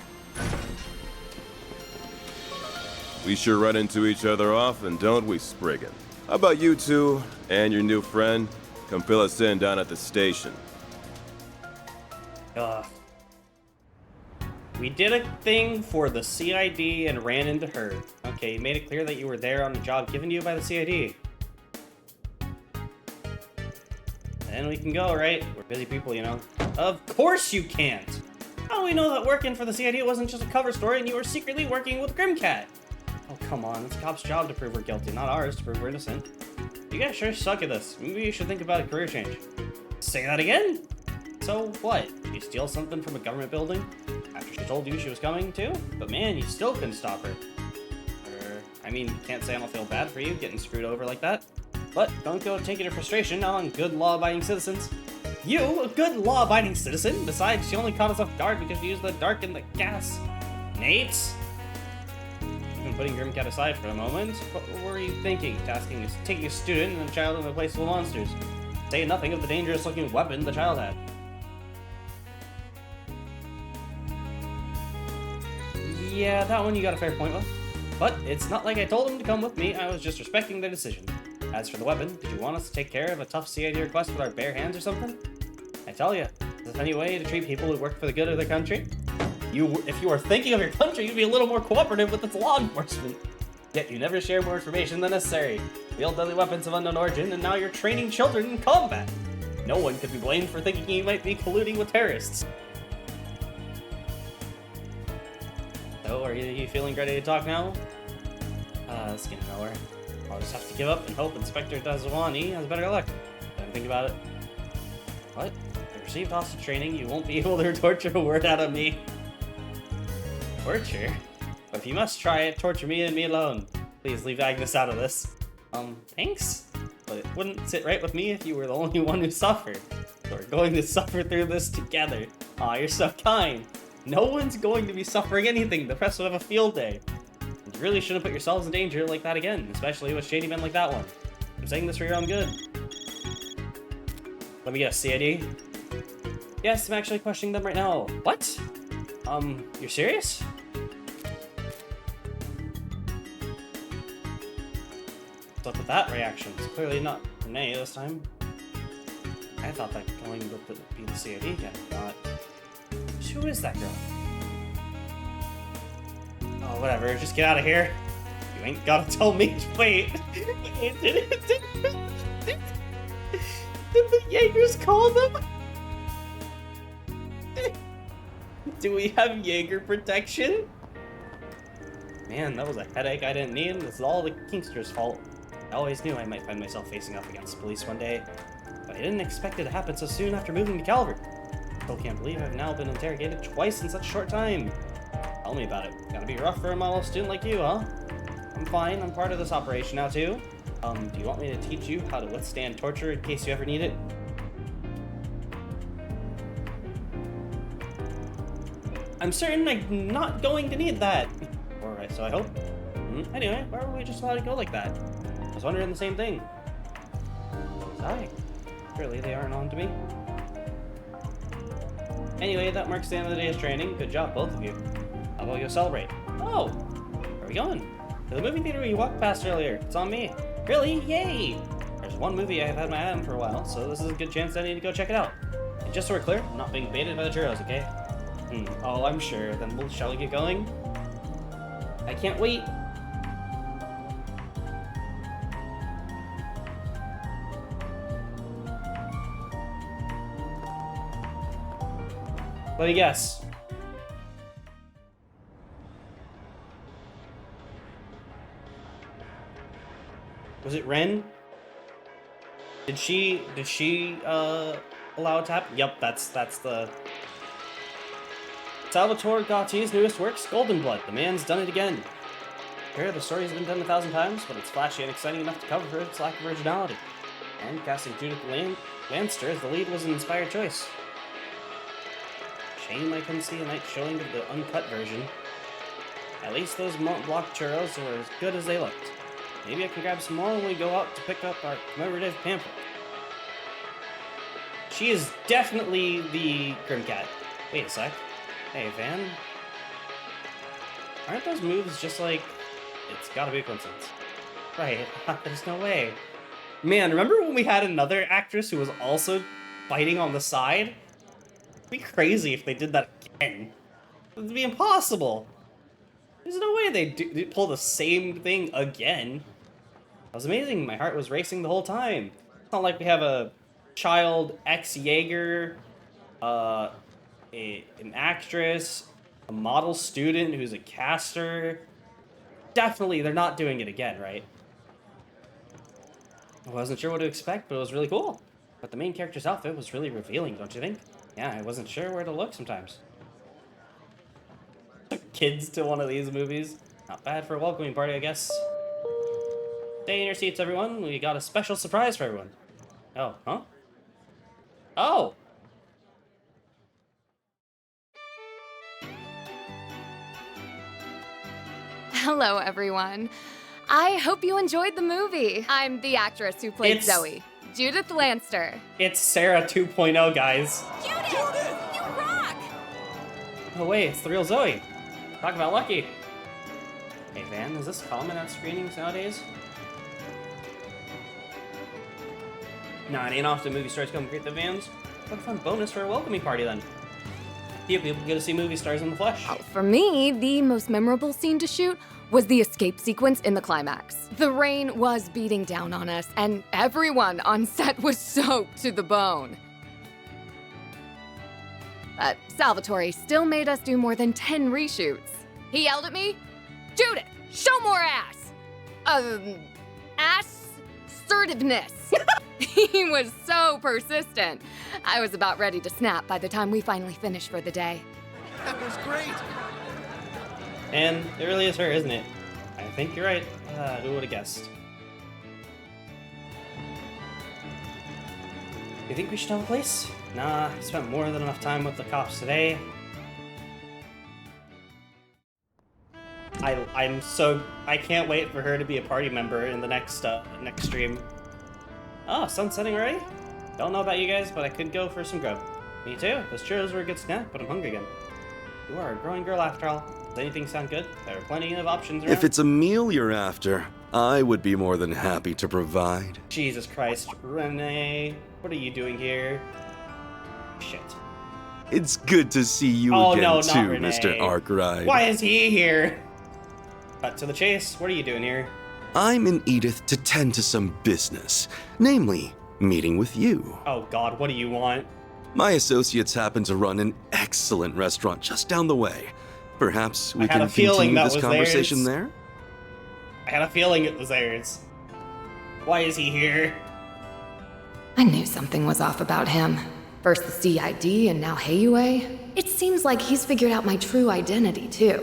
We sure run into each other often, don't we, Spriggan? How about you two and your new friend come fill us in down at the station?
We did a thing for the CID and ran into her. Okay, you made it clear that you were there on a job given to you by the CID. Then we can go, right? We're busy people, you know. Of course you can't! How do we know that working for the CID wasn't just a cover story and you were secretly working with Grimcat? Oh, come on. It's a cop's job to prove we're guilty, not ours to prove we're innocent. You guys sure suck at this. Maybe you should think about a career change. Say that again? So what? Did you steal something from a government building? After she told you she was coming too? But man, you still couldn't stop her. I mean, can't say I don't feel bad for you getting screwed over like that. But don't go taking your frustration now on good law-abiding citizens. You, a good law-abiding citizen? Besides, she only caught us off guard because she used the dark and the gas. Nate? Even putting Grimcat aside for a moment, what were you thinking? Taking a student and a child in a place full of monsters. Say nothing of the dangerous-looking weapon the child had. Yeah, that one you got a fair point with. But it's not like I told him to come with me, I was just respecting their decision. As for the weapon, did you want us to take care of a tough CID request with our bare hands or something? I tell you, is there any way to treat people who work for the good of their country? If you were thinking of your country, you'd be a little more cooperative with its law enforcement. Yet you never share more information than necessary. Wield deadly weapons of unknown origin, and now you're training children in combat. No one could be blamed for thinking you might be colluding with terrorists. So, are you feeling ready to talk now? It's getting nowhere. I'll just have to give up and hope Inspector Dazwani has better luck. Don't think about it. What? I received hostage training, you won't be able to torture a word out of me. Torture? But if you must try it, torture me and me alone. Please leave Agnes out of this. Thanks? But it wouldn't sit right with me if you were the only one who suffered. So we're going to suffer through this together. Aw, you're so kind. No one's going to be suffering anything. The press would have a field day. And you really shouldn't put yourselves in danger like that again, especially with shady men like that one. I'm saying this for your own good. Let me guess, CID? Yes, I'm actually questioning them right now. What? You're serious? What's up with that reaction? It's clearly not Renee this time. I thought that going with be the CID again, not... Who is that girl? Oh, whatever. Just get out of here. You ain't gotta tell me. Wait. Did the Jaegers call them? Do we have Jaeger protection? Man, that was a headache I didn't need. This is all the Kingster's fault. I always knew I might find myself facing off against police one day, but I didn't expect it to happen so soon after moving to Calvert. Still can't believe I've now been interrogated twice in such a short time. Tell me about it. Gotta be rough for a model student like you, huh? I'm fine. I'm part of this operation now, too. Do you want me to teach you how to withstand torture in case you ever need it? I'm certain I'm not going to need that. Alright, so I hope. Anyway, why were we just allowed to go like that? I was wondering the same thing. So was I. Surely they aren't on to me. Anyway, that marks the end of the day's training. Good job, both of you. How about we go celebrate? Oh! Where are we going? To the movie theater you walked past earlier. It's on me. Really? Yay! There's one movie I've had my eye on for a while, so this is a good chance I need to go check it out. And just so we're clear, I'm not being baited by the churros, okay? Oh, I'm sure. Then shall we get going? I can't wait. Let me guess. Was it Ren? Did she allow a tap? Yep, that's the Salvatore Gotti's newest works, Golden Blood. The man's done it again. Sure, the story's been done 1,000 times, but it's flashy and exciting enough to cover for its lack of originality. And casting Judith Lanster as the lead was an inspired choice. Shame I couldn't see a night showing of the uncut version. At least those Mont Blanc churros were as good as they looked. Maybe I can grab some more when we go out to pick up our commemorative pamphlet. She is definitely the Grimcat.
Wait a sec. Hey, Van. Aren't those moves just like... It's gotta be a coincidence. Right, there's no way. Man, remember when we had another actress who was also fighting on the side? It'd be crazy if they did that again. It'd be impossible. There's no way they'd pull the same thing again. That was amazing. My heart was racing the whole time. It's not like we have a child ex-Jaeger, an actress, a model student who's a caster. Definitely, they're not doing it again, right? I wasn't sure what to expect, but it was really cool. But the main character's outfit was really revealing, don't you think? Yeah, I wasn't sure where to look sometimes. Kids to one of these movies. Not bad for a welcoming party, I guess. Stay in your seats, everyone. We got a special surprise for everyone. Oh, huh? Oh!
Hello, everyone. I hope you enjoyed the movie. I'm the actress who played Zoe, Judith Lanster.
It's Sarah 2.0, guys.
Judith! You rock!
Oh, wait, it's the real Zoe. Talk about lucky. Hey, Van, is this common at screenings nowadays? Nah, it ain't often movie stars come greet the Vans. What a fun bonus for a welcoming party, then. Few people get to see movie stars in the flesh.
Oh, for me, the most memorable scene to shoot was the escape sequence in the climax. The rain was beating down on us, and everyone on set was soaked to the bone. But Salvatore still made us do more than 10 reshoots. He yelled at me, "Judith, show more ass!" Assertiveness. He was so persistent. I was about ready to snap by the time we finally finished for the day.
That was great.
And it really is her, isn't it? I think you're right. Who would have guessed? You think we should tell the police? Nah, I spent more than enough time with the cops today. I can't wait for her to be a party member in the next stream. Oh, sun's setting already? Don't know about you guys, but I could go for some grub. Me too. Those churros were a good snack, but I'm hungry again. You are a growing girl after all. Does anything sound good? There are plenty of options around.
If it's a meal you're after, I would be more than happy to provide.
Jesus Christ, Renee, what are you doing here? Shit.
It's good to see you again too, Mr. Arkwright.
Why is he here? Cut to the chase. What are you doing here?
I'm in Edith to tend to some business, namely, meeting with you.
Oh God, what do you want?
My associates happen to run an excellent restaurant just down the way. Perhaps we can continue this conversation there?
I had a feeling it was theirs. Why is he here?
I knew something was off about him. First the CID and now Heiyue. It seems like he's figured out my true identity, too.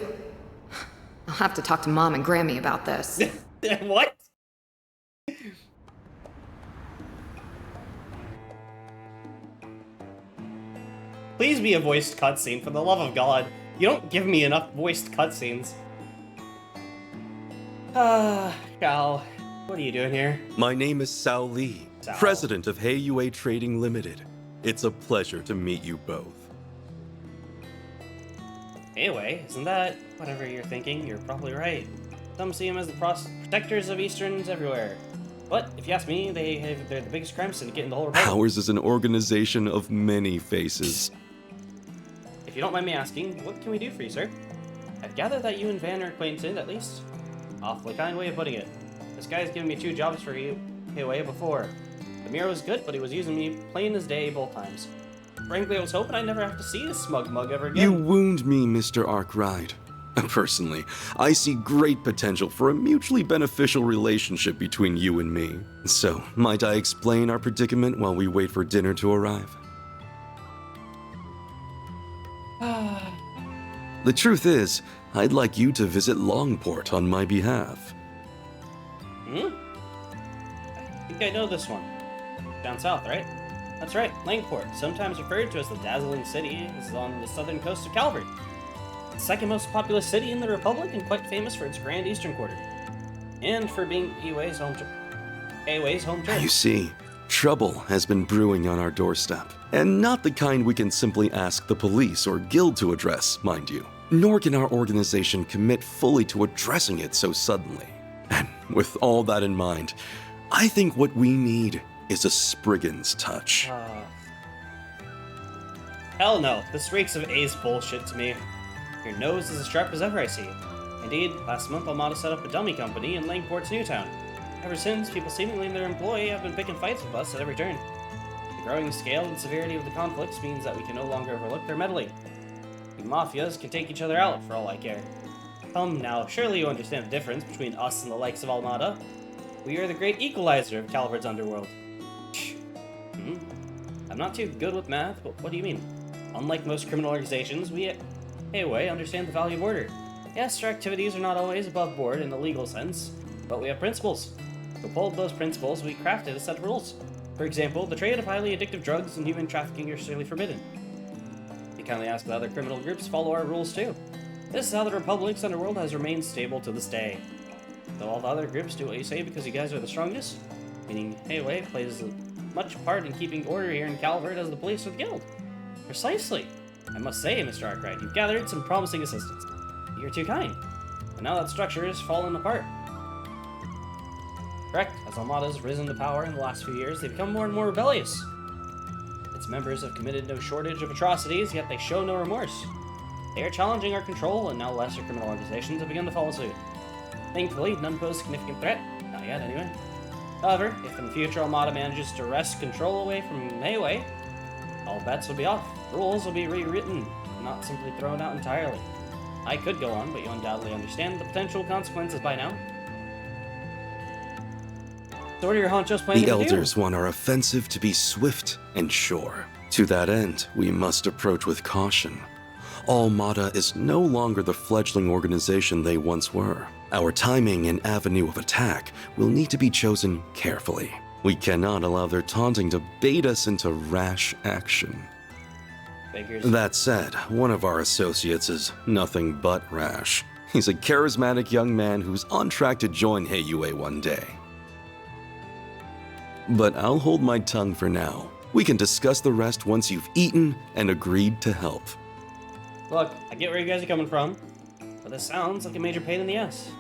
I'll have to talk to Mom and Grammy about this.
What? Please be a voiced cutscene, for the love of God. You don't give me enough voiced cutscenes. Cal, what are you doing here?
My name is Sao Lee, president of Heiyue Trading Limited. It's a pleasure to meet you both.
Anyway, isn't that whatever you're thinking? You're probably right. Some see them as the protectors of Easterns everywhere. But if you ask me, they're the biggest crime syndicate in the whole Republic.
Ours is an organization of many faces.
If you don't mind me asking, what can we do for you, sir? I've gathered that you and Van are acquainted, at least. Awfully kind way of putting it. This guy's given me 2 jobs for you way before. The mirror was good, but he was using me plain as day both times. Frankly, I was hoping I'd never have to see this smug mug ever again.
You wound me, Mr. Arkwright. Personally, I see great potential for a mutually beneficial relationship between you and me. So, might I explain our predicament while we wait for dinner to arrive? The truth is, I'd like you to visit Longport on my behalf.
I think I know this one. Down south, right? That's right, Langport, sometimes referred to as the dazzling city, is on the southern coast of Calvary. The second most populous city in the Republic and quite famous for its grand eastern quarter. And for being Eiwei's home turf.
You see, Trouble has been brewing on our doorstep, and not the kind we can simply ask the police or guild to address, mind you. Nor can our organization commit fully to addressing it so suddenly. And with all that in mind, I think what we need is a Spriggan's touch.
Hell no, this reeks of A's bullshit to me. Your nose is as sharp as ever, I see. Indeed, last month Almada set up a dummy company in Langport's Newtown. Ever since, people seemingly in their employ have been picking fights with us at every turn. The growing scale and severity of the conflicts means that we can no longer overlook their meddling. The mafias can take each other out for all I care. Come now, surely you understand the difference between us and the likes of Almada. We are the great equalizer of Calvard's underworld. I'm not too good with math, but what do you mean? Unlike most criminal organizations, we at Hayway understand the value of order. Yes, our activities are not always above board in the legal sense, but we have principles. To uphold those principles, we crafted a set of rules. For example, the trade of highly addictive drugs and human trafficking are strictly forbidden. We kindly ask that other criminal groups follow our rules too. This is how the Republic's underworld has remained stable to this day. Though all the other groups do what you say because you guys are the strongest, meaning Hayway plays as much part in keeping order here in Calvert as the police or the guild. Precisely. I must say, Mr. Arkwright, you've gathered some promising assistants. You're too kind. But now that structure has fallen apart. Correct, as Almada's risen to power in the last few years, they've become more and more rebellious. Its members have committed no shortage of atrocities, yet they show no remorse. They are challenging our control, and now lesser criminal organizations have begun to follow suit. Thankfully, none pose a significant threat. Not yet, anyway. However, if in the future Almada manages to wrest control away from Hayway, all bets will be off. Rules will be rewritten, not simply thrown out entirely. I could go on, but you undoubtedly understand the potential consequences by now. So what are your honchos planning
The
to do?
elders want our offensive to be swift and sure. To that end, we must approach with caution. Almada is no longer the fledgling organization they once were. Our timing and avenue of attack will need to be chosen carefully. We cannot allow their taunting to bait us into rash action.
Figures.
That said, one of our associates is nothing but rash. He's a charismatic young man who's on track to join Hayway one day. But I'll hold my tongue for now. We can discuss the rest once you've eaten and agreed to help.
Look, I get where you guys are coming from, but this sounds like a major pain in the ass.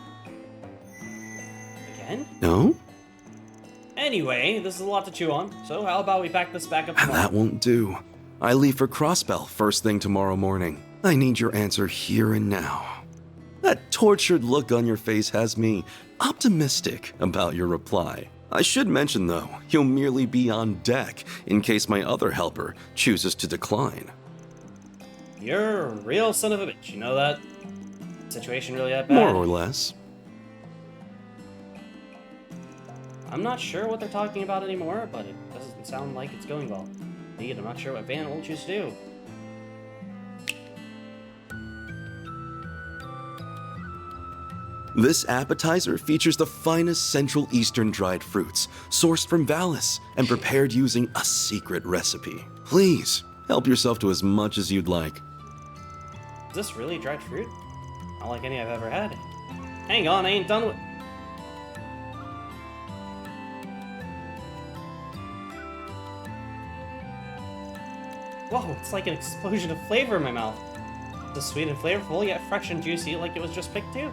Again?
No?
Anyway, this is a lot to chew on, so how about we pack this back up tomorrow?
That won't do. I leave for Crossbell first thing tomorrow morning. I need your answer here and now. That tortured look on your face has me optimistic about your reply. I should mention, though, you'll merely be on deck in case my other helper chooses to decline.
You're a real son of a bitch, you know that? Situation really that bad?
More or less.
I'm not sure what they're talking about anymore, but it doesn't sound like it's going well. Indeed, I'm not sure what Van will choose to do.
This appetizer features the finest Central Eastern dried fruits, sourced from Valis and prepared using a secret recipe. Please, help yourself to as much as you'd like.
Is this really dried fruit? Not like any I've ever had. Hang on, I ain't done with... Whoa, it's like an explosion of flavor in my mouth. It's sweet and flavorful, yet fresh and juicy like it was just picked too.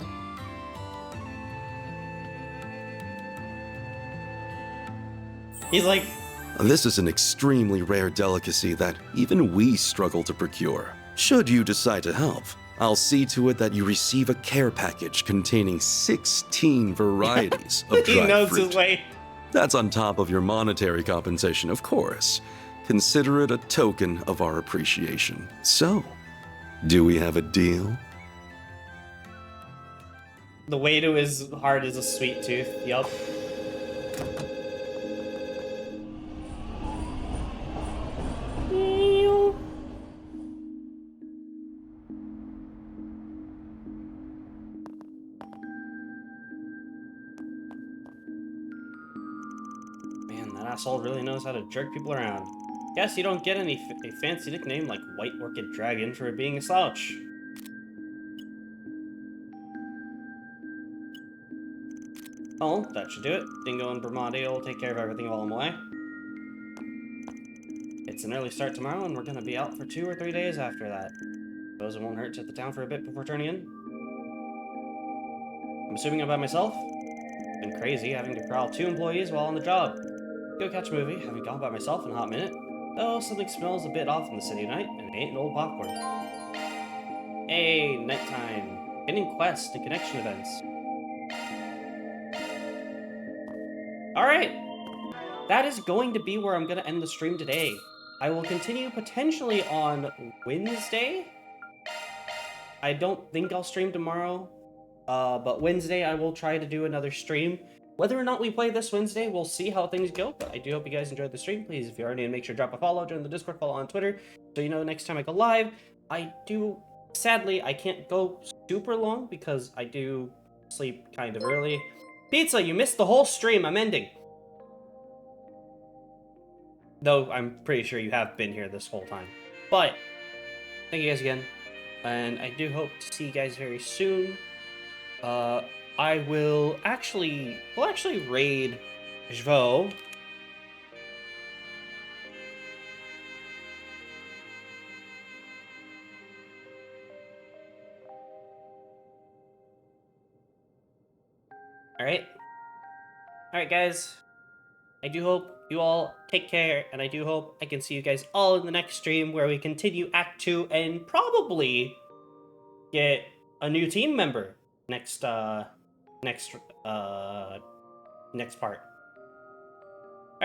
He's like...
This is an extremely rare delicacy that even we struggle to procure. Should you decide to help, I'll see to it that you receive a care package containing 16 varieties of dried
He knows
fruit.
his way.
That's on top of your monetary compensation, of course. Consider it a token of our appreciation. So, do we have a deal?
The way to his heart is a sweet tooth. Yup. Man, that asshole really knows how to jerk people around. Guess you don't get a fancy nickname like White Orchid Dragon for being a slouch. Oh, that should do it. Dingo and Bramante will take care of everything while I'm away. It's an early start tomorrow, and we're gonna be out for 2 or 3 days after that. Suppose it won't hurt to hit the town for a bit before turning in. I'm assuming I'm by myself? Been crazy having to corral 2 employees while on the job. Go catch a movie, haven't gone by myself in a hot minute. Oh, something smells a bit off in the city tonight, and it ain't an old popcorn. Hey, nighttime. Ending quests and connection events. Alright! That is going to be where I'm going to end the stream today. I will continue potentially on Wednesday. I don't think I'll stream tomorrow. But Wednesday I will try to do another stream. Whether or not we play this Wednesday, we'll see how things go. But I do hope you guys enjoyed the stream. Please, if you already, make sure to drop a follow, join the Discord, follow on Twitter, so you know the next time I go live. Sadly, I can't go super long because I do sleep kind of early. Pizza, you missed the whole stream. I'm ending. Though I'm pretty sure you have been here this whole time. But thank you guys again. And I do hope to see you guys very soon. We'll actually raid Jvo. Alright guys. I do hope you all take care, and I do hope I can see you guys all in the next stream where we continue Act 2 and probably get a new team member next part.